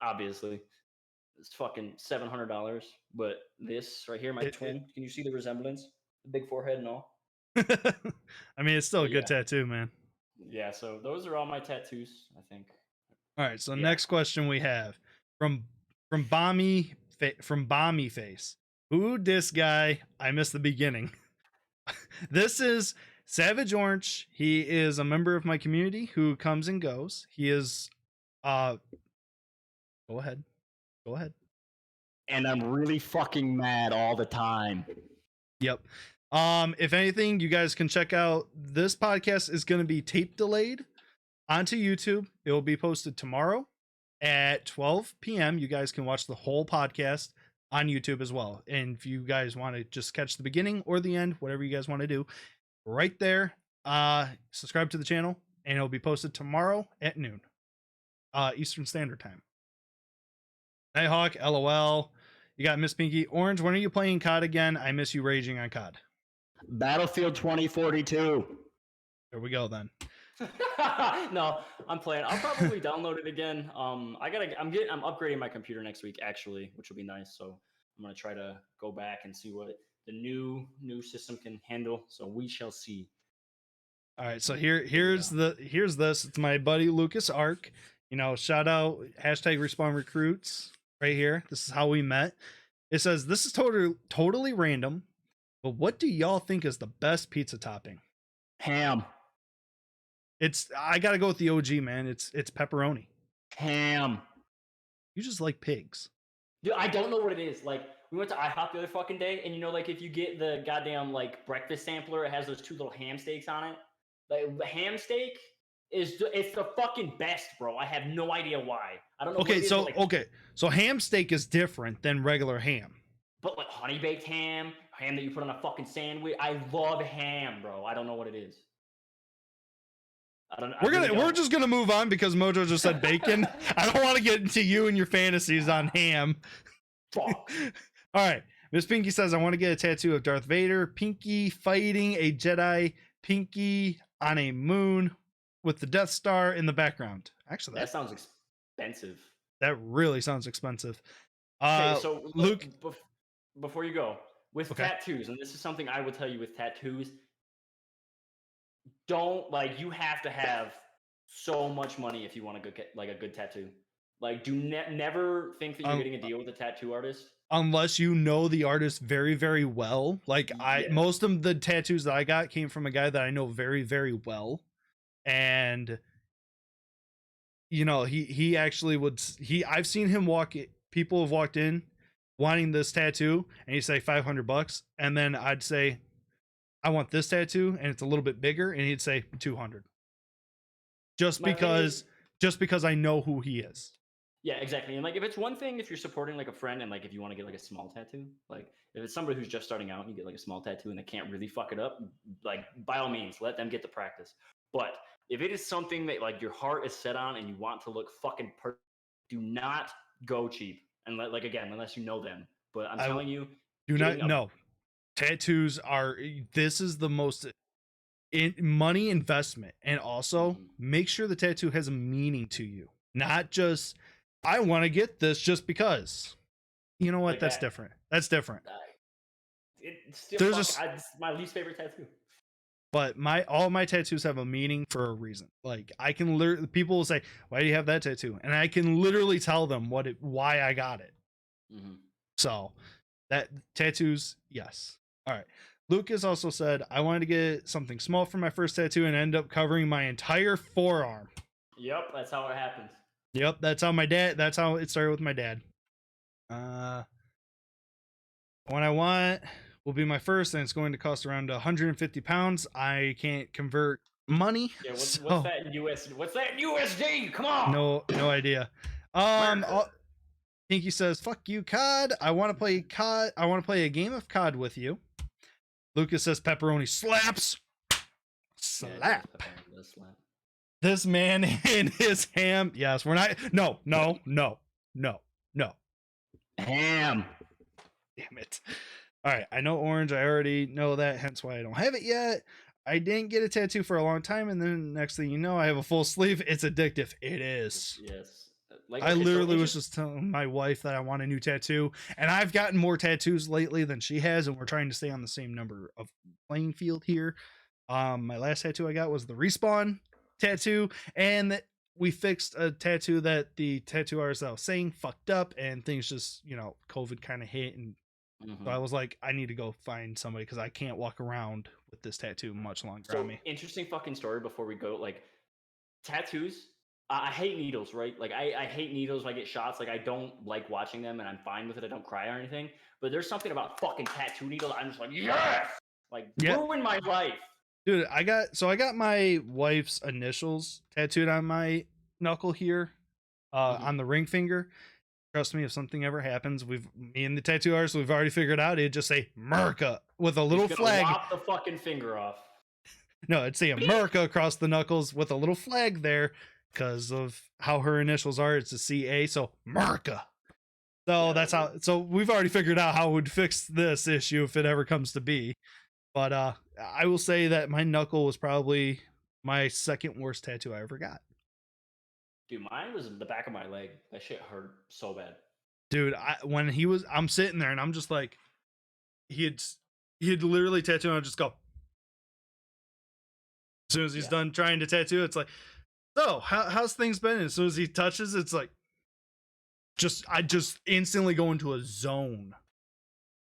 obviously. It's fucking $700. But this right here, my twin, can you see the resemblance? The big forehead and all. I mean, it's still a good tattoo, man. Yeah, so those are all my tattoos, I think. All right, so next question we have. from Bomby Face. Who this guy? I missed the beginning. This is Savage Orange. He is a member of my community who comes and goes. He is go ahead. Go ahead. And I'm really fucking mad all the time. Yep. If anything, you guys can check out this podcast is going to be tape delayed onto YouTube. It will be posted tomorrow at 12 p.m. You guys can watch the whole podcast on YouTube as well. And if you guys want to just catch the beginning or the end, whatever you guys want to do, right there, subscribe to the channel and it'll be posted tomorrow at noon, Eastern Standard Time. Nighthawk, LOL. You got Miss Pinky. Orange, when are you playing COD again? I miss you raging on COD. Battlefield 2042. There we go then. No, I'm playing. I'll probably download it again. I'm upgrading my computer next week actually, which will be nice. So I'm gonna try to go back and see what the new system can handle. So we shall see. All right, so here's this. It's my buddy Lucas Ark. You know, shout out #Respawn Recruits right here. This is how we met. It says this is totally random, but what do y'all think is the best pizza topping? Ham. I gotta go with the OG, man. It's pepperoni. Ham. You just like pigs. Dude, I don't know what it is. Like, we went to IHOP the other fucking day, and you know, like if you get the goddamn like breakfast sampler, it has those 2 little ham steaks on it. Like the ham steak it's the fucking best, bro. I have no idea why. I don't know. Okay, so like, so ham steak is different than regular ham. But like honey baked ham that you put on a fucking sandwich. I love ham, bro. I don't know what it is. We're just gonna move on because Mojo just said bacon. I don't want to get into you and your fantasies on ham. Fuck. All right, Miss Pinky says I want to get a tattoo of Darth Vader, Pinky fighting a Jedi, Pinky on a moon with the Death Star in the background. Actually, that sounds expensive. That really sounds expensive. Okay, so Luke, before you go with tattoos, and this is something I will tell you with tattoos. Don't you have to have so much money if you want to get a good tattoo. Like, do never think that you're getting a deal with a tattoo artist unless you know the artist very, very well. Like most of the tattoos that I got came from a guy that I know very, very well, and you know he actually would. I've seen him people have walked in wanting this tattoo, and he'd say $500, and then I'd say, I want this tattoo and it's a little bit bigger, and he'd say 200. Just because I know who he is. Yeah, exactly. And if it's one thing if you're supporting a friend and if you want to get a small tattoo, if it's somebody who's just starting out and you get a small tattoo and they can't really fuck it up, by all means let them get the practice. But if it is something that your heart is set on and you want to look fucking perfect, do not go cheap. And again, unless you know them. But I'm telling you, no. Tattoos this is the most money investment, and also make sure the tattoo has a meaning to you, not just I want to get this just because. You know what? That's different. That's different. It's still it's my least favorite tattoo. But all my tattoos have a meaning for a reason. I can people will say, "Why do you have that tattoo?" And I can literally tell them why I got it. Mm-hmm. So that tattoos, yes. All right. Lucas also said, I wanted to get something small for my first tattoo and end up covering my entire forearm. Yep, that's how it happens. Yep, that's how it started with my dad. What I want will be my first, and it's going to cost around 150 pounds. I can't convert money. Yeah, what's that in USD? What's that in USD? Come on. No idea. Pinky says, fuck you, COD. I want to play COD. I want to play a game of COD with you. Lucas says pepperoni slaps. Slap. Yeah, slap. This man in his ham. Yes, we're not. No. Ham. Damn it. All right. I know Orange. I already know that. Hence why I don't have it yet. I didn't get a tattoo for a long time. And then next thing you know, I have a full sleeve. It's addictive. It is. Yes. I literally was just telling my wife that I want a new tattoo, and I've gotten more tattoos lately than she has, and we're trying to stay on the same number of playing field here. My last tattoo I got was the Respawn tattoo, and we fixed a tattoo that the tattoo artist I was saying fucked up, and things just, COVID kind of hit, and so I was like, I need to go find somebody because I can't walk around with this tattoo much longer So on me. interesting fucking story before we go. Like tattoos, I hate needles, right? Like I hate needles when I get shots. Like I don't like watching them, and I'm fine with it. I don't cry or anything. But there's something about fucking tattoo needles. I'm just like, yes, like ruin my life. Dude, I got my wife's initials tattooed on my knuckle here, on the ring finger. Trust me, if something ever happens, me and the tattoo artist, we've already figured out it'd just say America with a little flag. Lop the fucking finger off. No, it'd say America across the knuckles with a little flag there because of how her initials are. It's a CA, so America. So that's how. So we've already figured out how we'd fix this issue if it ever comes to be. But I will say that my knuckle was probably my second worst tattoo I ever got. Dude, mine was in the back of my leg. That shit hurt so bad. Dude, I'm sitting there and I'm just like, he'd literally tattoo and I'd just go. As soon as he's done trying to tattoo, it's like, so how's things been? And as soon as he touches, it's like, I just instantly go into a zone.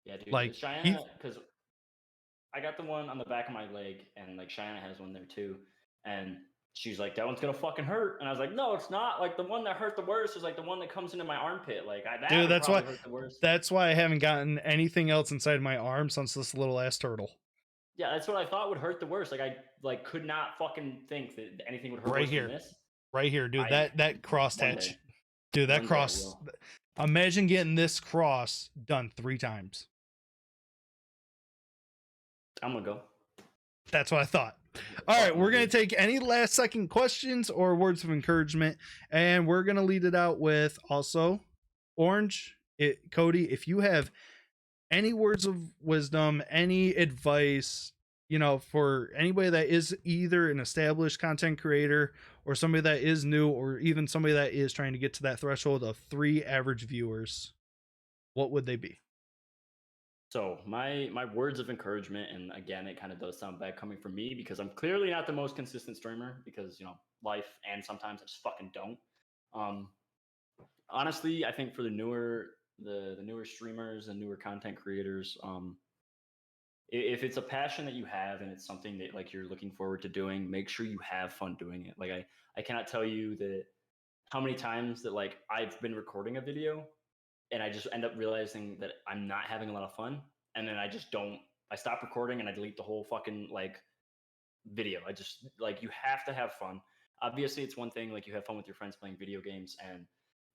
Yeah, dude. Like Cheyenne, because I got the one on the back of my leg, and like Cheyenne has one there too, and she's like, that one's gonna fucking hurt, and I was like, no, it's not. Like the one that hurt the worst is like the one that comes into my armpit. Like dude, that's why. Hurt the worst. That's why I haven't gotten anything else inside my arm since this little ass turtle. Yeah, that's what I thought would hurt the worst. Like I could not fucking think that anything would hurt right worse here. than this. Right here, dude. That cross hatch. Dude, that One cross. Imagine getting this cross done 3 times. I'm gonna go. That's what I thought. All right, we're going to take any last second questions or words of encouragement, and we're going to lead it out with also Orange. Cody, if you have any words of wisdom, any advice, for anybody that is either an established content creator or somebody that is new or even somebody that is trying to get to that threshold of 3 average viewers, what would they be? So my words of encouragement, and again, it kind of does sound bad coming from me because I'm clearly not the most consistent streamer because life, and sometimes I just fucking don't. Honestly, I think for the newer streamers and newer content creators, if it's a passion that you have and it's something that like you're looking forward to doing, make sure you have fun doing it. Like I cannot tell you that how many times that like I've been recording a video and I just end up realizing that I'm not having a lot of fun. And then I stop recording and I delete the whole fucking like video. I just like, you have to have fun. Obviously it's one thing, like you have fun with your friends playing video games and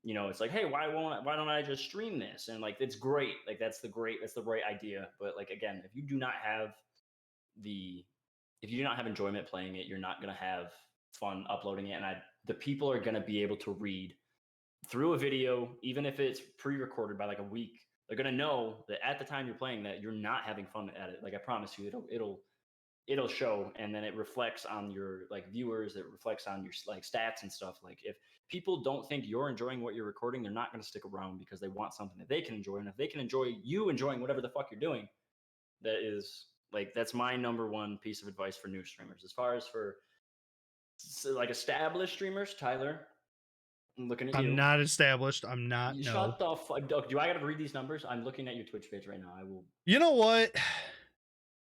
it's like, hey, why don't I just stream this? And like, it's great. Like that's the right idea. But like, again, if you do not have enjoyment playing it, you're not going to have fun uploading it. And the people are going to be able to read through a video, even if it's pre-recorded by like a week, they're going to know that at the time you're playing that you're not having fun at it. Like I promise you, it'll show, and then it reflects on your like viewers, it reflects on your like stats and stuff. Like if people don't think you're enjoying what you're recording, they're not going to stick around because they want something that they can enjoy. And if they can enjoy you enjoying whatever the fuck you're doing, that's my number one piece of advice for new streamers. As far as for like established streamers, Tyler, I'm looking at you. I'm not established. I'm not. Shut the fuck. Do I got to read these numbers? I'm looking at your Twitch page right now. I will. You know what?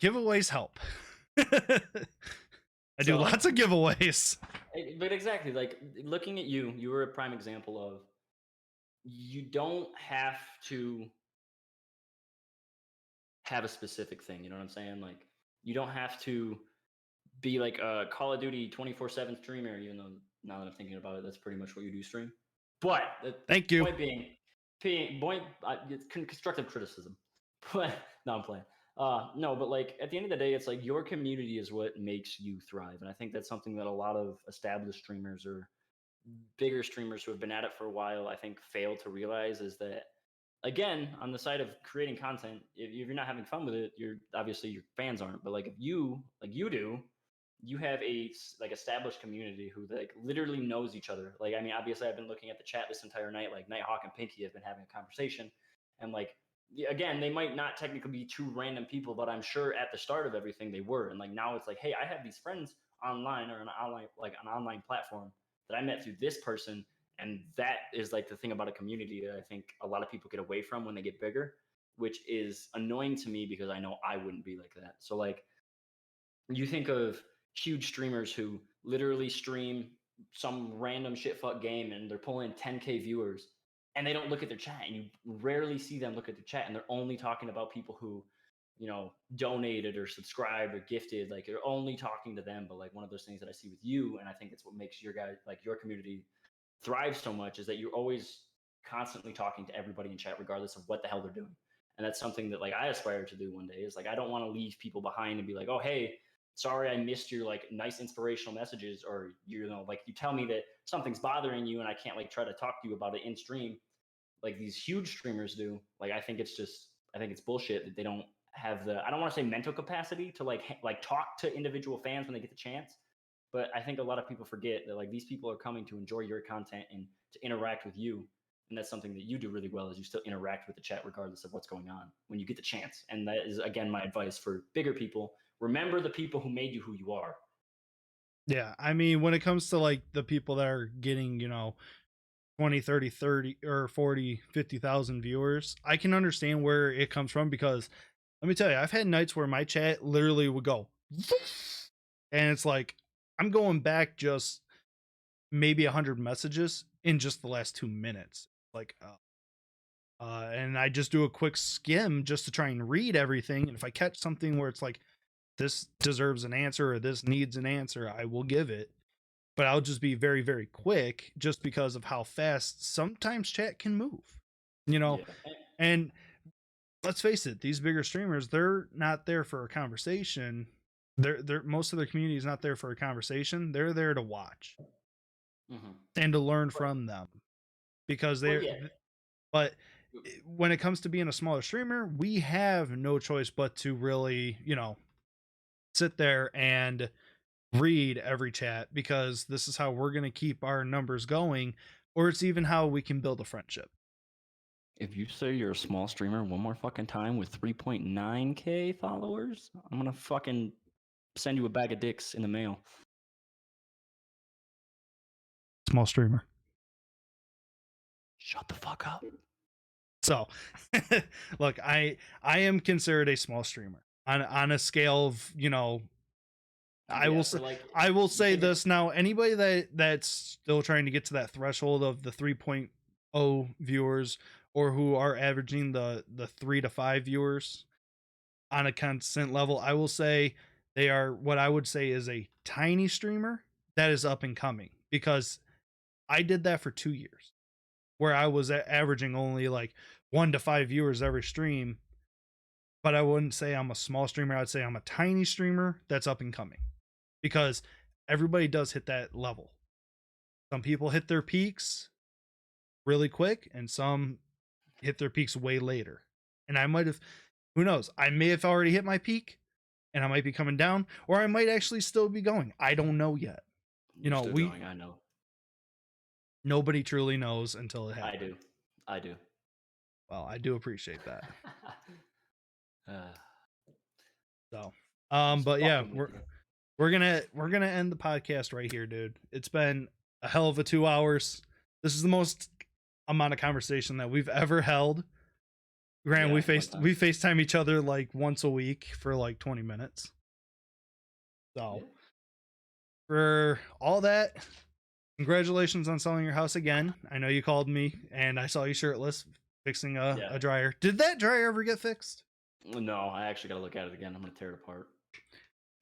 Giveaways help. I do lots of giveaways. But exactly, like looking at you were a prime example of you don't have to have a specific thing. You know what I'm saying? Like you don't have to be like a Call of Duty 24/7 streamer, even though now that I'm thinking about it, that's pretty much what you do stream. But thank you. Point being, it's constructive criticism. But no, I'm playing. No, but like at the end of the day, it's like your community is what makes you thrive. And I think that's something that a lot of established streamers or bigger streamers who have been at it for a while, I think fail to realize is that, again, on the side of creating content, if you're not having fun with it, obviously your fans aren't. But like if you do, you have a like established community who like literally knows each other. Like, I mean, obviously I've been looking at the chat this entire night, like Nighthawk and Pinky have been having a conversation, and like, again, they might not technically be 2 random people, but I'm sure at the start of everything they were. And like now it's like, hey, I have these friends online or an online platform that I met through this person. And that is like the thing about a community that I think a lot of people get away from when they get bigger, which is annoying to me because I know I wouldn't be like that. So like you think of huge streamers who literally stream some random shit fuck game and they're pulling 10K viewers and they don't look at their chat, and you rarely see them look at their chat, and they're only talking about people who, you know, donated or subscribed or gifted. Like you're only talking to them. But like one of those things that I see with you, and I think it's what makes your guys, like your community, thrive so much, is that you're always constantly talking to everybody in chat regardless of what the hell they're doing. And that's something that like I aspire to do one day, is like I don't want to leave people behind and be like, oh hey, sorry I missed your like nice inspirational messages, or you know, like you tell me that something's bothering you and I can't like try to talk to you about it in stream like these huge streamers do. Like I think it's bullshit that they don't have the, I don't want to say mental capacity to like talk to individual fans when they get the chance, but I think a lot of people forget that like these people are coming to enjoy your content and to interact with you. And that's something that you do really well, is you still interact with the chat regardless of what's going on when you get the chance. And that is, again, my advice for bigger people. Remember the people who made you who you are. Yeah, I mean, when it comes to like the people that are getting, you know, 20, 30, 30 or 40, 50,000 viewers, I can understand where it comes from, because let me tell you, I've had nights where my chat literally would go and it's like I'm going back just maybe 100 messages in just the last 2 minutes. Like, and I just do a quick skim just to try and read everything. And if I catch something where it's like, this deserves an answer or this needs an answer, I will give it. But I'll just be very, very quick, just because of how fast sometimes chat can move, you know? Yeah. And let's face it, these bigger streamers, they're not there for a conversation. They're most of their community is not there for a conversation. They're there to watch and to learn from them, because Well, they're, yeah. but when it comes to being a smaller streamer, we have no choice but to really, you know, sit there and read every chat, because this is how we're going to keep our numbers going, or it's even how we can build a friendship. If you say you're a small streamer one more fucking time with 3.9K followers, I'm gonna fucking send you a bag of dicks in the mail. Small streamer. Shut the fuck up. So, look, I am considered a small streamer on a scale of, you know, I will say, like, I will say this now. Anybody that's still trying to get to that threshold of the 3.0 viewers, or who are averaging the 3 to 5 viewers on a constant level, I will say they are what I would say is a tiny streamer that is up and coming, because I did that for 2 years, where I was averaging only like 1 to 5 viewers every stream. But I wouldn't say I'm a small streamer. I'd say I'm a tiny streamer that's up and coming, because everybody does hit that level. Some people hit their peaks really quick, and some hit their peaks way later. And I might have, who knows? I may have already hit my peak and I might be coming down, or I might actually still be going. I don't know yet. You know, I know. Nobody truly knows until it happens. I do. Well, I do appreciate that. uh, So, but yeah, we're gonna end the podcast right here, dude. It's been a hell of a 2 hours. This is the most amount of conversation that we've ever held. Grant, we FaceTime each other like once a week for like 20 minutes. So, for all that, congratulations on selling your house again. I know you called me and I saw you shirtless fixing a dryer. Did that dryer ever get fixed? No, I actually got to look at it again. I'm going to tear it apart.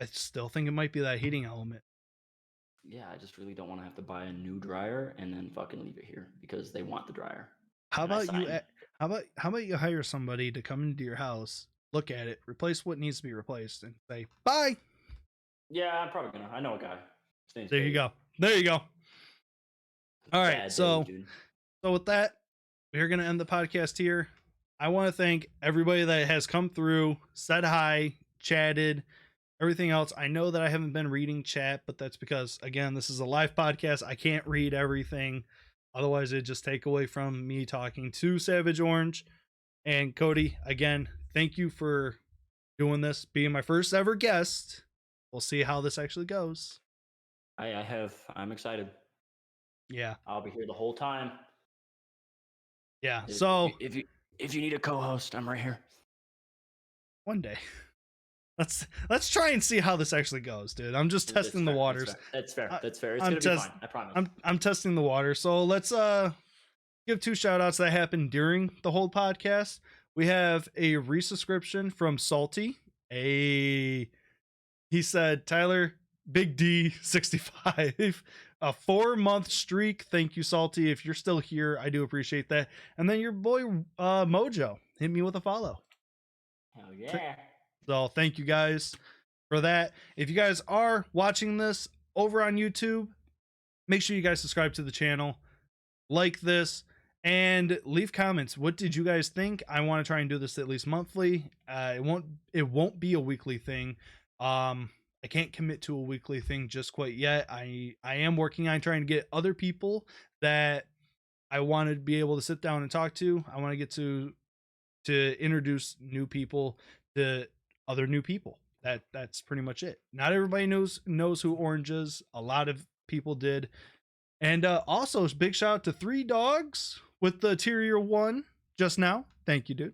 I still think it might be that heating element. Yeah, I just really don't want to have to buy a new dryer and then fucking leave it here because they want the dryer. How about you hire somebody to come into your house, look at it, replace what needs to be replaced, and say bye? Yeah, I'm probably gonna. I know a guy. There you go. There you go. All right, so with that, we're gonna end the podcast here. I want to thank everybody that has come through, said hi, chatted, everything else. I know that I haven't been reading chat, but that's because, again, this is a live podcast. I can't read everything. Otherwise, it'd just take away from me talking to SVGOrange. And Cody, again, thank you for doing this, being my first ever guest. We'll see how this actually goes. I'm excited. Yeah. I'll be here the whole time. Yeah. If- So if you need a co-host, I'm right here. one day. Let's try and see how this actually goes, dude. I'm just That's testing the fair, waters. That's fair. I- That's fair. It's I'm gonna be test- fine. I promise. I'm testing the water. So let's give 2 shout outs that happened during the whole podcast. We have a resubscription from Salty. He said, Tyler, Big D 65, a 4-month streak. Thank you, Salty. If you're still here, I do appreciate that. And then your boy Mojo hit me with a follow. Hell yeah. So thank you guys for that. If you guys are watching this over on YouTube, make sure you guys subscribe to the channel, like this, and leave comments. What did you guys think? I want to try and do this at least monthly. It won't be a weekly thing. I can't commit to a weekly thing just quite yet. I am working on trying to get other people that I want to be able to sit down and talk to. I want to get to introduce new people to other new people. That's pretty much it. Not everybody knows who Orange is. A lot of people did. And also big shout out to 3 Dogs with the Tier 1 just now. Thank you, dude.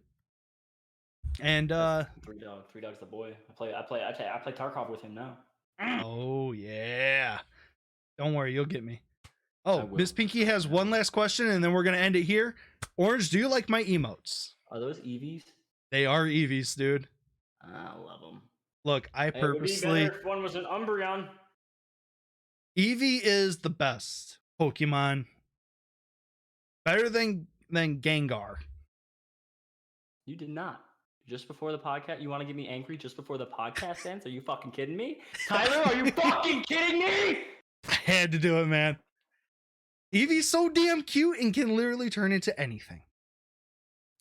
And 3 Dogs the boy. I play Tarkov with him now. oh yeah. Don't worry, you'll get me. I Oh, will. Miss Pinky has one last question and then we're gonna end it here. Orange, do you like my emotes? Are those EVs? They are Eevees, dude. I love them. Look, I It would be purposely better if one was an Umbreon. Eevee is the best Pokemon. Better than Gengar. You did not. Just before the podcast, you want to get me angry just before the podcast ends? Are you fucking kidding me? Tyler, are you fucking kidding me? I had to do it, man. Eevee's so damn cute and can literally turn into anything.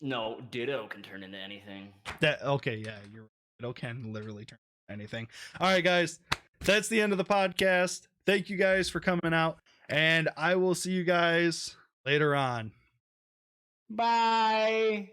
No, Ditto can turn into anything. Okay, yeah, you're right. It can literally turn into anything. All right, guys, that's the end of the podcast. Thank you guys for coming out, and I will see you guys later on. Bye.